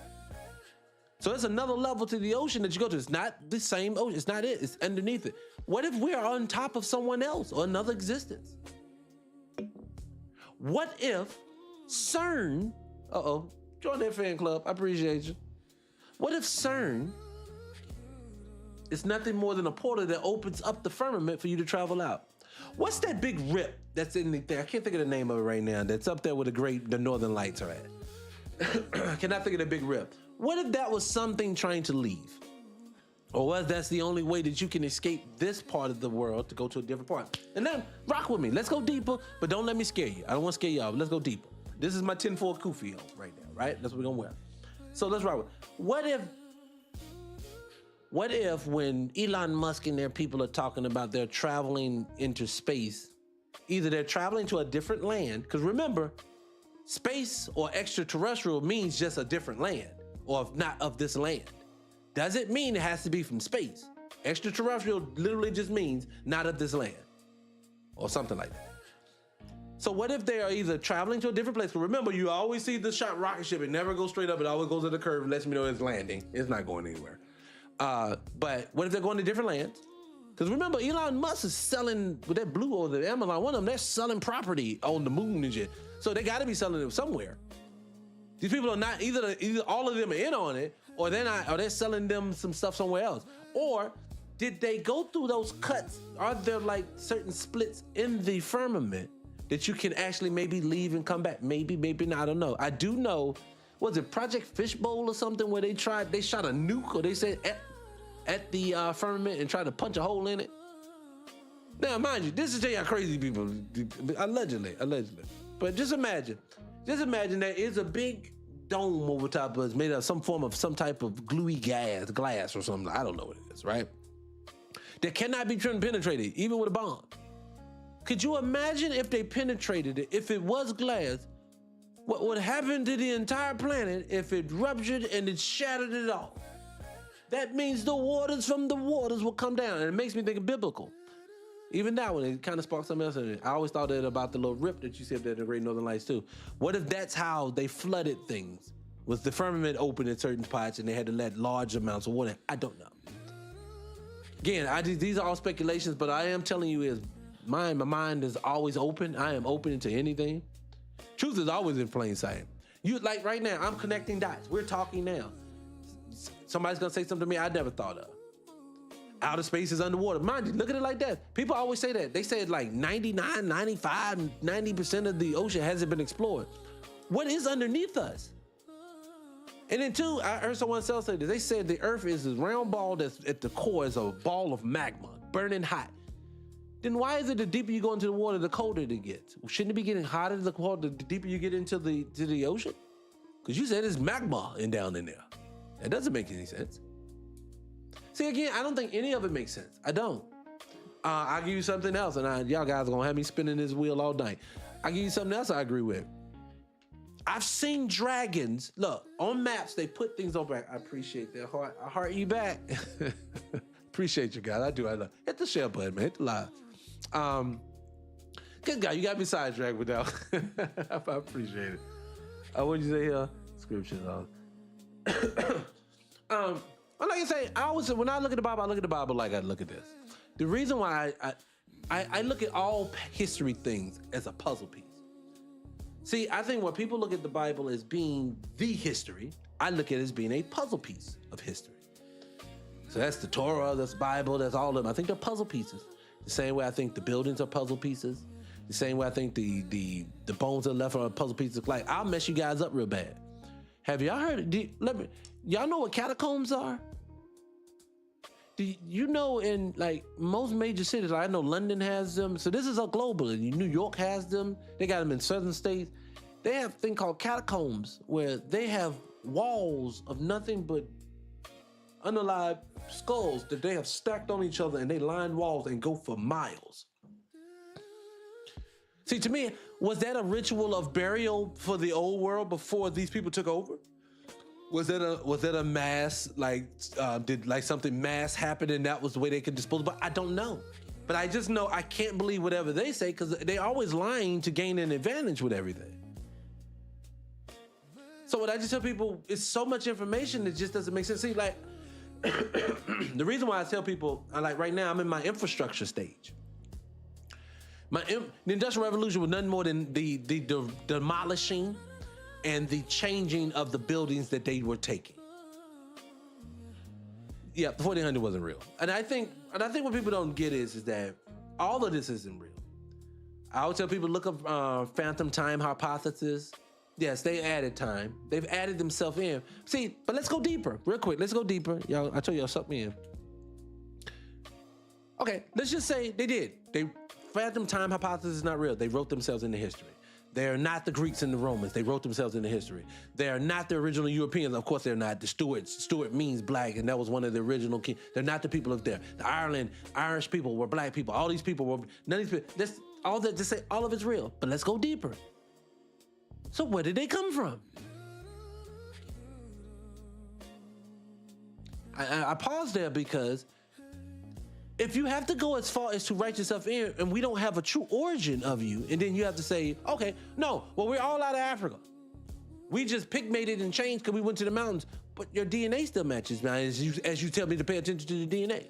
So it's another level to the ocean that you go to. It's not the same ocean. It's not it. It's underneath it. What if we're on top of someone else or another existence? What if CERN, join that fan club. I appreciate you. What if CERN is nothing more than a portal that opens up the firmament for you to travel out? What's that big rip that's in the thing? I can't think of the name of it right now. That's up there where the Northern Lights are at. I cannot think of the big rip. What if that was something trying to leave? Or what if that's the only way that you can escape this part of the world to go to a different part? And then rock with me. Let's go deeper, but don't let me scare you. I don't want to scare you off. Let's go deeper. This is my tinfoil kufi right now, right? That's what we're gonna wear. So let's rock with it. What if when Elon Musk and their people are talking about they're traveling into space, either they're traveling to a different land, because remember, space or extraterrestrial means just a different land, or not of this land. Doesn't mean it has to be from space. Extraterrestrial literally just means not of this land, or something like that. So what if they are either traveling to a different place? Because remember, you always see the shot rocket ship. It never goes straight up. It always goes at the curve and lets me know it's landing. It's not going anywhere. But what if they're going to different lands? Because remember, Elon Musk is selling, with that blue or the Amazon, one of them, they're selling property on the moon and shit. So they got to be selling it somewhere. These people are not, either all of them are in on it, or they're not, or they're selling them some stuff somewhere else. Or did they go through those cuts? Are there like certain splits in the firmament that you can actually maybe leave and come back? Maybe, maybe not, I don't know. I do know, was it Project Fishbowl or something where they shot a nuke, or they said at the firmament and tried to punch a hole in it? Now, mind you, this is tell you how crazy people, allegedly. But just imagine there is a big dome over top of us made of some type of gluey glass or something. I don't know what it is, right? That cannot be penetrated, even with a bomb. Could you imagine if they penetrated it, if it was glass, what would happen to the entire planet if it ruptured and it shattered it off? That means the waters from the waters will come down. And it makes me think of biblical. Even that one, it kind of sparked something else in it. I always thought that about the little rip that you see up there in the Great Northern Lights too. What if that's how they flooded things? Was the firmament open in certain spots and they had to let large amounts of water? I don't know. Again, these are all speculations, but I am telling you is my mind is always open. I am open to anything. Truth is always in plain sight. You like right now, I'm connecting dots. We're talking now. Somebody's gonna say something to me I never thought of. Outer space is underwater. Mind you, look at it like that. People always say that. They say like 99, 95, 90% of the ocean hasn't been explored. What is underneath us? And then two, I heard someone else say this. They said the earth is a round ball that's at the core is a ball of magma, burning hot. Then why is it the deeper you go into the water, the colder it gets? Shouldn't it be getting hotter the deeper you get into the ocean? Because you said it's magma down in there. That doesn't make any sense. See, again, I don't think any of it makes sense. I don't. I'll give you something else, and y'all guys are going to have me spinning this wheel all night. I'll give you something else I agree with. I've seen dragons. Look, on maps, they put things on back. I appreciate that heart. I heart you back. Appreciate you guys. I do. I love. Hit the share button, man. Hit the live. Good guy. You got me sidetracked with that. I appreciate it. What'd you say here? Scriptures. Well, like I say, when I look at the Bible like I look at this. The reason why I look at all history things as a puzzle piece. See, I think when people look at the Bible as being the history, I look at it as being a puzzle piece of history. So that's the Torah, that's the Bible, that's all of them. I think they're puzzle pieces. The same way I think the buildings are puzzle pieces. The same way I think the bones that are left are puzzle pieces. Like, I'll mess you guys up real bad. Have y'all heard? Y'all know what catacombs are? Do you know in like most major cities, like I know London has them. So this is a global. New York has them. They got them in southern states. They have a thing called catacombs where they have walls of nothing but unalive skulls that they have stacked on each other, and they line walls and go for miles. See, to me, was that a ritual of burial for the old world before these people took over? Was it a mass, like, did like something mass happen and that was the way they could dispose of it? I don't know. But I just know I can't believe whatever they say because they're always lying to gain an advantage with everything. So what I just tell people, it's so much information that just doesn't make sense. See, like, the reason why I tell people, like right now, I'm in my infrastructure stage. The Industrial Revolution was nothing more than the demolishing and the changing of the buildings that they were taking. Yeah, the 1400 wasn't real. And I think what people don't get is that all of this isn't real. I always tell people, look up phantom time hypothesis. Yes, they added time. They've added themselves in. See, but let's go deeper, real quick. Let's go deeper. Y'all, I told y'all, suck me in. Okay, let's just say they did. Phantom time hypothesis is not real. They wrote themselves into history. They are not the Greeks and the Romans. They wrote themselves into history. They are not the original Europeans. Of course, they're not. The Stuarts. Stuart means black, and that was one of the original kings. They're not the people of there. The Irish people were black people. All these people were, none of these people, just say all of it's real. But let's go deeper. So where did they come from? I paused there because if you have to go as far as to write yourself in and we don't have a true origin of you, and then you have to say, okay, no, well, we're all out of Africa. We just pigmented and changed because we went to the mountains, but your DNA still matches, man, as you tell me to pay attention to the DNA.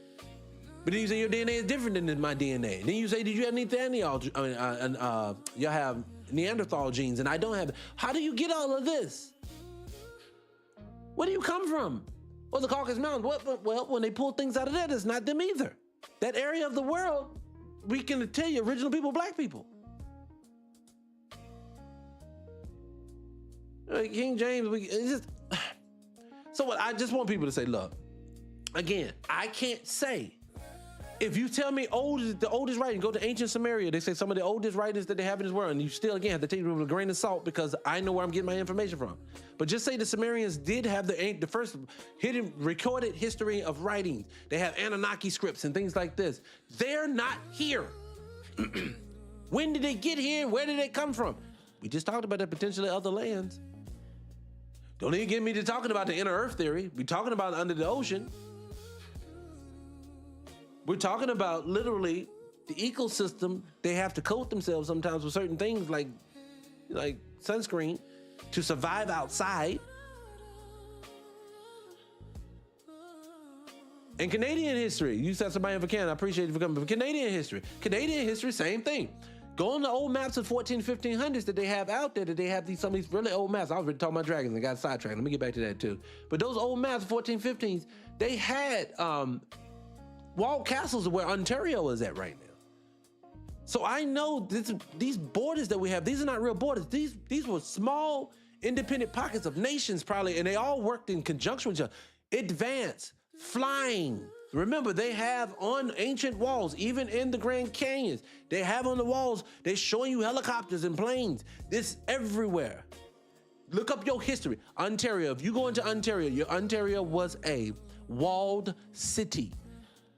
But then you say your DNA is different than my DNA. Then you say, did you have you have Neanderthal genes and I don't have it. How do you get all of this? Where do you come from? Well, the Caucasus Mountains. Well, when they pull things out of that, it's not them either. That area of the world, we can tell you, original people, black people. King James, so what I just want people to say, look, again, I can't say. If you tell me the oldest writing, go to ancient Samaria, they say some of the oldest writings that they have in this world, and you still, again, have to take it with a grain of salt because I know where I'm getting my information from. But just say the Sumerians did have the first hidden recorded history of writings. They have Anunnaki scripts and things like this. They're not here. When did they get here? Where did they come from? We just talked about that potentially other lands. Don't even get me to talking about the inner earth theory. We're talking about under the ocean. We're talking about literally the ecosystem. They have to coat themselves sometimes with certain things like sunscreen to survive outside. And Canadian history, you said somebody in for Canada, I appreciate you for coming. But Canadian history, same thing. Go on the old maps of 1500s that they have out there, that they have some of these really old maps. I was already talking about dragons and got sidetracked. Let me get back to that too. But those old maps, 1415s, they had walled castles where Ontario is at right now. So I know these borders that we have, these are not real borders. These were small, independent pockets of nations probably, and they all worked in conjunction with each other. Advanced, flying. Remember, they have on ancient walls, even in the Grand Canyons, they have on the walls, they're showing you helicopters and planes. This everywhere. Look up your history. Ontario, if you go into Ontario, Ontario was a walled city.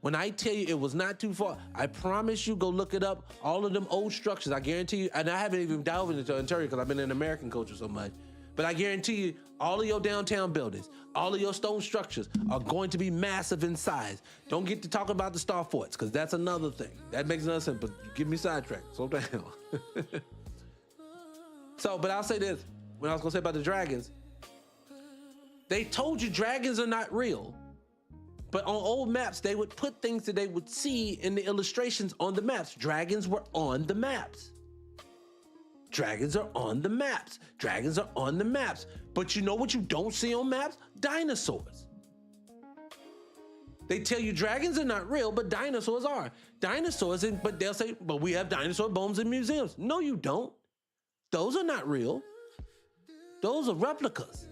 When I tell you it was not too far, I promise you, go look it up. All of them old structures, I guarantee you, and I haven't even delved into Ontario because I've been in American culture so much, but I guarantee you, all of your downtown buildings, all of your stone structures are going to be massive in size. Don't get to talking about the star forts, because that's another thing. That makes no sense, but you give me sidetracked, slow down. But I'll say this, when I was gonna say about the dragons, they told you dragons are not real. But on old maps, they would put things that they would see in the illustrations on the maps. Dragons were on the maps. Dragons are on the maps. Dragons are on the maps. But you know what you don't see on maps? Dinosaurs. They tell you dragons are not real, but dinosaurs are. But they'll say, but we have dinosaur bones in museums. No, you don't. Those are not real. Those are replicas.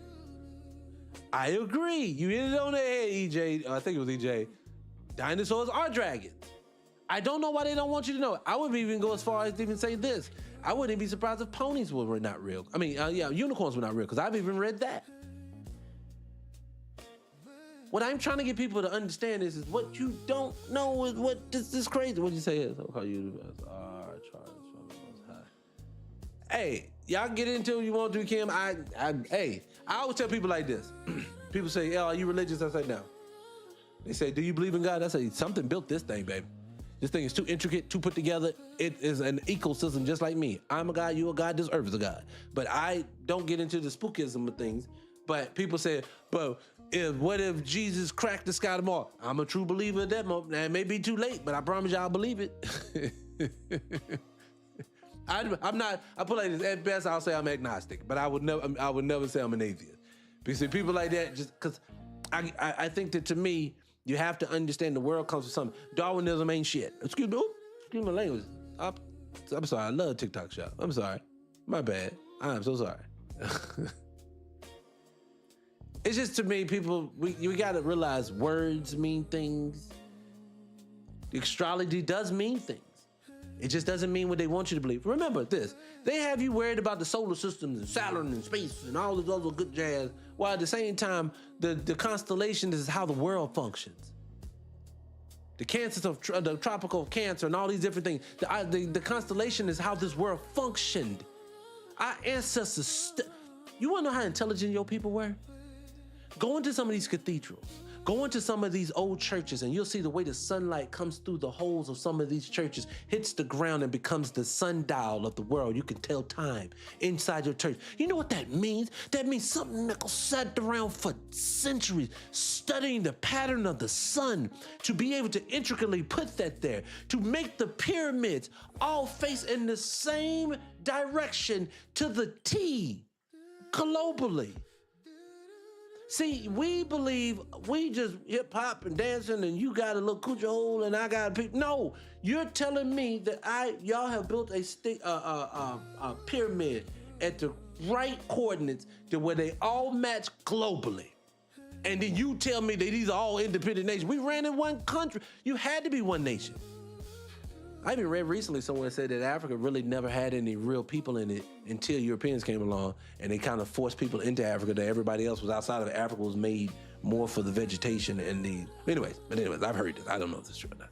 I agree. You hit it on the head, EJ. I think it was EJ. Dinosaurs are dragons. I don't know why they don't want you to know it. I would even go as far as to even say this. I wouldn't be surprised if ponies were not real. I mean, unicorns were not real, because I've even read that. What I'm trying to get people to understand is what you don't know is what this is crazy. What did you say? I'll call you Hey, y'all get into it if you want to, Kim. I always tell people like this. People say, "Oh, are you religious?" I say, "No." They say, "Do you believe in God?" I say, "Something built this thing, baby. This thing is too intricate, too put together. It is an ecosystem just like me. I'm a God, you a God, this earth is a God." But I don't get into the spookism of things. But people say, "But what if Jesus cracked the sky tomorrow?" I'm a true believer at that moment. Now, it may be too late, but I promise you I'll believe it. I'm not. I put like this. At best, I'll say I'm agnostic, but I would never say I'm an atheist. Because people like that, just because I think that to me, you have to understand the world comes from something. Darwinism ain't shit. Excuse my language. I'm sorry. I love TikTok shop. I'm sorry. My bad. I'm so sorry. It's just, to me, people, we got to realize words mean things. The astrology does mean things. It just doesn't mean what they want you to believe. Remember this, they have you worried about the solar systems and Saturn and space and all this other good jazz, while at the same time, the constellation is how the world functions. The cancers of the tropical cancer and all these different things. The constellation is how this world functioned. Our ancestors, you wanna know how intelligent your people were? Go into some of these cathedrals. Go into some of these old churches and you'll see the way the sunlight comes through the holes of some of these churches, hits the ground and becomes the sundial of the world. You can tell time inside your church. You know what that means? That means something that sat around for centuries, studying the pattern of the sun to be able to intricately put that there, to make the pyramids all face in the same direction to the T globally. See, we believe we just hip hop and dancing and you got a little coochie hole and I got a peep. No, you're telling me that y'all have built a pyramid at the right coordinates to where they all match globally. And then you tell me that these are all independent nations. We ran in one country. You had to be one nation. I even read recently someone said that Africa really never had any real people in it until Europeans came along and they kind of forced people into Africa, that everybody else was outside of Africa was made more for the vegetation and the... Anyways, I've heard this. I don't know if it's true or not.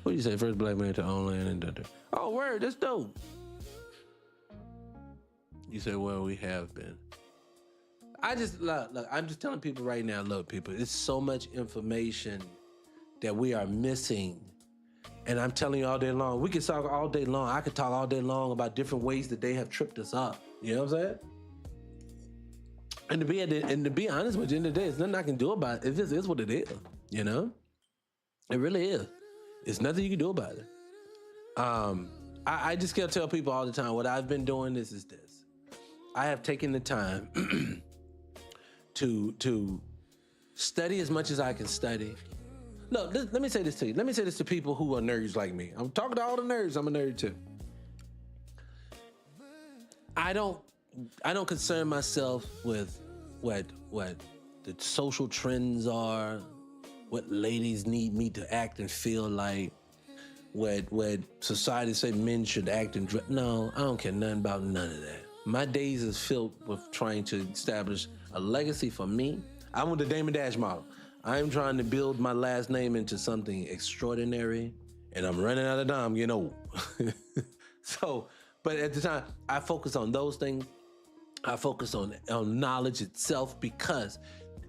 What do you say? First black man to own land and... Oh, word, that's dope. You say, well, we have been. I just, look, I'm just telling people right now, look, people, it's so much information that we are missing. And I'm telling you all day long, we can talk all day long. I could talk all day long about different ways that they have tripped us up. You know what I'm saying? And to be honest with you, at the end of the day, there's nothing I can do about it. It just is what it is, you know? It really is. There's nothing you can do about it. I just gotta tell people all the time, what I've been doing is this. I have taken the time to study as much as I can study. Look, let me say this to you. Let me say this to people who are nerds like me. I'm talking to all the nerds. I'm a nerd too. I don't concern myself with what the social trends are, what ladies need me to act and feel like, what society say men should act and dress. No, I don't care nothing about none of that. My days is filled with trying to establish a legacy for me. I want the Damon Dash model. I'm trying to build my last name into something extraordinary, and I'm running out of time, I'm getting old. So, but at the time, I focus on those things. I focus on knowledge itself, because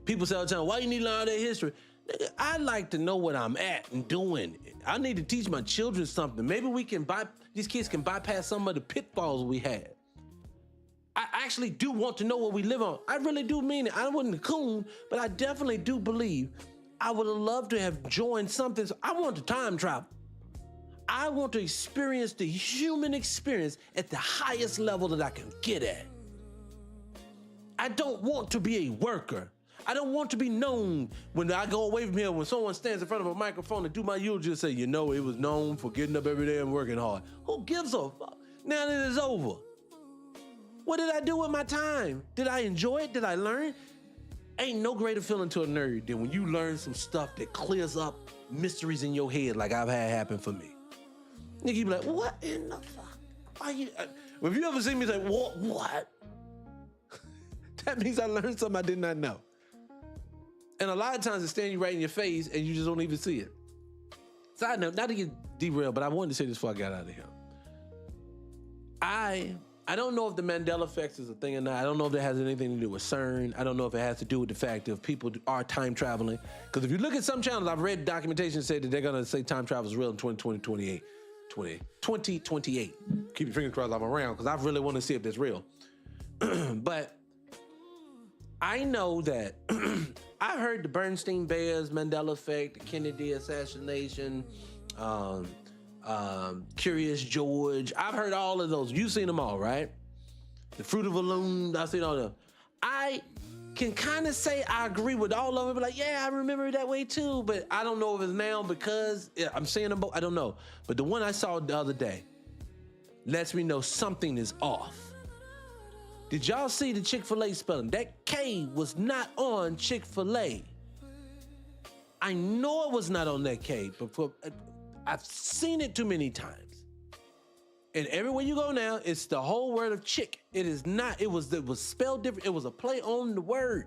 people say all the time, why you need to learn all that history? Nigga, I like to know what I'm at and doing. I need to teach my children something. Maybe these kids can bypass some of the pitfalls we had. I actually do want to know what we live on. I really do mean it. I wasn't a coon, but I definitely do believe I would have loved to have joined something. So I want to time travel. I want to experience the human experience at the highest level that I can get at. I don't want to be a worker. I don't want to be known when I go away from here, when someone stands in front of a microphone and do my eulogy and say, you know, it was known for getting up every day and working hard. Who gives a fuck? Now that it's over. What did I do with my time? Did I enjoy it? Did I learn? Ain't no greater feeling to a nerd than when you learn some stuff that clears up mysteries in your head like I've had happen for me. Nigga, you be like, what in the fuck are you? If you ever see me say, what? That means I learned something I did not know. And a lot of times it's standing right in your face and you just don't even see it. Side note, not to get derailed, but I wanted to say this before I got out of here. I I don't know if the Mandela effect is a thing or not. I don't know if it has anything to do with CERN. I don't know if it has to do with the fact that people are time traveling. Because if you look at some channels, I've read documentation that say that they're going to say time travel is real in 2028. Keep your fingers crossed I'm around because I really want to see if that's real. But I know that I've heard the Bernstein Bears, Mandela effect, the Kennedy assassination, Curious George. I've heard all of those. You've seen them all, right? The Fruit of a Loom. I've seen all of them. I can kind of say I agree with all of them. Like, yeah, I remember it that way too. But I don't know if it's now because I'm seeing them both. I don't know. But the one I saw the other day lets me know something is off. Did y'all see the Chick-fil-A spelling? That K was not on Chick-fil-A. I know it was not on that K, but I've seen it too many times. And everywhere you go now, it's the whole word of chick. It is not, it was spelled different. It was a play on the word.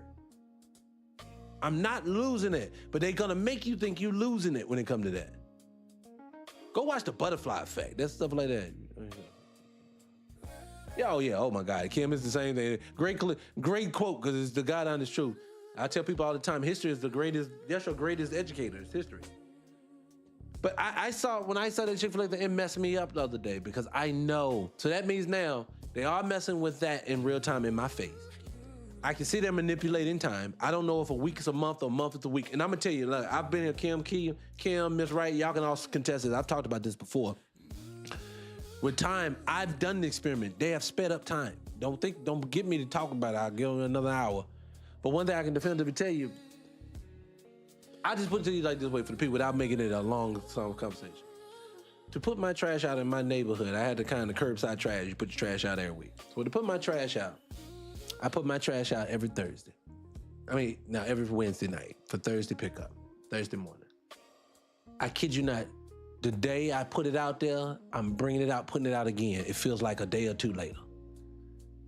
I'm not losing it, but they're gonna make you think you're losing it when it comes to that. Go watch the Butterfly Effect. That's stuff like that. Yeah, oh my God. Kim, it's the same thing. Great quote, because it's the God honest truth. I tell people all the time, history is the greatest, that's your greatest educator, it's history. But when I saw that Chick-fil-A thing, it messed me up the other day because I know. So that means now they are messing with that in real time in my face. I can see them manipulating time. I don't know if a week is a month or a month is a week. And I'm gonna tell you, look, I've been here, Kim, Miss Wright, y'all can also contest it. I've talked about this before. With time, I've done the experiment. They have sped up time. Don't get me to talk about it. I'll give them another hour. But one thing I can definitively tell you, I just put it to you like this way for the people without making it a long conversation. To put my trash out in my neighborhood, I had the kind of curbside trash. You put your trash out every week. So to put my trash out, I put my trash out every Thursday. Every Wednesday night for Thursday pickup, Thursday morning. I kid you not, the day I put it out there, I'm bringing it out, putting it out again. It feels like a day or two later.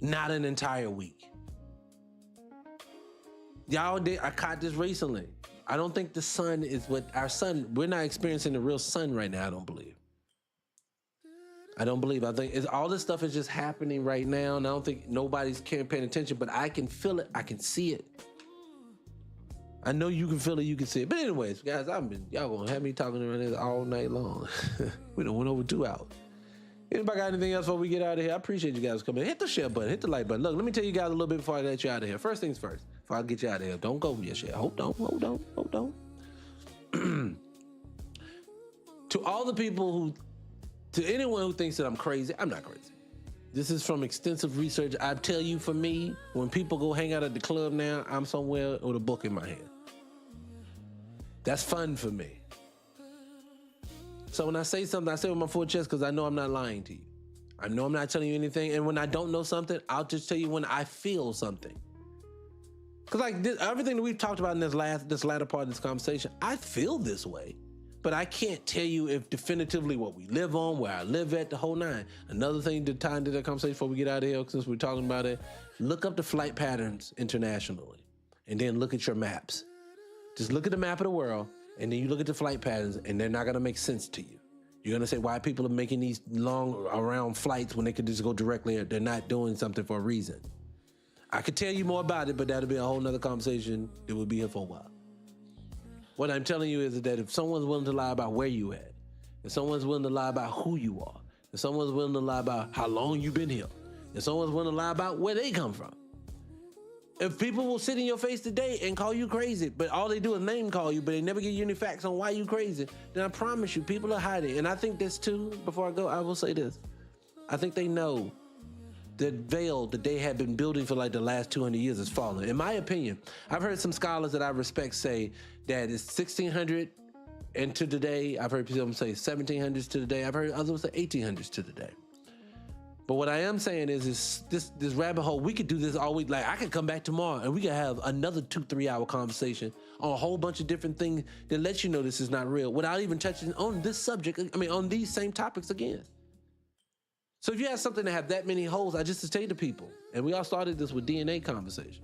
Not an entire week. I caught this recently. I don't think the sun is what our sun, we're not experiencing the real sun right now, I don't believe. I think all this stuff is just happening right now, and I don't think nobody's paying attention, but I can feel it, I can see it. I know you can feel it, you can see it. But anyways, guys, y'all gonna have me talking around this all night long. We done went over 2 hours. Anybody got anything else before we get out of here? I appreciate you guys coming. Hit the share button, hit the like button. Look, let me tell you guys a little bit before I let you out of here. First things first, before I get you out of here, don't go your share. Hold on. To all the people to anyone who thinks that I'm crazy, I'm not crazy. This is from extensive research. I tell you, for me, when people go hang out at the club now, I'm somewhere with a book in my hand. That's fun for me. So when I say something, I say it with my full chest because I know I'm not lying to you. I know I'm not telling you anything. And when I don't know something, I'll just tell you when I feel something. Because everything that we've talked about in this latter part of this conversation, I feel this way. But I can't tell you if definitively what we live on, where I live at, the whole nine. Another thing to tie into that conversation before we get out of here, since we're talking about it, look up the flight patterns internationally and then look at your maps. Just look at the map of the world and then you look at the flight patterns and they're not gonna make sense to you. You're gonna say why people are making these long around flights when they could just go directly. They're not doing something for a reason. I could tell you more about it, but that'll be a whole nother conversation that will be here for a while. What I'm telling you is that if someone's willing to lie about where you at, if someone's willing to lie about who you are, if someone's willing to lie about how long you've been here, if someone's willing to lie about where they come from, if people will sit in your face today and call you crazy, but all they do is name call you, but they never give you any facts on why you crazy, then I promise you, people are hiding. And I think this too, before I go, I will say this. I think they know the veil that they have been building for like the last 200 years is falling. In my opinion, I've heard some scholars that I respect say that it's 1600 and to today. I've heard people say 1700s to today. I've heard others say 1800s to today. But what I am saying is this rabbit hole, we could do this all week. Like I could come back tomorrow and we could have another 2-3 hour conversation on a whole bunch of different things that lets you know this is not real without even touching on this subject. On these same topics again. So if you have something that have that many holes, I just say to people, and we all started this with DNA conversation.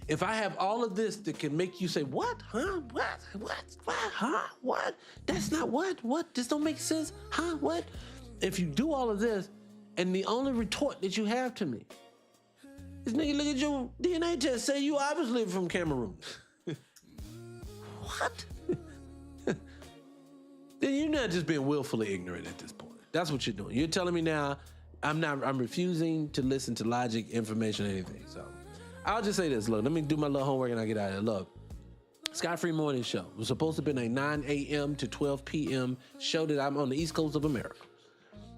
If I have all of this that can make you say, what? Huh? What? Huh? What? That's not what? This don't make sense? Huh? What? If you do all of this, And the only retort that you have to me is, nigga, look at your DNA test. Say you obviously from Cameroon. What? Then you're not just being willfully ignorant at this point. That's what you're doing. You're telling me now I'm refusing to listen to logic, information, anything. So I'll just say this. Look, let me do my little homework and I get out of here. Look, Scott Free Morning Show was supposed to have been a 9 a.m. to 12 p.m. show that I'm on the East Coast of America.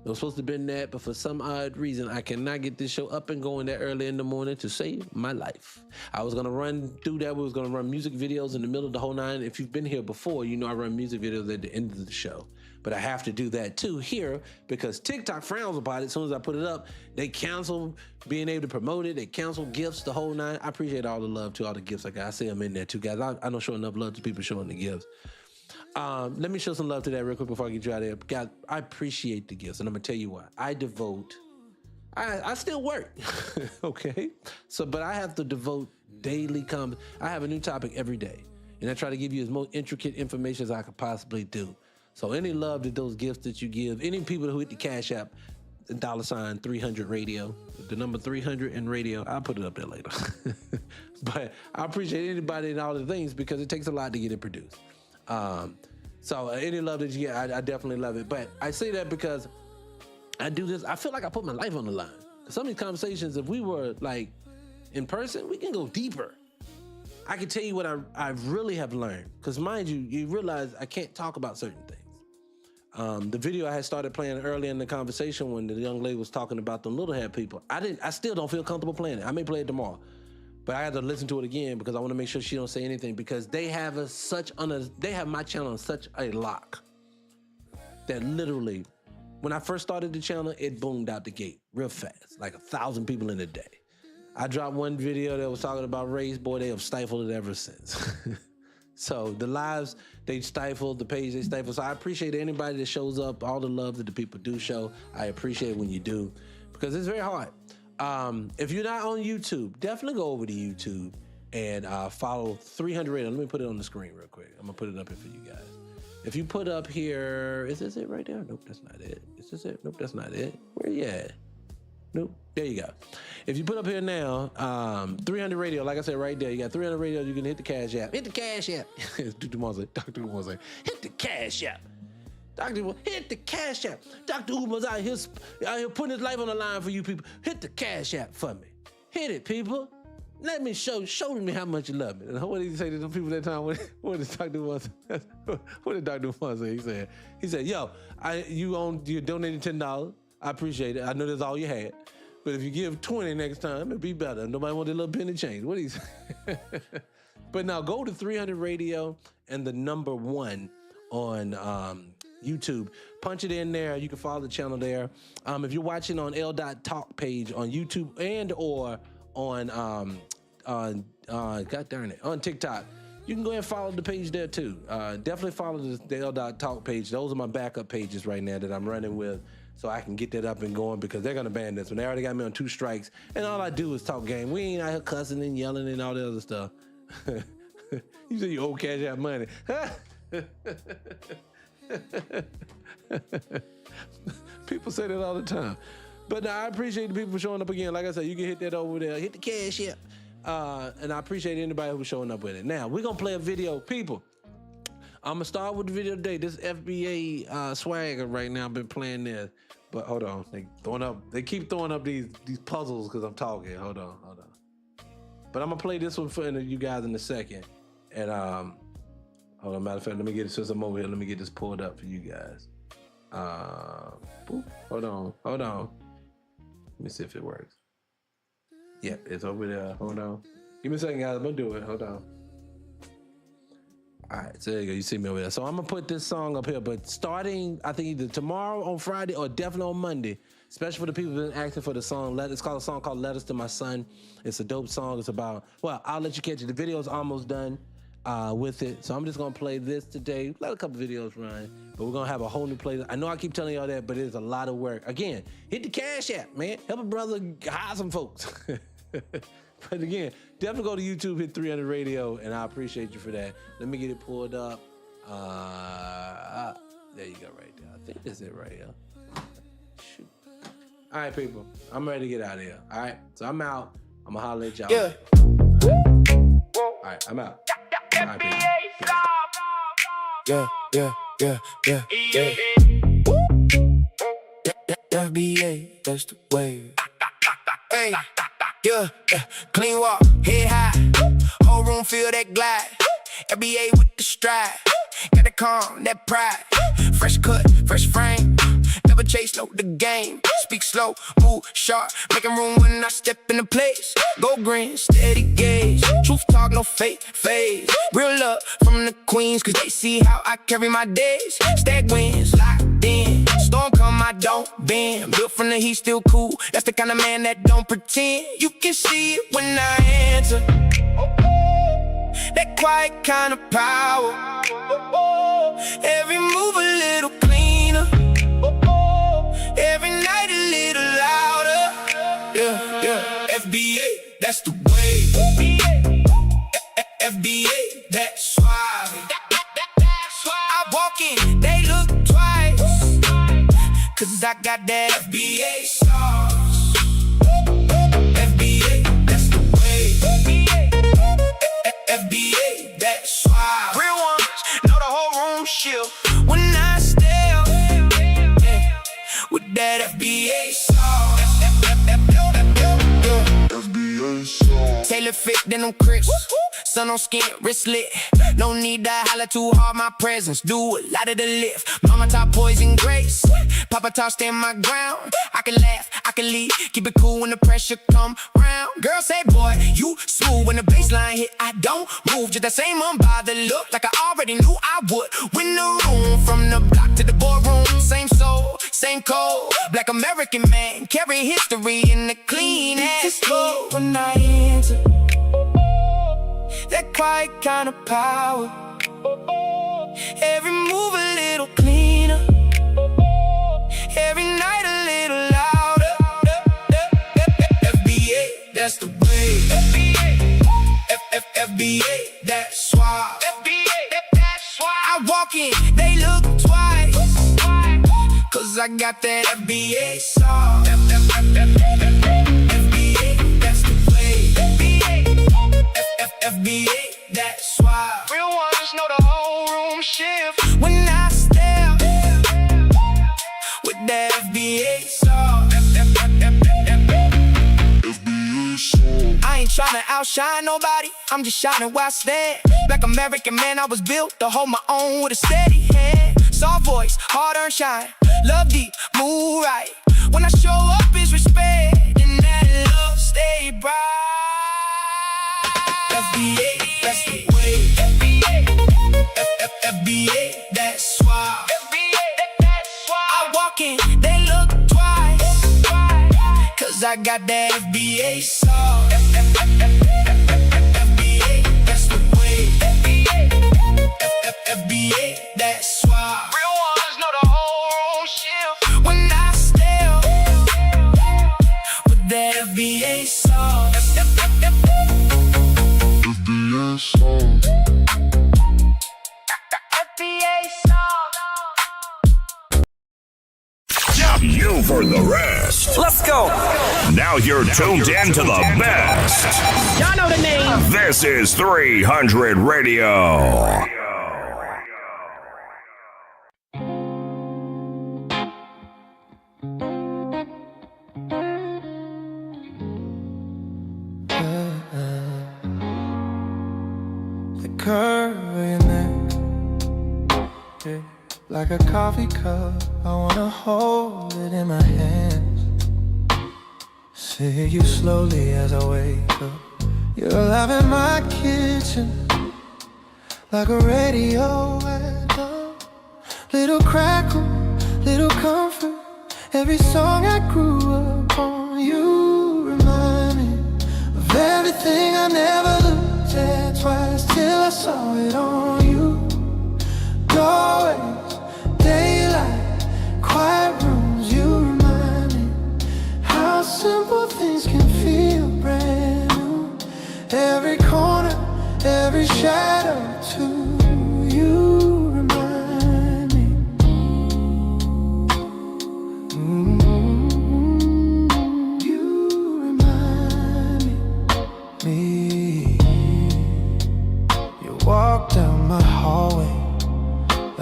It was supposed to have been that, but for some odd reason, I cannot get this show up and going that early in the morning to save my life. I was going to run through that. We was going to run music videos in the middle of the whole nine. If you've been here before, you know I run music videos at the end of the show. But I have to do that too here because TikTok frowns upon it. As soon as I put it up, they cancel being able to promote it. They cancel gifts, the whole nine. I appreciate all the love to all the gifts I got. I see them in there too, guys. I don't show enough love to people showing the gifts. Let me show some love to that real quick before I get you out of there. God, I appreciate the gifts, and I'm gonna tell you why. I still work, okay? But I have to devote daily I have a new topic every day, and I try to give you as most intricate information as I could possibly do. So any love to those gifts that you give, any people who hit the Cash App, $ 300 radio, the number 300 in radio, I'll put it up there later. But I appreciate anybody and all the things because it takes a lot to get it produced. So any love that you get, I definitely love it. But I say that because I do this, I feel like I put my life on the line. Some of these conversations, if we were like in person, we can go deeper. I can tell you what I really have learned. Because mind you realize I can't talk about certain things. The video I had started playing earlier in the conversation when the young lady was talking about them little head people, I still don't feel comfortable playing it. I may play it tomorrow. But I had to listen to it again because I want to make sure she don't say anything because they have they have my channel on such a lock that literally, when I first started the channel, it boomed out the gate real fast, like 1,000 people in a day. I dropped one video that was talking about race, boy, they have stifled it ever since. So the lives, they stifled, the page, they stifled. So I appreciate anybody that shows up, all the love that the people do show. I appreciate it when you do because it's very hard. If you're not on YouTube, definitely go over to YouTube and follow 300 Radio. Let me put it on the screen real quick. I'm gonna put it up here for you guys. If you put up here, is this it right there? Nope, that's not it. Is this it? Nope, that's not it. Where you at? Nope, there you go. If you put up here now, 300 Radio, like I said right there, you got 300 Radio, you can hit the Cash App. Hit the Cash App. Dr. Umar say, hit the Cash App. Dr. Umar, hit the Cash App. Dr. Umar's out here putting his life on the line for you people. Hit the Cash App for me. Hit it, people. Let me show me how much you love me. And what did he say to the people that time? What did Dr. Umar say? What did Dr. Umar say? He said, yo, you donated $10. I appreciate it. I know that's all you had. But if you give 20 next time, it'll be better. Nobody want a little penny change. What do you say? But now go to 300 Radio and the number 1 on YouTube. Punch it in there. You can follow the channel there. If you're watching on L.Talk page on YouTube and or on God darn it, on TikTok, you can go ahead and follow the page there too. Definitely follow the L.Talk page. Those are my backup pages right now that I'm running with, so I can get that up and going because they're gonna ban this one. They already got me on 2 strikes, and all I do is talk game. We ain't out here cussing and yelling and all the other stuff. You say you owe Cash App money. People say that all the time. But now, I appreciate the people showing up again. Like I said, you can hit that over there. Hit the Cash App. And I appreciate anybody who's showing up with it. Now, we're going to play a video. People, I'm going to start with the video today. This FBA swagger right now. I've been playing this. But hold on. They keep throwing up these puzzles because I'm talking. Hold on. But I'm going to play this one for you guys in a second. And hold on, matter of fact, let me get it since I'm over here. Let me get this pulled up for you guys. Hold on. Let me see if it works. Yeah, it's over there. Hold on. Give me a second, guys. I'm gonna do it. Hold on. All right, so there you go. You see me over there. So I'm gonna put this song up here, but starting, I think either tomorrow on Friday or definitely on Monday, especially for the people who've been asking for the song. It's called a song called Letters to My Son. It's a dope song. It's about, well, I'll let you catch it. The video's almost done with it. So I'm just gonna play this today. Let a couple videos run, but we're gonna have a whole new playlist. I know I keep telling y'all that, but it's a lot of work. Again, hit the Cash App, man. Help a brother hire some folks. But again, definitely go to YouTube, hit 300 Radio, and I appreciate you for that. Let me get it pulled up. There you go, right there. I think that's it right here. Shoot. All right, people. I'm ready to get out of here. All right. So I'm out. I'm going to holler at y'all. Yeah. All right. I'm out. All right, people. Yeah, yeah, yeah, yeah, yeah. FBA, that's the way. Hey, yeah, clean walk, head high. Whole room feel that glide. FBA with the stride. Got that calm, that pride. Fresh cut, fresh frame. Never chase, no, the game. Speak slow, move sharp. Making room when I step into place. Go green, steady gaze. Truth talk, no fake phase. Real love from the queens, cause they see how I carry my days. Stack wins, locked in. Storm come, I don't bend. Built from the heat, still cool. That's the kind of man that don't pretend. You can see it when I enter. That quiet kind of power. Every move a little cleaner. Every night a little louder. Yeah, yeah. FBA, that's the way. FBA, that's why. I walk in, they look twice. Cause I got that FBA sauce. FBA, that's the way. FBA, that's why. Real ones know the whole room shift when I step, yeah, with that FBA sauce. Tailor fit, then I'm crisp. Sun on skin, wrist lit. No need to holler too hard, my presence do a lot of the lift. Mama talk poison grace. Papa talk stand my ground. I can laugh, I can lead. Keep it cool when the pressure come round. Girl say, boy, you smooth. When the baseline hit, I don't move. Just that same unbothered look, like I already knew I would. Win the room, from the block to the boardroom. Same soul, same code. Black American man, carry history in the clean ass code. When I enter, that quiet kind of power. Every move a little cleaner. Every night a little louder. FBA, that's the way. FBA, that's why. That's why I walk in, they look twice. Cause I got that FBA sauce. FBA, that's the way. FBA, that's why. Real ones know the whole room shift when I step with that FBA sauce. I ain't tryna outshine nobody, I'm just shining where I stand. Black American man, I was built to hold my own with a steady hand. Soft voice, hard-earned shine, love deep, move right. When I show up, it's respect, and that love stay bright. FBA, that's the way. FBA, that's why. I walk in, they look twice. Cause I got that FBA sauce. FBA, that's the way. FBA, that's why. Real ones know the whole room shift when I step with that FBA sauce. FBA sauce. FBA sauce. You for the rest. Let's go. Now you're tuned in to the best. Y'all know the name. This is 300 Radio. The curve of your neck, yeah, like a coffee cup, I wanna hold it in my hands. See you slowly as I wake up. You're alive in my kitchen, like a radio anthem. Little crackle, little comfort. Every song I grew up on. You remind me of everything I never looked at twice till I saw it on you. Doorways, daylight, quiet rooms. You remind me how simple things can feel brand new. Every corner, every shadow too. You remind me.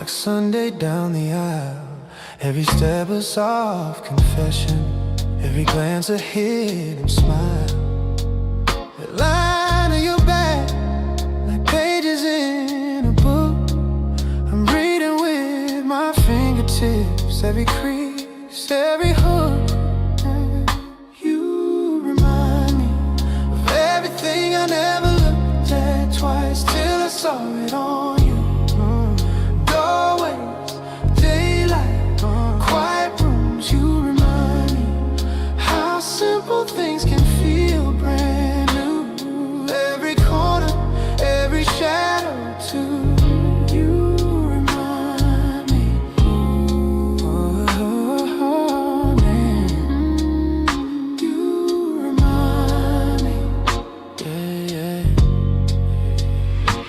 like Sunday down the aisle. Every step a soft confession, every glance a hidden smile. The line of your back, like pages in a book. I'm reading with my fingertips, every crease, every hook. You remind me of everything I never looked at twice till I saw it on you. Doorways, daylight, quiet rooms. You remind me how simple things can feel brand new. Every corner, every shadow too. You remind me. Oh, man. You remind me. Yeah, yeah.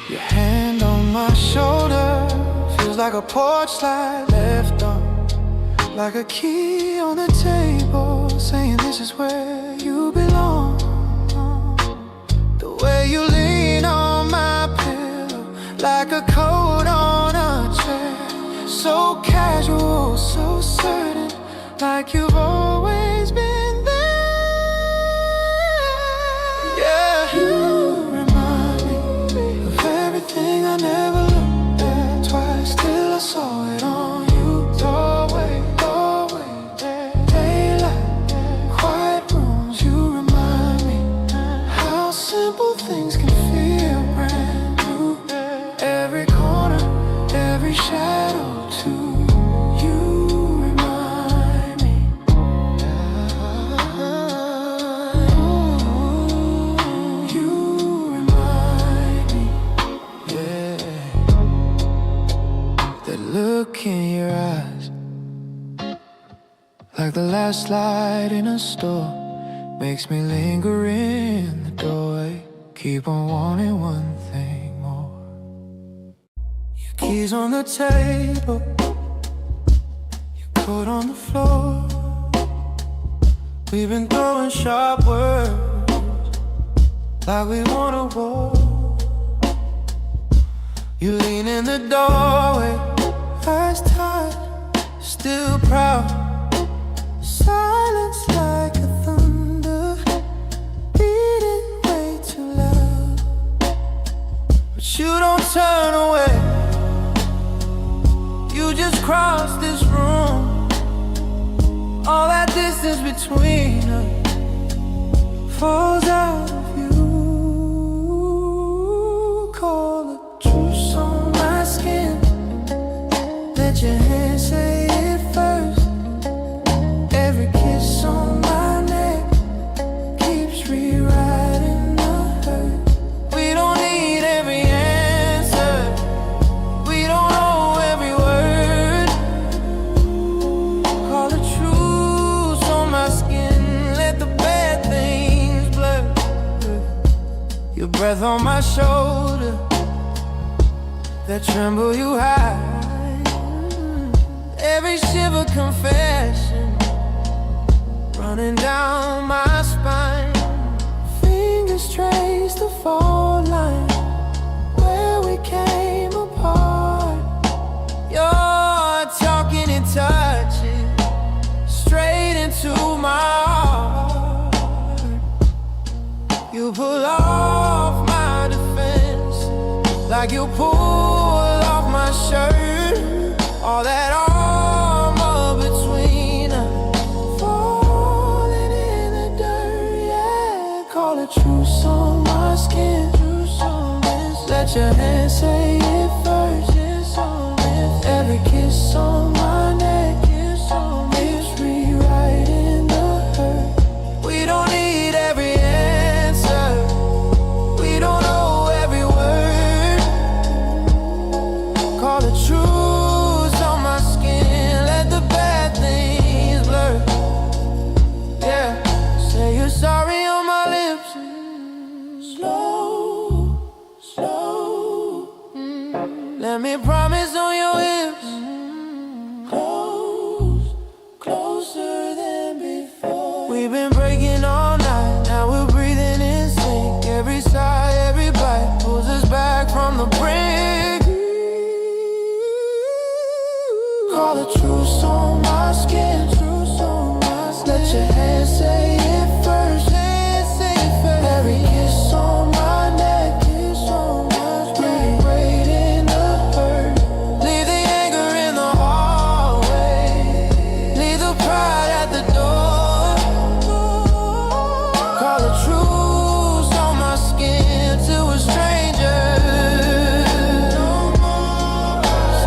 Your hand on my shoulder feels like a porch light left on, like a key on the table, saying this is where you belong. The way you lean on my pillow, like a coat on a chair, so casual, so certain, like you've always been there. Yeah, you remind me of everything I never looked at twice till I saw it on you. Doorway, daylight, quiet rooms. You remind me how simple things can feel brand new. Every corner, every shadow too. You remind me. You remind me. Yeah. That look in your eyes, like the last light in a store, makes me linger in the doorway, keep on wanting one thing more. Your keys on the table, your coat on the floor. We've been throwing sharp words like we want a war. You lean in the doorway, eyes tight, still proud. Silence like a thunder, beating way too loud. But you don't turn away, you just cross this room. All that distance between us falls out of view. Call a truce on my skin, let your hand say it first. Every kiss on my neck keeps rewriting the hurt. We don't need every answer, we don't know every word. Call a truce on my skin, let the bad things blur. Your breath on my shoulder, that tremble you hide. Every shiver confession running down my spine. Fingers trace the fault line where we came apart. You're talking and touching straight into my heart. You pull off my defense like you pull off my shirt. All that armor between us falling in the dirt. Yeah, call it truce on my skin. Let your hand say it first. Every kiss on my neck is rewriting the hurt. We don't need every answer, we don't know every word. Call it truce on my skin, let the bad things blur. Yeah, say you're sorry on my lips. Slow, slow. Let me promise on your hips. Close, closer than before. We've been breaking all night, now we're breathing in sync. Every sigh, every bite pulls us back from the brink. Call the truth on my skin. Let your hands say it first. Every kiss on my neck. Braid in the hurt. Leave the anger in the hallway. Leave the pride at the door. Call the truth on my skin to a stranger.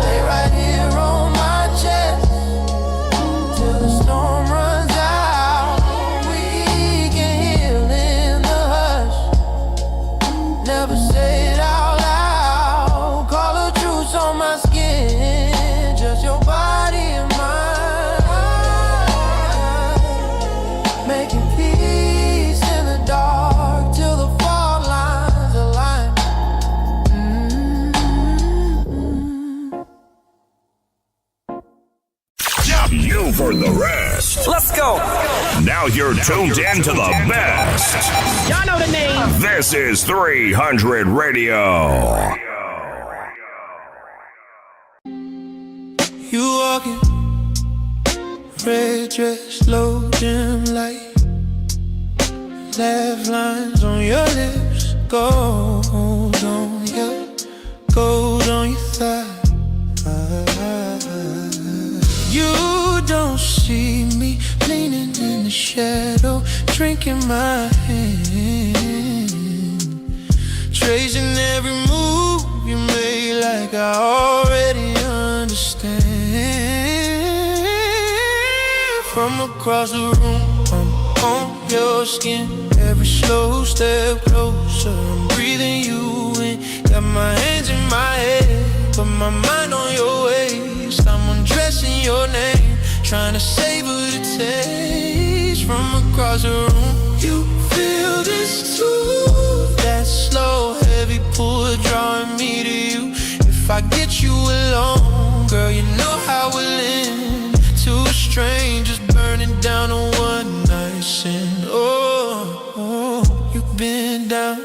Stay right here on my chest till the storm runs out. We can heal in the hush. Never say it out loud. Call the truth on my skin. Just your body and mind. Making peace in the dark till the fault lines align. You've heard the rest. Let's go. Now you're tuned in to the best. Y'all know the name. This is 300 Radio. You walking, red dress, low dim light. Laugh lines on your lips, gold on your thigh. You don't see me leaning in the shadow, drinking my hand, tracing every move you made like I already understand. From across the room, I'm on your skin. Every slow step closer, I'm breathing you in. Got my hands in my head, put my mind on your waist. I'm undressing your name, trying to savor the taste. From across the room, you feel this too. That slow, heavy pull drawing me to you. If I get you alone, girl, you know how we'll end. Two strangers burning down a one night stand. Oh, you've been down.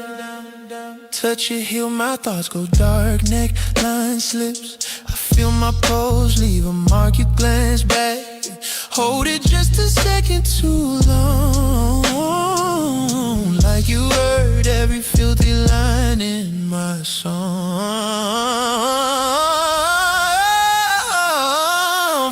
Touch your heel, my thoughts go dark. Neckline slips, I feel my pose leave a mark. You glance back, hold it just a second too long. Like you heard every filthy line in my song.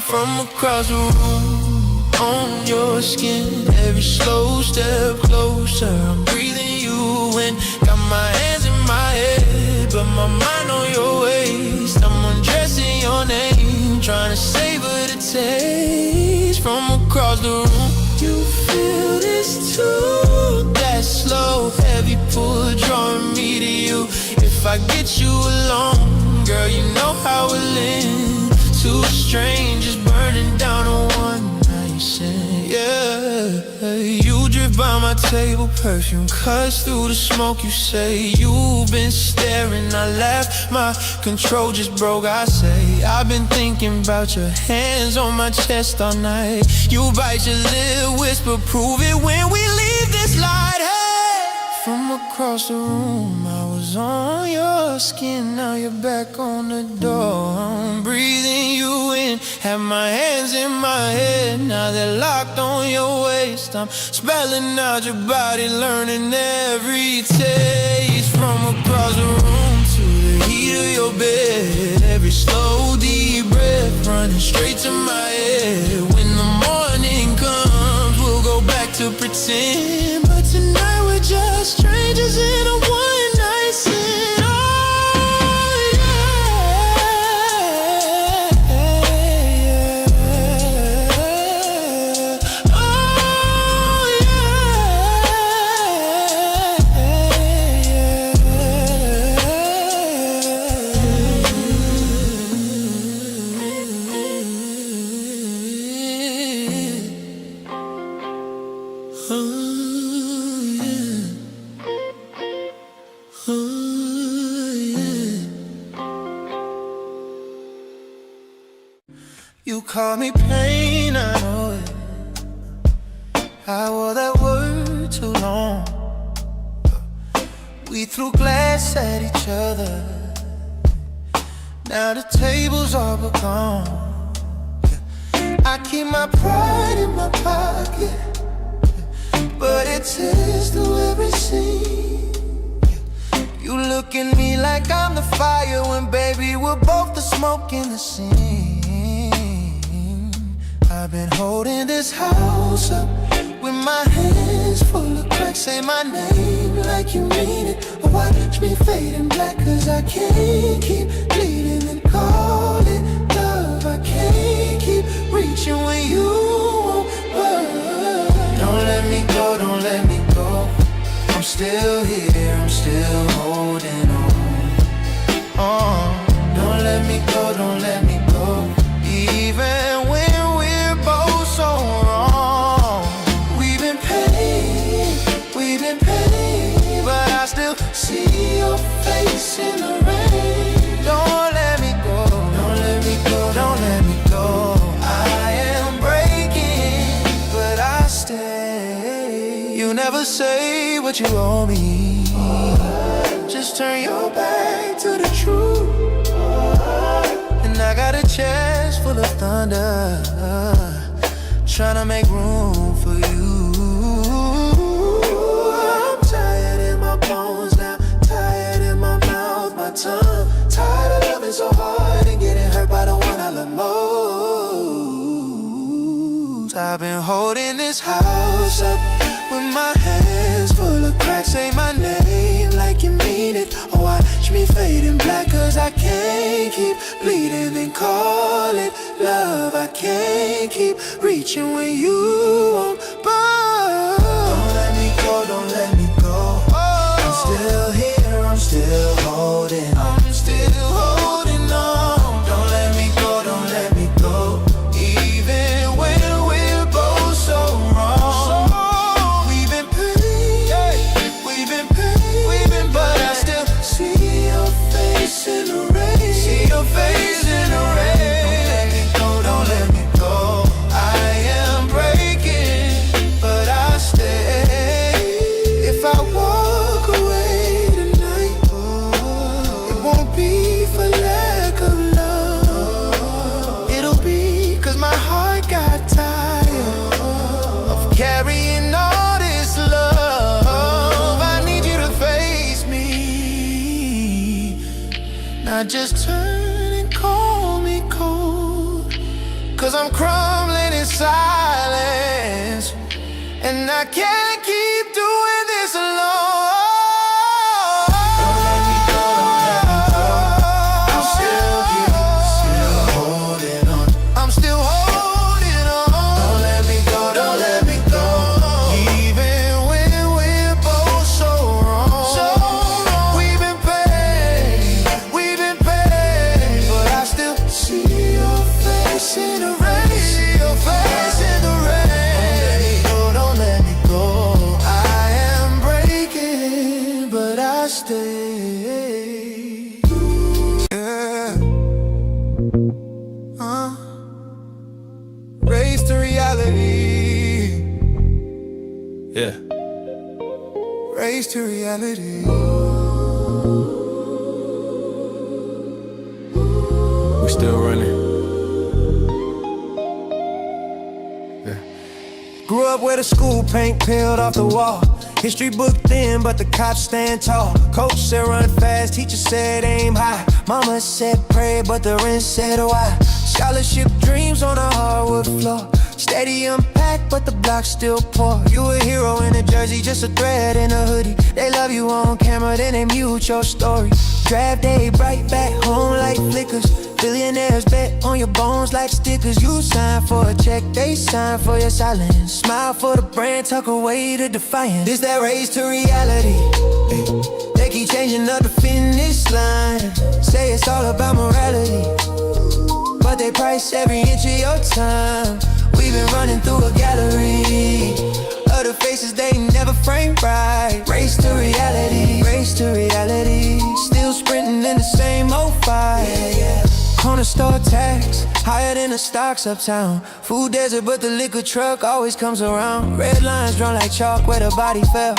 From across the room, on your skin, every slow step closer, I'm breathing you in. Got my hands in my head, but my mind on your waist. I'm undressing your name, trying to savor the taste. From across the room, you feel this too. That slow, heavy pull drawing me to you. If I get you alone, girl, you know how we'll end. Two strangers burning down a one night stand. Yeah, you drift by my table, perfume cuts through the smoke. You say you've been staring, I laugh, my control just broke. I say I've been thinking about your hands on my chest all night. You bite your lip, whisper, prove it when we leave this light. Hey, from across the room, I was on your skin, now you're back on the door. I'm breathing you in, have my hands in my head, now they're locked on your waist. I'm spelling out your body, learning every taste. From across the room to the heat of your bed, every slow deep breath running straight to my head. When the morning comes, we'll go back to pretend, but tonight we're just strangers in a one night stand. Oh yeah, oh you call me pain, I know it. I wore that word too long. We threw glass at each other. Now the tables are but gone. I keep my pride in my pocket, but it tears through every scene. You look at me like I'm the fire when baby we're both the smoke in the scene. I've been holding this house up with my hands full of cracks. Say my name like you mean it, or watch me fade in black, cause I can't keep bleeding and call it love. I can't keep reaching when you won't budge. Don't let me go, don't let me go. I'm still here, I'm still holding on. Don't let me go, don't let me go. Even when we're both so wrong. We've been pain, but I still see your face in the rain. Don't let me go, don't let me go, don't let me go. I am breaking, but I stay. You never say what you owe me. Just turn your back to the truth. And I got a chest full of thunder, tryna make room for you. I'm tired in my bones now, tired in my mouth, my tongue. Tired of loving so hard and getting hurt by the one I love most. I've been holding this house up with my hands full of cracks. Say my name like you mean it, or watch me fade in black, cause I can't keep bleeding and call it love. I can't keep reaching when you won't budge. Don't let me go, don't let me go. I'm still here, I'm still holding on. I'm still holding on. Don't let me go, don't let me go. Even when we're both so wrong. We've been pain, but I still see your face in the rain. See your face in the rain. Don't let me go. I am breaking, but I stay. If I walk away tonight, it won't be for lack of love. It'll be cause my heart got tired of carrying all this love. I need you to face me. Now just turn and call me cold, cause I'm crumbling in silence, and I can't keep doing this alone. Don't let me go, don't let me go. I'm still here, still holding on. I'm still holding on. Don't let me go, don't let me go. Even when we're both so wrong. So wrong. We've been pain, but I still see your face in the rain. See your face in the rain. Don't let me go. I am breaking, but I stay. Yeah. Raised to reality. Yeah. Raised to reality. We still running. Grew up where the school paint peeled off the wall. History book thin, but the cops stand tall. Coach said run fast, teacher said aim high. Mama said pray, but the rent said why. Scholarship dreams on a hardwood floor. Stadium packed, but the block still poor. You a hero in a jersey, just a thread in a hoodie. They love you on camera, then they mute your story. Draft day, bright back home like flickers. Billionaires bet on your bones like stickers. You sign for a check, they sign for your silence. Smile for the brand, tuck away the defiance. This that race to reality. They keep changing up the finish line. Say it's all about morality, but they price every inch of your time. We've been running through a gallery of the faces they never framed right. Race to reality, race to reality. Still sprinting in the same old fight. Corner store tax, higher than the stocks uptown. Food desert, but the liquor truck always comes around. Red lines drawn like chalk where the body fell.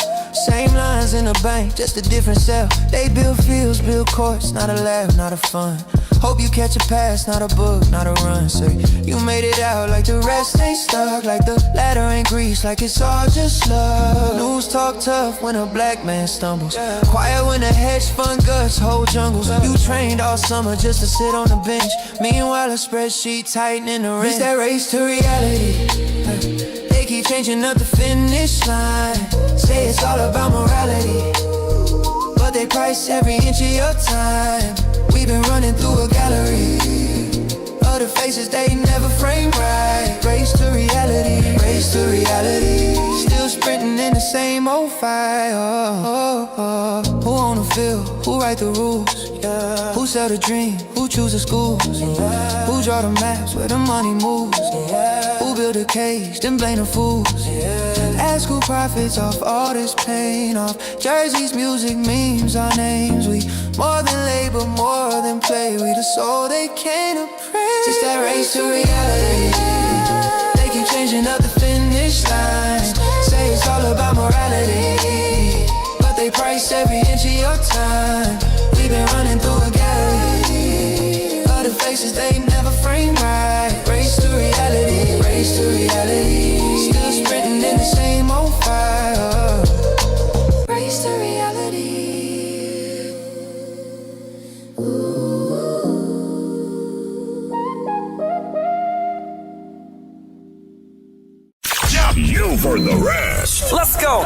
Same lines in the bank, just a different cell. They build fields, build courts, not a lab, not a fun. Hope you catch a pass, not a book, not a run. Say, you made it out like the rest ain't stuck, like the ladder ain't greased, like it's all just love. News talk tough when a black man stumbles. Quiet when the hedge fund guts hold jungles. You trained all summer just to sit on the bench. Meanwhile, a spreadsheet tightening the rent. It's that race to reality. They keep changing up the finish line. Say it's all about morality, but they price every inch of your time. We've been running through a gallery of the faces they never frame right. Race to reality, race to reality. Still sprinting in the same old fight. Who on the field? Who write the rules? Who sell the dream? Who choose the schools? Who draw the maps where the money moves? Who build a cage, then blame the fools? Ask who profits off all this pain, off jerseys, music, memes, our names. We more than labor, more than play. We the soul they can't appraise. It's that race to reality. They keep changing up the finish line. Say it's all about morality, but they price every inch of your time. We've been running through a gallery of the faces they never frame right. Race to reality, race to reality. Still sprinting in the same old fire. Race to reality. You for the rest. Let's go.